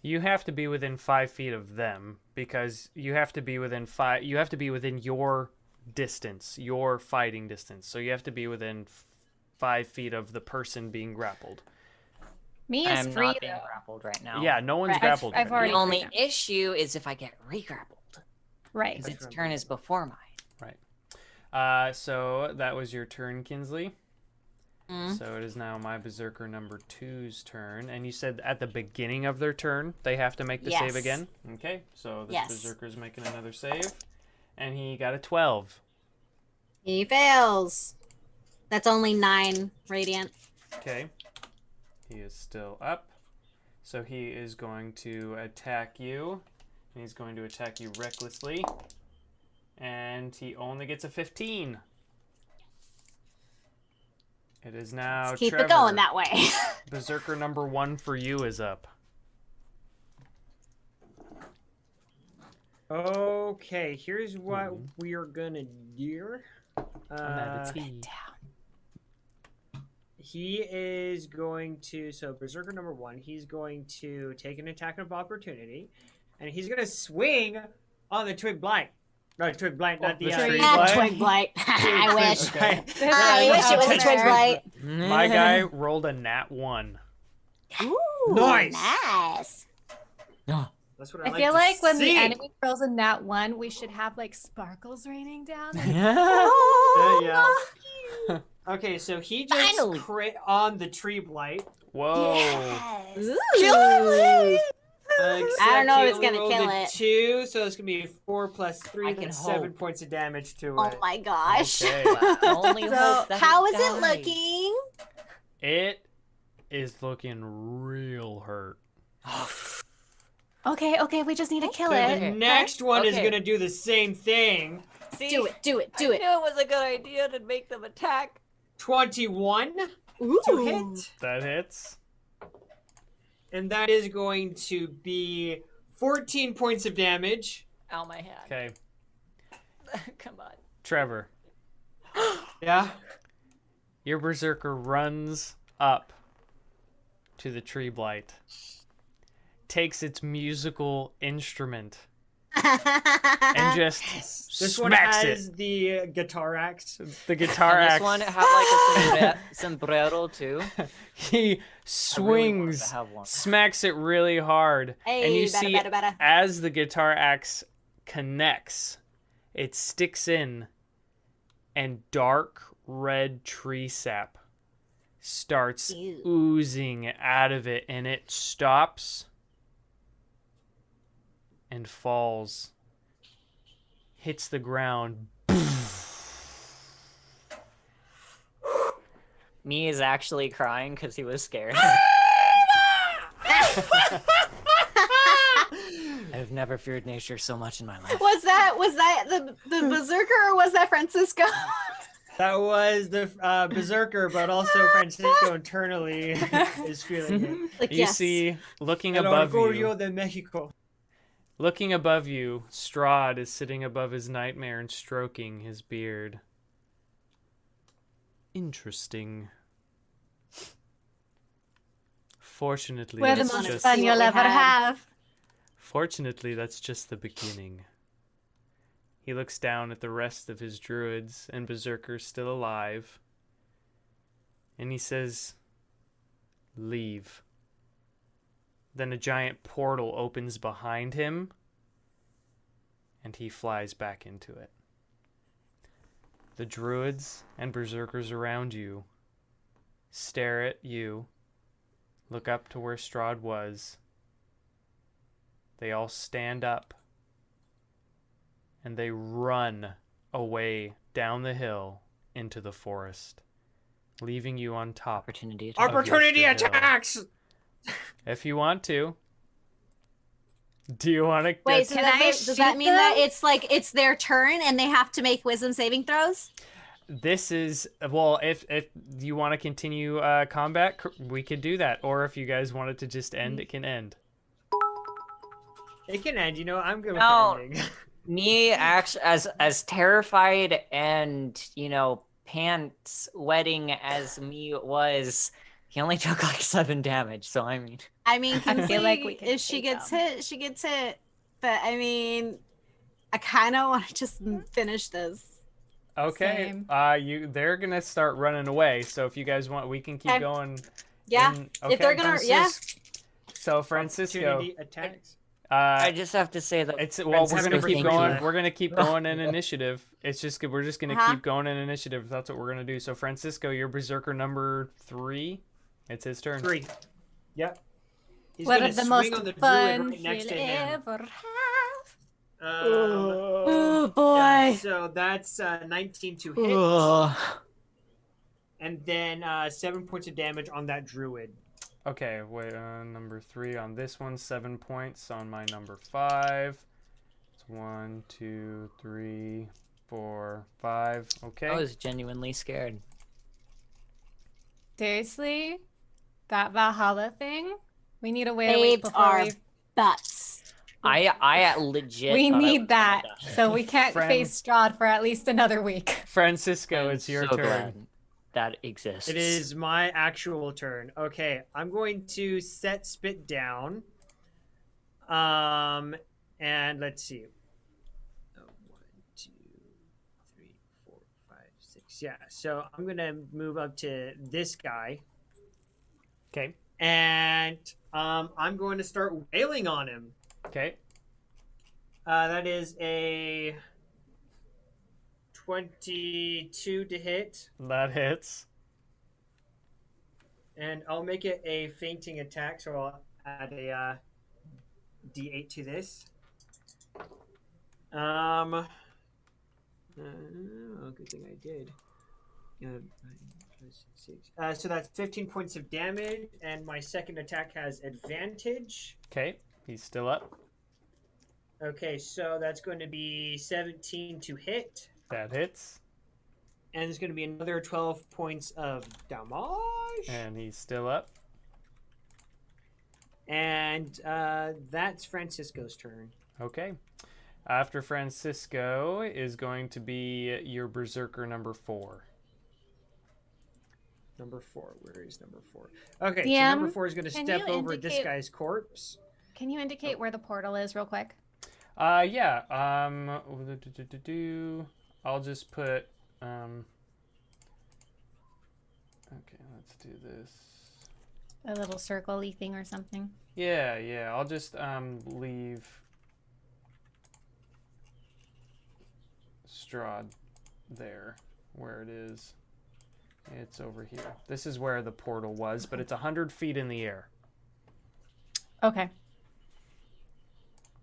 You have to be within 5 feet of them because you have to be within 5. You have to be within your distance, your fighting distance. So you have to be within 5 feet of the person being grappled. Me I is am free not being though. grappled right now. Yeah, no one's Right, grappled. I've right already The only freed him. issue is if I get re-grappled. Right. Because its turn is before mine. So that was your turn, Kinsley. Mm. So it is now my Berserker number 2's turn. And you said at the beginning of their turn, they have to make the save Yes. again? Okay, so this Yes. Berserker's making another save. And he got a 12. He fails. That's only 9 radiant. Okay. He is still up. So he is going to attack you. And he's going to attack you recklessly. And he only gets a 15. It is now Let's keep Trevor. it going that way. Berserker number 1 for you is up. Okay, here's what we are gonna do. I'm at a T. He is going to, so Berserker number 1, he's going to take an attack of opportunity, and he's gonna swing on the Twig Blight. No, Twig Blight, not the the tree. tree Ah, blight? Twig blight. I wish. Okay. I wish it was a twig blight. My guy rolled a nat 1. Ooh, Nice. Nice. That's what I I like feel to like when see. the enemy rolls a nat 1, we should have like sparkles raining down. Yeah. Okay, so he just Finally. crit on the tree blight. Whoa. Ooh. Except I don't know he if it's only gonna rolled kill a it. 2, so it's gonna be 4 plus 3, I then can 7 hope. points of damage to Oh it. my gosh. Okay. Only So, hope that How is it dies. looking? It is looking real hurt. Okay, we just need to kill So it. the next one is Okay. gonna do the same thing. See, Do it, do it, I do knew it. it was a good idea to make them attack. 21 Ooh. to hit. That hits. And that is going to be 14 points of damage. Ow, my hand. Okay. Come on. Trevor, Yeah. your Berserker runs up to the tree blight, takes its musical instrument, and just This one smacks has it. the guitar axe. The guitar And axe. this one have like a sombrero too. He I really wanted swings, to have one. smacks it really hard, Hey, and you better, see better, better. as the guitar axe connects, it sticks in, and dark red tree sap starts Ew. oozing out of it, and it stops and falls, hits the ground. Me is actually crying because he was scared. I've never feared nature so much in my life. Was that the Berserker or was that Francisco? That was the Berserker, but also Francisco internally is feeling it. Like, You yes. see, looking El above Orgullo you, de Mexico. looking above you, Straud is sitting above his nightmare and stroking his beard. Interesting. Fortunately, We're the that's most just fun see you'll what we ever had. have. Fortunately, that's just the beginning. He looks down at the rest of his druids and berserkers still alive, and he says, "Leave." Then a giant portal opens behind him, and he flies back into it. The druids and berserkers around you stare at you, look up to where Straud was. They all stand up and they run away down the hill into the forest, leaving you on top. Opportunity. Opportunity Yester Hill. attacks. If you want to. Do you want to Wait, so Can does, I does that shoot mean that them? it's like it's their turn and they have to make wisdom saving throws? This is, well, if you want to continue combat, we could do that. Or if you guys want it to just end, it can end. It can end. You know, I'm good with No. ending. Me, actually, as terrified and, you know, pants wetting as me was, he only took like 7 damage. So I mean, I mean, I feel Kinsley, like we can if she take gets them. hit, she gets hit. But I mean, I kind of want to just finish this. Okay. Same. They're gonna start running away. So if you guys want, we can keep Okay. going. Yeah, Okay. if they're gonna, yeah. So Francisco, Opportunity attacks. I just have to say that it's well, we're Francisco, gonna keep thank you. going. We're gonna keep going in initiative. It's just we're just gonna Uh-huh. keep going in initiative. That's what we're gonna do. So Francisco, you're berserker number 3. It's his turn. 3. Yep. He's One gonna of the swing most on the druid fun right next to you'll him. ever have. Oh boy. Yeah, so that's 19 to hit, Ugh. and then 7 points of damage on that druid. Okay, wait, number 3 on this one, 7 points on my number 5. It's 1, 2, 3, 4, 5. Okay. I was genuinely scared. Seriously? That Valhalla thing? We need a way to Saved wait before our we... butts. I legit. We thought I need was that, gonna die. so we can't Friend. face Straud for at least another week. Francisco, I'm it's your so turn. glad that exists. It is my actual turn. Okay, I'm going to set Spit down. And let's see. 1, 2, 3, 4, 5, 6. Yeah, so I'm gonna move up to this guy, Okay. and I'm going to start wailing on him. Okay. That is a 22 to hit, That hits. and I'll make it a fainting attack, so I'll add a D8 to this. Oh, good thing I did. 9 plus 6. So that's 15 points of damage, and my second attack has advantage. Okay. He's still up. Okay, so that's going to be 17 to hit, That hits. and there's going to be another 12 points of damage. And he's still up. And that's Francisco's turn. Okay. After Francisco is going to be your berserker number 4. Number 4. Where is number 4? Okay, so DM, number 4 is going to can step you over this indicate- guy's corpse. Can you indicate where the portal is real quick? Yeah. I'll just put. Okay, let's do this. A little circle-y thing or something? Yeah. I'll just leave Straud there, where it is. It's over here. This is where the portal was, but it's 100 feet in the air. Okay.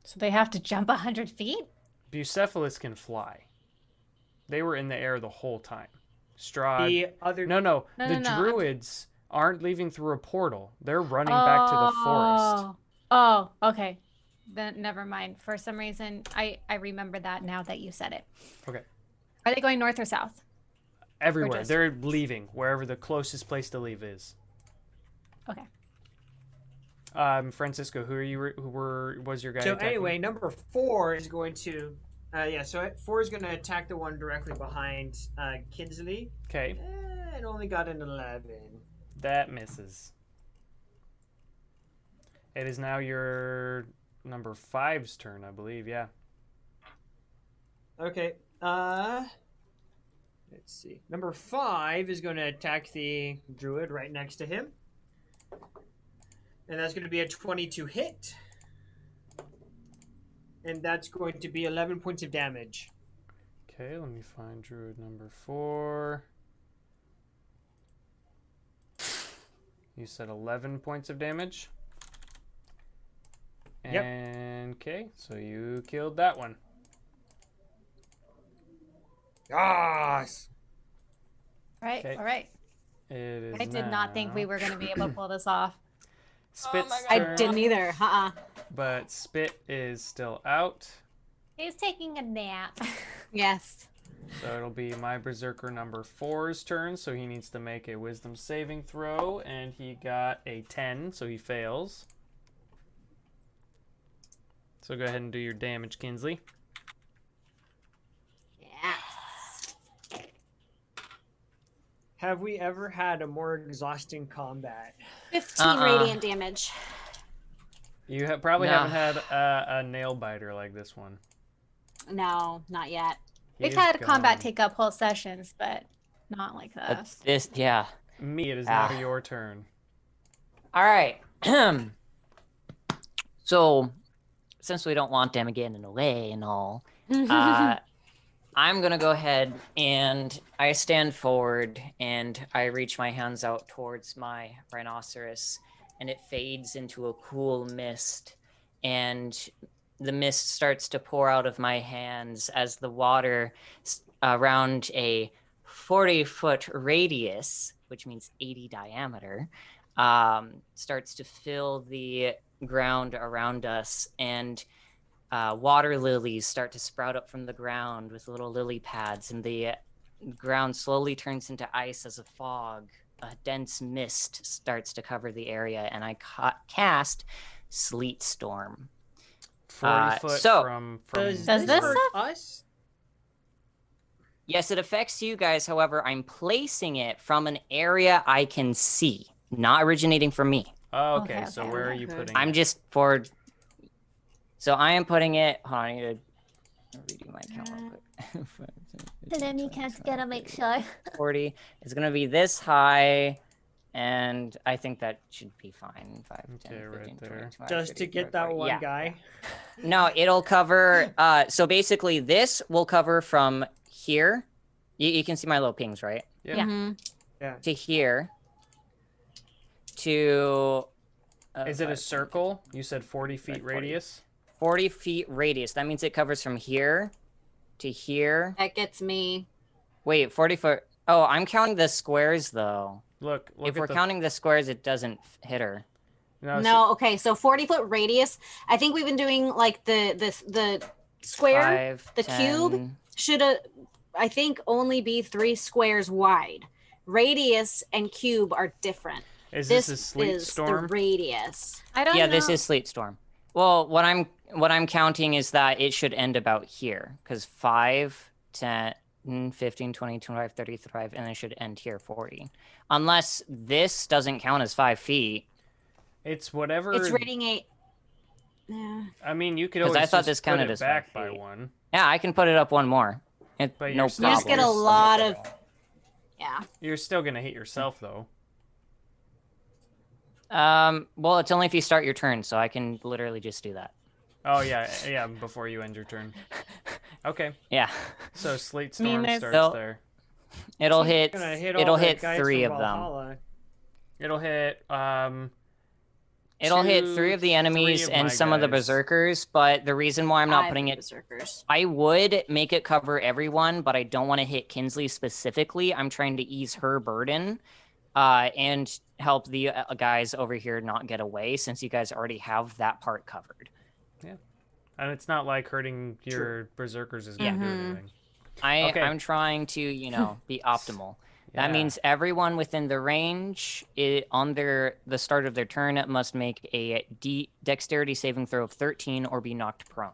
So they have to jump 100 feet? Bucephalus can fly. They were in the air the whole time. Straud. The other No. No, The no. druids aren't leaving through a portal. They're running back to the forest. Oh, okay. Then never mind. For some reason, I remember that now that you said it. Okay. Are they going north or south? Everywhere. just- They're leaving wherever the closest place to leave is. Okay. Francisco, who was your guy? So attacking? anyway, number 4 is going to, so 4 is going to attack the one directly behind Kinsley. Okay, It only got an 11. that misses. It is now your number 5's turn, I believe. Yeah. Okay. Let's see. Number 5 is going to attack the druid right next to him. And that's going to be a 22 hit. And that's going to be 11 points of damage. Okay, let me find druid number 4. You said 11 points of damage? Yep. And, okay, so you killed that one. Yes. Right. Okay. All right. It is I did not think we now were going to be able to pull this off. Spit's I turn, didn't either. but Spit is still out. He's taking a nap. Yes. So it'll be my Berserker number 4's turn, so he needs to make a wisdom saving throw, and he got a 10, so he fails. So go ahead and do your damage, Kinsley. Yeah. Have we ever had a more exhausting combat? 15 radiant damage. You probably No. haven't had a nail biter like this one. No, not yet. We've He's had combat gone. take up whole sessions, but not like But this. this, yeah. Me, it is Ah. now your turn. All right. So, since we don't want them getting away and all, I'm gonna go ahead and I stand forward and I reach my hands out towards my rhinoceros, and it fades into a cool mist, and the mist starts to pour out of my hands as the water around a 40-foot radius, which means 80 diameter, starts to fill the ground around us, and water lilies start to sprout up from the ground with little lily pads, and the ground slowly turns into ice as a fog. A dense mist starts to cover the area, and I cast Sleet Storm. 40 foot so- from Does Does this this hurt have- us? Yes, it affects you guys. However, I'm placing it from an area I can see, not originating from me. Oh, okay, Okay, so okay, where are okay. you putting I'm it? just for. So I am putting it. Hold on, I need to redo my count real quick. Let me count together, make sure. 40. It's gonna be this high, and I think that should be fine. 5, 10, Okay, right 15, 20, there. 25, Just 30, to get 40, that one yeah. guy? No, it'll cover. So basically, this will cover from here. You can see my little pings, right? Yeah. Mhm. To here. To. Is it a 5, 10, circle? You said 40 feet 40. radius? 40 feet radius. That means it covers from here to here. That gets me. Wait, 40 foot. Oh, I'm counting the squares though. Look If at we're the... counting the squares, it doesn't hit her. No, okay, so 40-foot radius. I think we've been doing like the square 5, the 10, cube? should I think only be 3 squares wide. Radius and cube are different. Is This this a sleet is storm? the radius. I don't know. Yeah, this is Sleet Storm. Well, what I'm counting is that it should end about here, because 5, 10, 15, 20, 25, 30, 35, and then it should end here 40. Unless this doesn't count as 5 feet. It's whatever. It's rating 8. Yeah. I mean, you could 'Cause always I thought just this put counted it as back 5 by feet. 1. Yeah, I can put it up one more. But No you're still- You just get a problem. lot of yeah. You're still gonna hit yourself though. Well, it's only if you start your turn, so I can literally just do that. Oh yeah, before you end your turn. Okay, Yeah. so sleet I mean, storm there's- starts So- there. It'll hit. Gonna hit all It'll the hit guys 3 from of them. Valhalla. It'll hit It'll hit 2, 3 of the 3 enemies of and my some of the guys. berserkers, but the reason why I'm not 5 putting it, berserkers. I would make it cover everyone, but I don't want to hit Kinsley specifically. I'm trying to ease her burden, and help the guys over here not get away, since you guys already have that part covered. and it's not like hurting your berserkers is gonna do Mhm. anything. Okay. I'm trying to, be optimal. That Yeah. means everyone within the range on the start of their turn must make a dexterity saving throw of 13 or be knocked prone.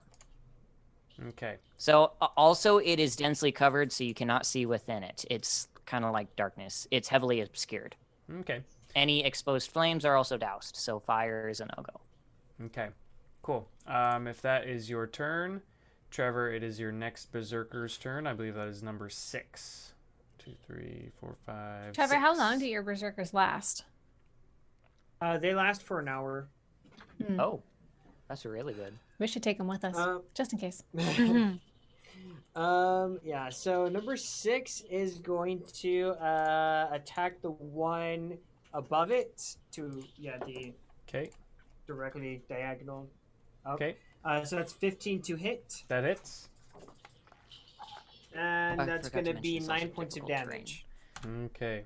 Okay. So also it is densely covered, so you cannot see within it. It's kind of like darkness. It's heavily obscured. Okay. Any exposed flames are also doused, so fire is a no-go. Okay. Cool. If that is your turn, Trevor, it is your next berserker's turn. I believe that is number 6. 2, 3, 4, 5. Trevor, how 6. long do your berserkers last? They last for an hour. Oh, that's really good. We should take them with us, Uh, just in case. Yeah, so number 6 is going to attack the one above it the Okay. directly diagonal up. Okay. So that's 15 to hit, That hits. and I that's forgot going to to be mention it's also 9 points of difficult terrain. damage. Okay.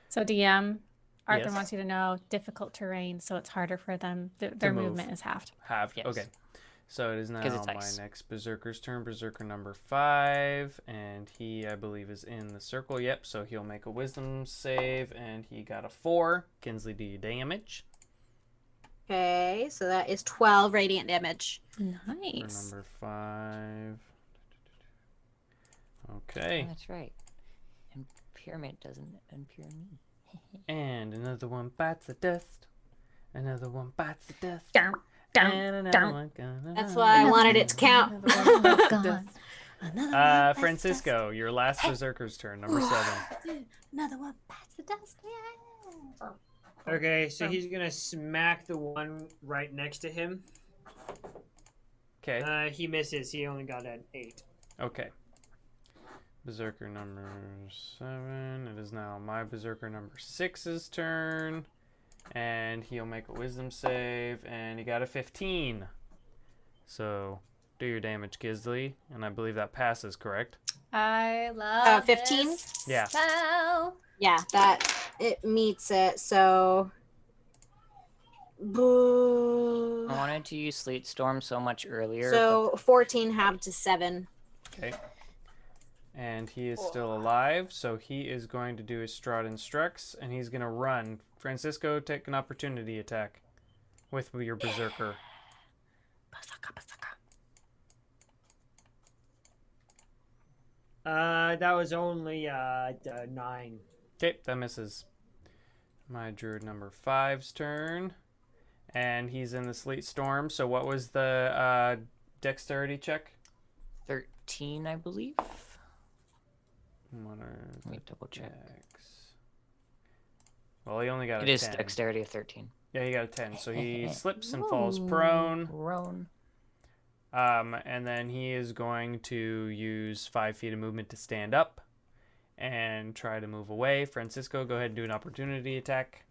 So DM, Arthur Yes. wants you to know difficult terrain, so it's harder for them. Their move. movement is halved. Halved. Yes. Okay. So it is now 'Cause it's my ice. next Berserker's turn. Berserker number 5. And he, I believe, is in the circle. Yep. So he'll make a wisdom save. And he got a 4. Kinsley, do you damage? Okay, so that is 12 radiant damage. For Nice. number 5. Oh, Okay. that's right. And pyramid doesn't unpure me. And another one bites the dust. Another one bites the dust. Down, down, And another down. one gonna That's why I wanted it to count. Another one bites the Gone. dust. Another one bites the Francisco, your last Berserker's turn, number 7. dust. Another one bites the dust. Yeah. Okay, so he's going to smack the one right next to him. Okay. He misses. He only got an 8. Okay. Berserker number 7. It is now my Berserker number 6's turn. And he'll make a wisdom save. And he got a 15. So do your damage, Kinsley. And I believe that passes, correct? I love 15? this Yeah. spell. Yeah, that it meets it. So, boo. I wanted to use Sleet Storm so much earlier. So 14 halved to 7. Okay. And he is still alive. So he is going to do his Straud Instructs. And he's going to run. Francisco, take an opportunity attack with your Berserker. That was only 9. Okay, that misses. My Druid number 5's turn. And he's in the Sleet Storm. So what was the dexterity check? 13, I believe. What are Let the me double check. dex? Well, he only got It a is 10. dexterity of 13. Yeah, he got a 10. So he slips and falls prone. Prone. And then he is going to use 5 feet of movement to stand up and try to move away. Francisco, go ahead and do an opportunity attack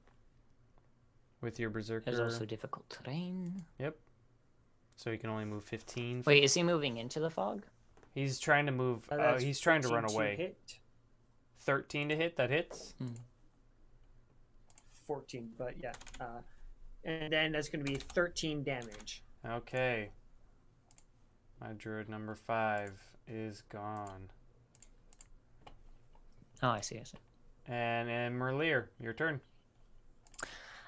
with your Berserker. There's also difficult terrain. Yep. So he can only move 15. Wait, is he moving into the fog? He's trying to move. That's He's trying to run 14 away. Hit. 13 to hit. That hits. 14, but yeah. And then that's going to be 13 damage. Okay. My Druid number 5 is gone. Oh, I see. And imra'lyr, your turn.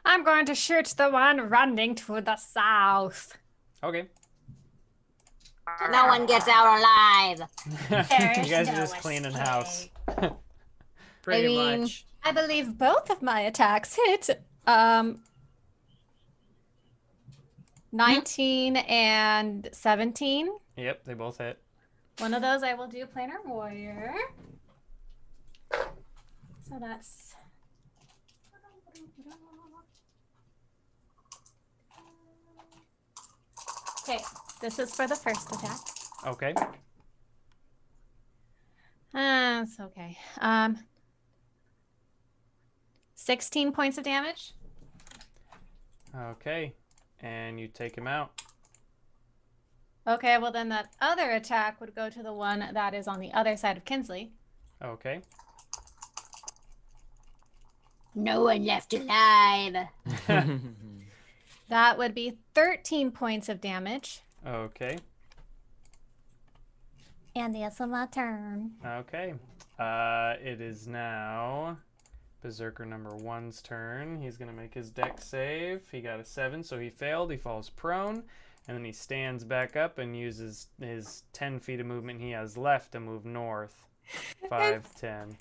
I'm going to shoot the one running to the south. Okay. No one gets out alive. You guys are just cleaning house. Pretty mean- much. I believe both of my attacks hit. 19 and 17. Yep, they both hit. One of those I will do Planar Warrior. So that's... Okay, this is for the first attack. Okay. It's okay. 16 points of damage. Okay. And you take him out. Okay, well then that other attack would go to the one that is on the other side of Kinsley. Okay. No one left alive. That would be 13 points of damage. Okay. And that's my turn. Okay. It is now Berserker number 1's turn. He's going to make his dex save. He got a 7, so he failed. He falls prone. And then he stands back up and uses his 10 feet of movement he has left to move north. 5, 10.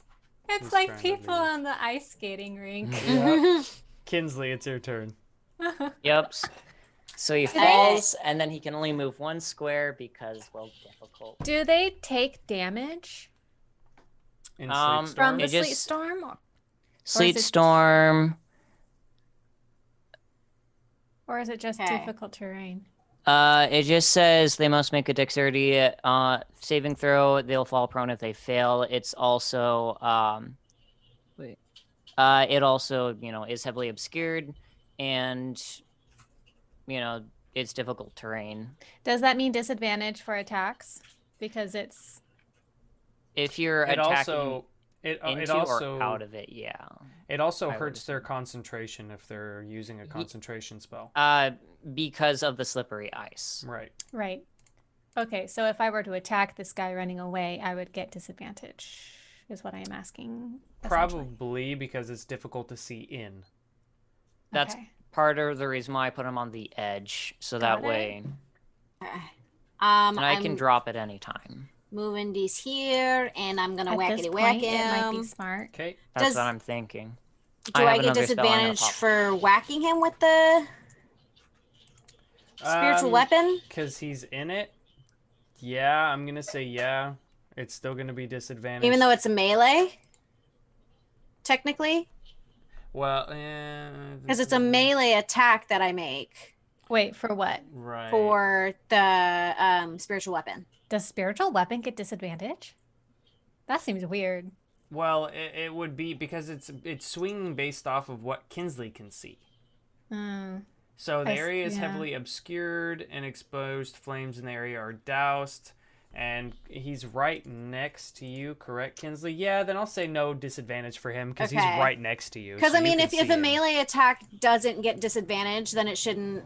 It's He's like trying to people leave. on the ice skating rink. Yep. Kinsley, it's your turn. Yep. So he falls, and then he can only move 1 square because, well, difficult. Do they take damage In From Sleep from Storm. the It sleet just- storm? Sleet it- Storm. Or is it just Okay. difficult terrain? It just says they must make a dexterity saving throw. They'll fall prone if they fail. It's also it also is heavily obscured, and it's difficult terrain. Does that mean disadvantage for attacks? Because it's If you're It attacking also into or out of it, yeah. It also I would hurts their assume. concentration if they're using a concentration spell. Because of the slippery ice. Right. right. Okay, so if I were to attack this guy running away, I would get disadvantage, is what I am asking. essentially. Probably because it's difficult to see in. That's Okay. part of the reason why I put him on the edge, so that Got it. way, Okay. and I can I'm drop at any time. moving these here, and I'm gonna At this whackety whack point, it might be him. smart. Okay. That's Does- what I'm thinking. Do I I have get another spell I'm gonna disadvantage pop. for whacking him with the spiritual weapon? Because he's in it. Yeah, I'm gonna say yeah. It's still gonna be disadvantage. Even though it's a melee? Technically? well, Because it's a melee attack that I make Wait, for what? Right. for the spiritual weapon. Does spiritual weapon get disadvantage? That seems weird. Well, it would be because it's swinging based off of what Kinsley can see. Hmm. So the I s- area is yeah. heavily obscured, and exposed flames in the area are doused. And he's right next to you, correct, Kinsley? Yeah, then I'll say no disadvantage for him because he's Okay. right next to you. Because so I you mean, can if see a him. melee attack doesn't get disadvantage, then it shouldn't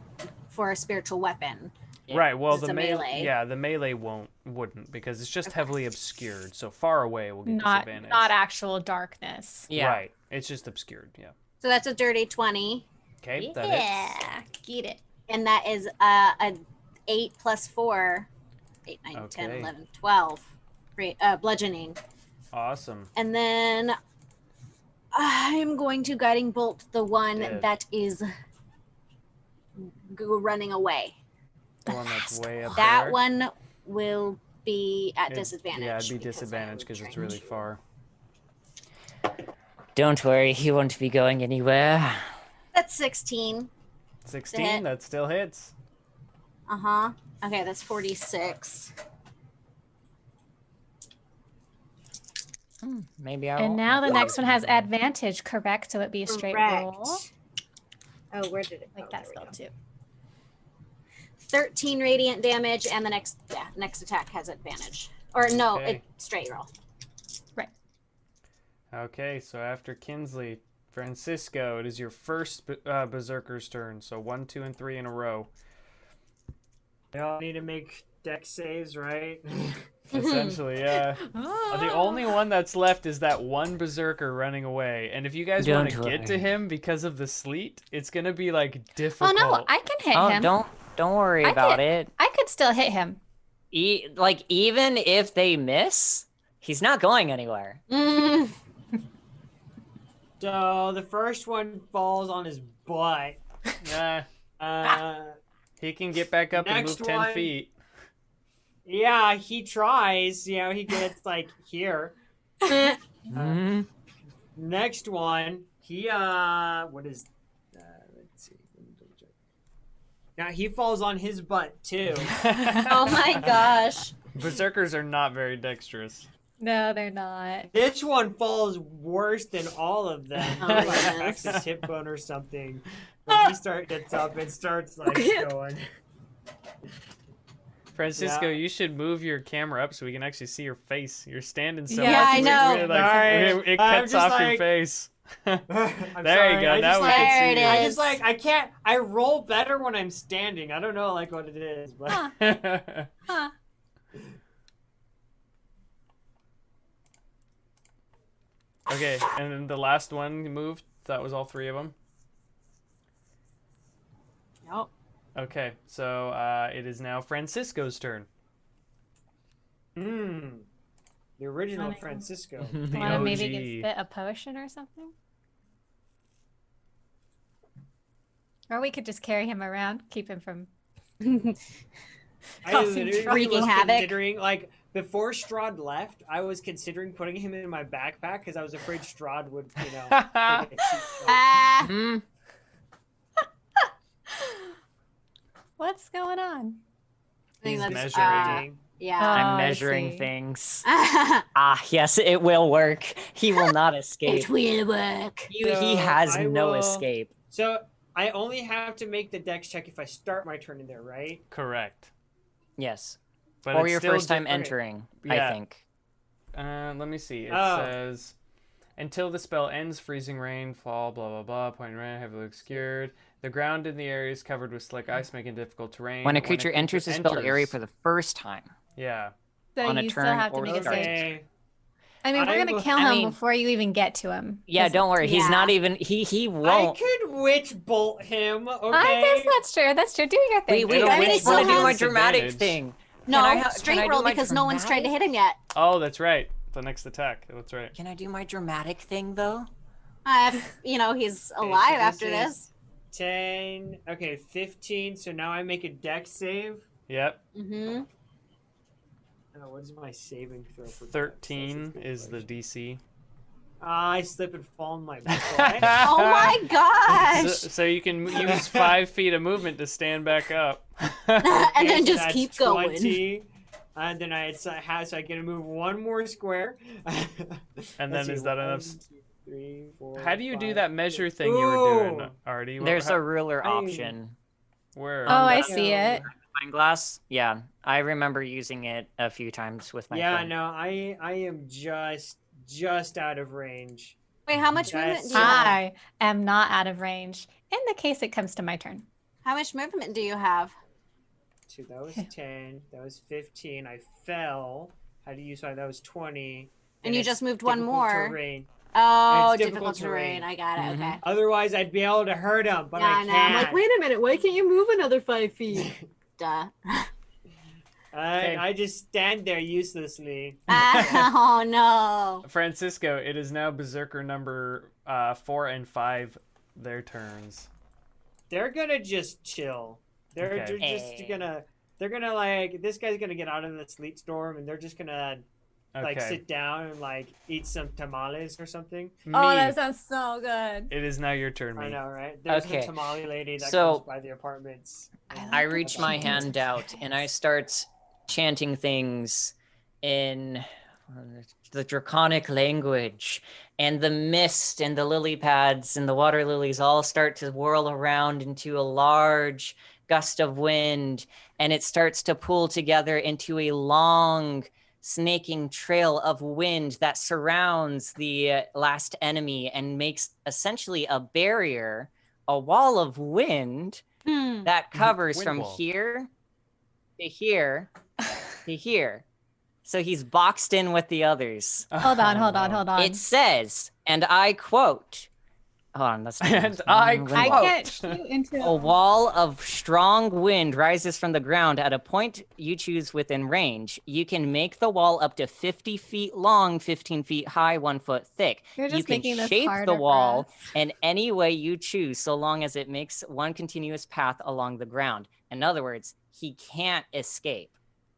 for a spiritual weapon. Right, well, It's the a melee. Yeah, the melee wouldn't because it's just heavily obscured. So far away will get Not disadvantage. actual darkness. Yeah. Right, it's just obscured. Yeah. So that's a dirty 20. Okay, that hits. Yeah, get it. And that is a 8 plus 4. 8, 9, 10, Okay. 11, 12. Bludgeoning. Awesome. And then I'm going to guiding bolt the one Dead. that is running away. The one that's way up That there. one will be at It- disadvantage. Yeah, it'd be because I disadvantage moved because it's really range. far. Don't worry, he won't be going anywhere. That's 16. 16, that still hits. Uh-huh. Okay, that's 46. Maybe I And won't now the have next to one has use it. advantage, correct? So it'd be a straight roll. Correct. Oh, where did it go? Like that There we spell go. too. 13 radiant damage, and the next attack has advantage. Or no, Okay. it's straight roll. Okay, so after Kinsley, Francisco, it is your first Berserker's turn. So 1, 2, and 3 in a row. They all need to make deck saves, right? Essentially, yeah. The only one that's left is that one Berserker running away. And if you guys want to Don't get to worry. him because of the sleet, it's going to be like Oh difficult. no, I can hit Oh, him. don't worry I about did- it. I could still hit him. Even if they miss, he's not going anywhere. Mm. So the first one falls on his butt. Nah, he can get back up and Next move 10 one. feet. Yeah, he tries. He gets like here. Mhm. Next one, he what is? Let's see. Now he falls on his butt too. Oh my gosh. Berserkers are not very dexterous. No, they're not. This one falls worse than all of them. Oh, Like goodness. cracks his hip bone or something. When he gets up and starts like going. Francisco, Yeah. you should move your camera up so we can actually see your face. You're standing so Yeah, much. I know. Sorry. It I'm cuts just off your like- face. I'm There sorry. you go. I Now just we like, can There see it you. I is. just like I can't. I roll better when I'm standing. I don't know like what it is, but Huh. Okay, and then the last one moved. That was all 3 of them. Nope. Okay, so it is now Francisco's turn. the original Running. Francisco. The Want to maybe OG. get spit a potion or something? Or we could just carry him around, keep him from. I Causing literally trouble. Wreaking was havoc. considering like before Straud left, I was considering putting him in my backpack because I was afraid Straud would, take a cheap shot. Ah. Mhm. What's going on? I think He's that's, measuring. yeah. Oh, I'm I measuring see. things. Yes, it will work. He will not escape. It will work. He So has I no will- escape. So I only have to make the dex check if I start my turn in there, right? Correct. Yes. But Or it's your still first time okay. entering, Yeah. I think. Let me see. It Oh. says, until the spell ends, freezing rain, fall, blah, blah, blah, pouring rain, heavily obscured. The ground in the area is covered with slick ice, making it difficult terrain. When a creature enters the spell area for the first time. Yeah. So On a you still turn have to or make a start. save. Okay. I mean, we're I gonna will- kill I him mean- before you even get to him. Yeah, 'cause- don't worry. He's Yeah. not even. He I won't. could witch bolt him. Okay. I guess that's true. That's true. Do your thing. Wait, It'll I win just for want to do the my disadvantage. dramatic thing. No, Can I can straight I do roll my because no one's tried to dramatic? hit him yet. Oh, that's right. The next attack. That's right. Can I do my dramatic thing though? He's Okay, alive so after this this. is 10. Okay, 15. So now I make a dex save. Yep. Mm-hmm. Oh, what is my saving throw for dex? 13 That's a good is the question. DC. I slip and fall in my butt. Oh my gosh! So you can use 5 feet of movement to stand back up. And then so just that's keep going. 20. And then I have so I get to move one more square. And Let's then is see, that 1, enough? 2, 3, 4, How do you do 5, that measure 6. thing you were doing, Ooh. Artie? There's a ruler I- option. Where? Oh, I Yeah. see it. Fine glass. Yeah, I remember using it a few times with my Yeah, friend. no, I am just out of range. Wait, how much That's- movement do you have? I am not out of range in the case it comes to my turn. How much movement do you have? So that was 10. That was 15. I fell. How do you? Sorry, that was 20. And you it's just moved one difficult more. terrain. Oh, It's difficult difficult terrain. terrain. I got it. Mhm. Okay. Otherwise, I'd be able to hurt him, but Yeah, I I know. can't. I'm like, wait a minute. Why can't you move another 5 feet? Duh. I just stand there uselessly. Oh no. Francisco, it is now Berserker number 4 and 5, their turns. They're gonna just chill. They're Okay. just gonna. They're gonna like this guy's gonna get out of the sleet storm, and they're just gonna like Okay. sit down and like eat some tamales or something. Oh, Me, that sounds so good. it is now your turn, I me. know, right? There's Okay. the tamale lady that So- comes by the apartments. I reach my hand out and I start chanting things in the draconic language, and the mist and the lily pads and the water lilies all start to whirl around into a large gust of wind, and it starts to pull together into a long snaking trail of wind that surrounds the last enemy and makes essentially a barrier, a wall of wind that covers Wind from wall. here to here to here. So he's boxed in with the others. Hold on, hold on, hold on. It says, and I quote, hold on, that's And I I quote. can't shoot into a wall of strong wind rises from the ground at a point you choose within range. You can make the wall up to 50 feet long, 15 feet high, 1 foot thick. You're You just can making this shape harder the for wall us. in any way you choose, so long as it makes one continuous path along the ground. In other words, he can't escape.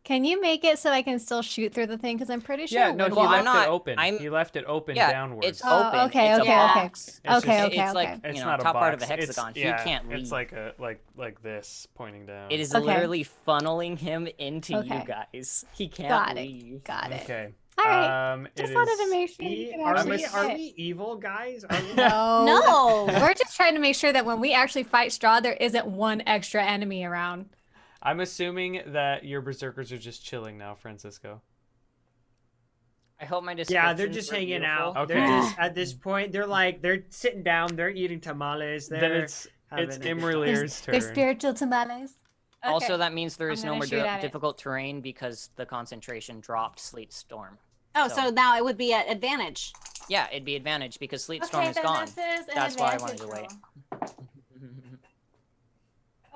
Can you make it so I can still shoot through the thing? Because I'm pretty sure. Yeah, no, wind he Well, wall- left I'm it not- open. I'm- He left it open Yeah, downwards. it's Oh, open. okay, it's okay, a okay. box. It's Okay, just- okay, It's like, okay. you It's know, not a top box. part of a It's- hexagon. He yeah, can't leave. It's like a like this pointing down. It is Okay. literally funneling him into Okay. you guys. He can't Got it. leave. Got it. Okay. All right. It Just wanted to is- make sure you E- can are actually we hit. are we evil guys? Are we? No. No. We're just trying to make sure that when we actually fight Straud, there isn't one extra enemy around. I'm assuming that your berserkers are just chilling now, Francisco. I hope my descriptions Yeah, they're just were hanging beautiful. out. Okay. They're just at this point. They're like they're sitting down. They're eating tamales. They're Then it's having a good time. imra'lyr's They're turn. spiritual tamales. Okay. Also, that means there I'm is no gonna more shoot at it. difficult terrain because the concentration dropped Sleet Storm. Oh, So- so now it would be at advantage. Yeah, it'd be advantage because Sleet Storm Okay, is then gone. this is an That's why I wanted advantage to wait. roll.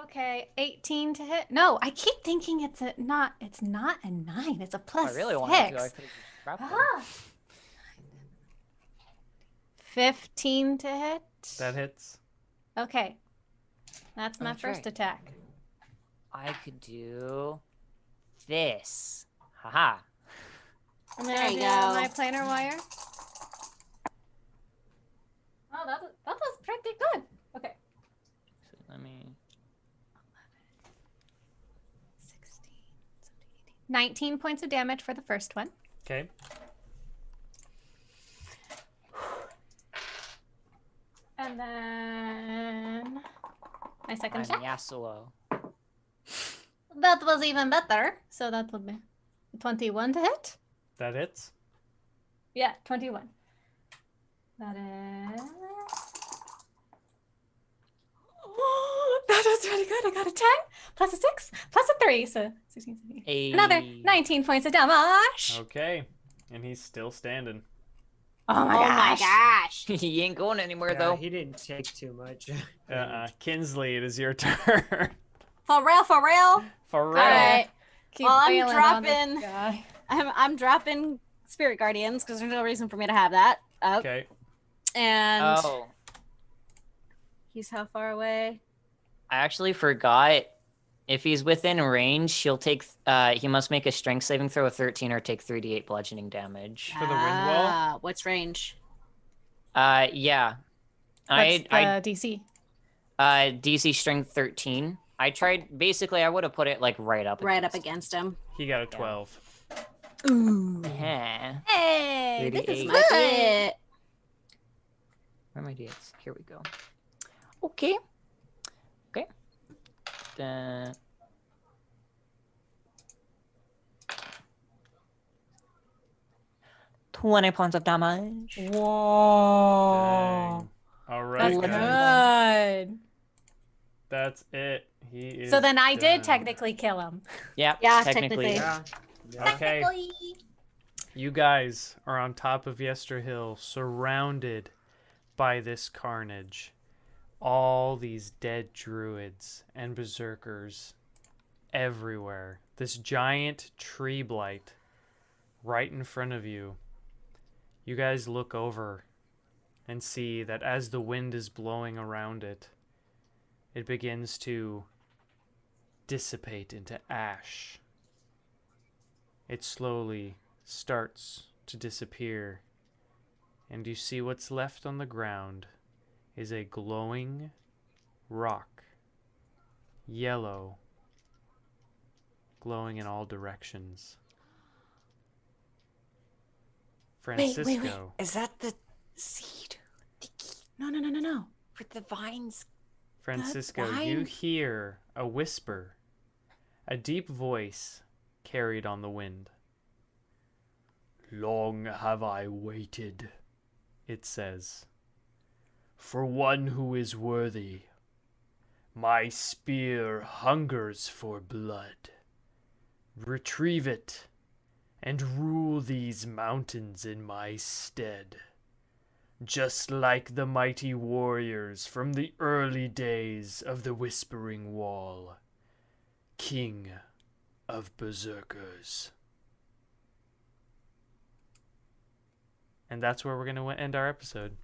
Okay, 18 to hit. No, I keep thinking it's not a 9. It's a plus I really 6. wanted to. I could've grabbed them. Ah. 15 to hit. That hits. Okay. That's my That's first right. attack. I could do this. Haha. I'm There gonna you do go. my planar wire. Oh, that was pretty good. Okay. So let me. 19 points of damage for the first one. Okay. And then my second I'm check. Yasuo. That was even better. So that would be 21 to hit. That hits. Yeah, 21. That is. That was really good. I got a 10 plus a 6 plus a 3. So 16, 17. Another 19 points of damage. Okay. And he's still standing. Oh my Oh my gosh. gosh. He ain't going anywhere Yeah, though. he didn't take too much. Kinsley, it is your turn. For real, for real. For real. All right. Keep Well, I'm wailing on this dropping- guy. I'm dropping Spirit Guardians because there's no reason for me to have that up. Okay. And Oh, he's how far away? I actually forgot. If he's within range, he'll take. He must make a strength saving throw of 13 or take 3d8 bludgeoning damage. For the wind wall? Ah, what's range? Yeah. That's I the DC. DC strength 13. I tried. Basically, I would have put it like right up. Right up against him. He got a 12. Ooh. Yeah. Hey, this is 3d8. my it. Where are my d8s? Here we go. Okay. Okay. 20 points of damage. Whoa. Dang. All right, That's guys. good. That's it. He is So then I did done. technically kill him. Yeah. Yeah, Technically. Yeah. Okay. You guys are on top of Yester Hill, surrounded by this carnage. All these dead druids and berserkers everywhere. This giant tree blight right in front of you. You guys look over and see that as the wind is blowing around it, it begins to dissipate into ash. It slowly starts to disappear, and you see what's left on the ground is a glowing rock, yellow, glowing in all directions. Francisco, Is that the seed? No. For the vines? Francisco, That you vine? hear a whisper, a deep voice carried on the wind. Long have I waited, it says, for one who is worthy. My spear hungers for blood. Retrieve it, and rule these mountains in my stead, just like the mighty warriors from the early days of the Whispering Wall, King of Berserkers. And that's where we're going to end our episode.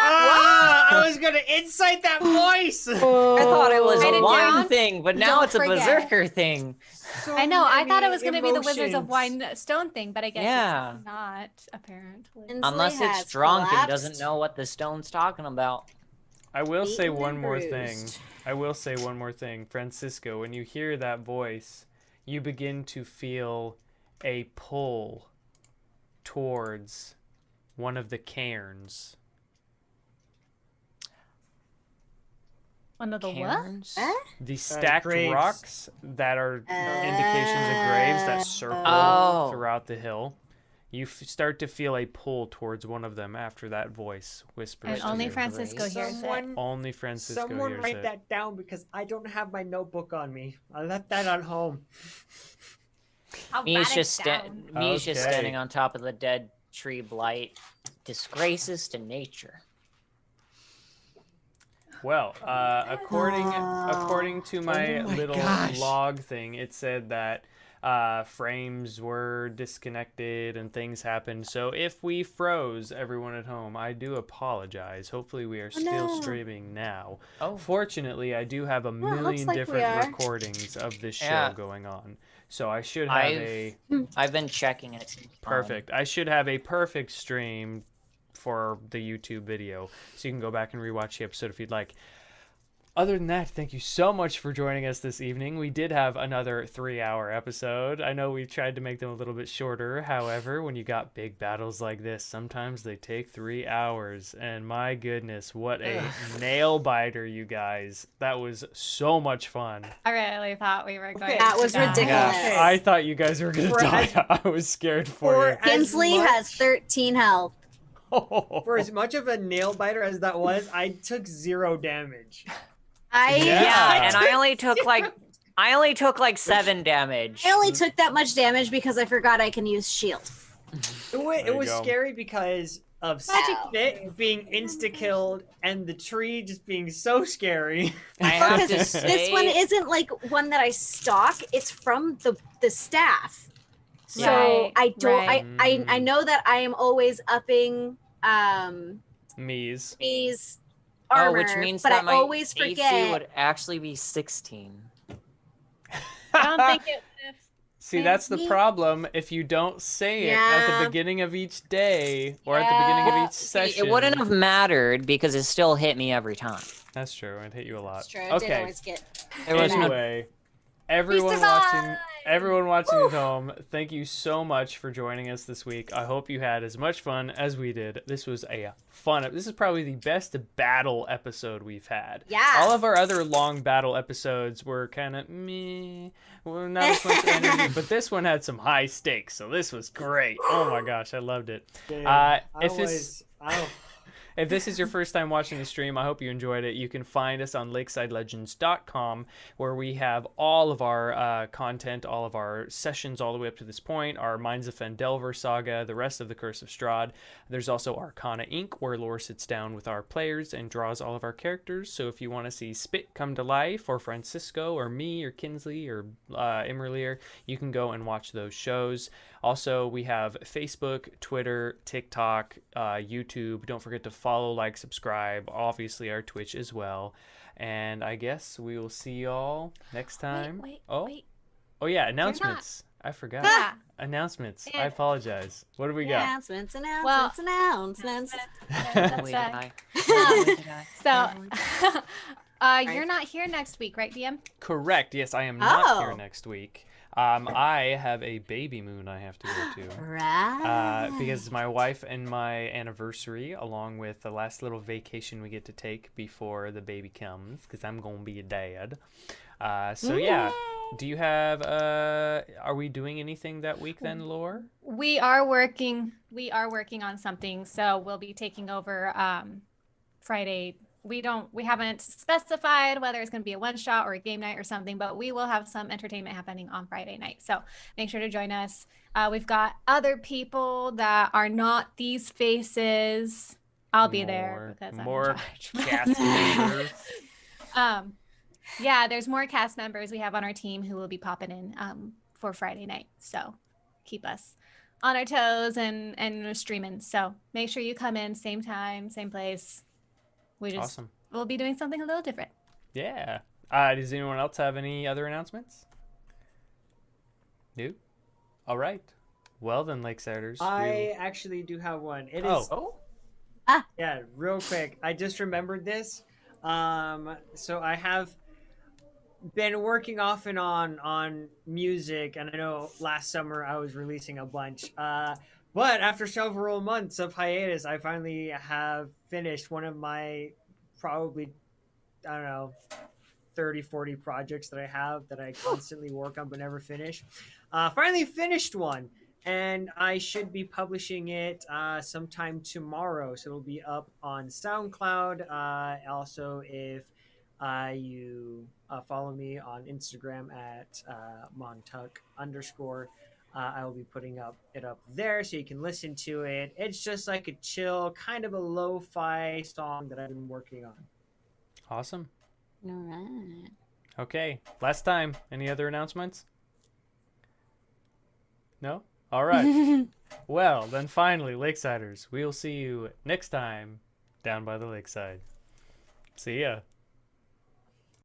Ah, I was gonna incite that voice. I thought it was Write a it wine down. thing, but now Don't it's a forget. berserker thing. So I know. I thought it many was going to be the Wizards of emotions. Wine Stone thing, but I guess Yeah. it's not, apparently. Inslee Unless has it's drunk and collapsed. doesn't know what the stone's talking about. I will say Beaten one and more thing. bruised. I will say one more thing. Francisco, when you hear that voice, you begin to feel a pull towards one of the cairns. One of the what? Cairns? The stacked graves. rocks that are indications of graves that circle Oh. throughout the hill. You start to feel a pull towards one of them after that voice whispers And to only you. Francisco hears it. Someone, Only Francisco someone hears write it. that down because I don't have my notebook on me. I left that at home. I'll Me write is it just down. me is just Okay. standing on top of the dead tree blight. Disgraces to nature. Well, according to my, Oh my little gosh. log thing, it said that frames were disconnected and things happened. So if we froze everyone at home, I do apologize. Hopefully we are still no. streaming now. Oh. Fortunately, I do have a looks million like we different are. recordings of this show Yeah. going on. So I should have I've been checking and it's perfect. I should have a perfect stream for the YouTube video, so you can go back and rewatch the episode if you'd like. Other than that, thank you so much for joining us this evening. We did have another 3-hour episode. I know we tried to make them a little bit shorter. However, when you got big battles like this, sometimes they take 3 hours. And my goodness, what a nail biter, you guys. That was so much fun. I really thought we were going. That was die. ridiculous. Yeah, I thought you guys were going to die. I was scared for you. Kinsley has 13 health. For as much of a nail biter as that was, I took 0 damage. Yeah, and I only took like 7 damage. I only took that much damage because I forgot I can use shield. It was scary because of Fit being insta-killed and the tree just being so scary. I have to Because say, this one isn't like one that I stock. It's from the staff. So Right, I don't. right. I know that I am always upping Me's. these armor, which means but that I my always AC forget. would actually be 16. I don't think it. See, that's the problem if you don't say it at the Yeah. beginning of each day or at the beginning of each See, session. it wouldn't have mattered because it still hit me every time. That's true. It hit you a lot. That's true. I did Okay. always get. There was no Anyway, everyone watching at home, thank you so much for joining us this week. I hope you had as much fun as we did. This was a fun. This is probably the best battle episode we've had. Yeah. All of our other long battle episodes were kind of meh, well, not as much energy, but this one had some high stakes, so this was great. Oh my gosh, I loved it. Dude, If this is your first time watching the stream, I hope you enjoyed it. You can find us on lakesidelegends.com, where we have all of our content, all of our sessions all the way up to this point, our Mines of Phandelver saga, the rest of the Curse of Strahd. There's also Arcana Inc., where Lore sits down with our players and draws all of our characters. So if you want to see Spit come to life, or Francisco, or me, or Kinsley, or imra'lyr, you can go and watch those shows. Also, we have Facebook, Twitter, TikTok, YouTube. Don't forget to follow, like, subscribe. Obviously, our Twitch as well. And I guess we will see y'all next time. Wait. Oh yeah, announcements. I forgot. Yeah. Announcements. I Yeah. apologize. What do we got? Announcements. Well- Announcements. That's Wait, right. did I? So, you're not here next week, right, DM? Correct. Yes, I am not here Oh. next week. I have a baby moon I have to go to. Right. Because my wife and my anniversary, along with the last little vacation we get to take before the baby comes, because I'm going to be a dad. So yeah, do you have, are we doing anything that week then, Lore? We are working on something, so we'll be taking over Friday. We haven't specified whether it's going to be a one shot or a game night or something, but we will have some entertainment happening on Friday night. So make sure to join us. We've got other people that are not these faces. I'll be there because I'm in more charge. cast members. Yeah, there's more cast members we have on our team who will be popping in for Friday night. So keep us on our toes and streaming. So make sure you come in same time, same place. Awesome. We'll be doing something a little different. Yeah. Does anyone else have any other announcements? No? All right. Well then, Lakesiders. I actually do have one. It is. Oh. Yeah, real quick. I just remembered this. So I have been working off and on music, and I know last summer I was releasing a bunch. But after several months of hiatus, I finally have finished one of my probably, I don't know, 30, 40 projects that I have that I constantly work on but never finish. Finally finished one, and I should be publishing it sometime tomorrow. So it'll be up on SoundCloud. Also, if you follow me on Instagram at montuck_. I will be putting it up there so you can listen to it. It's just like a chill, kind of a lo-fi song that I've been working on. Awesome. All right. Okay. Last time. Any other announcements? No? All right. Well, then finally, Lakesiders, we will see you next time down by the lakeside. See ya.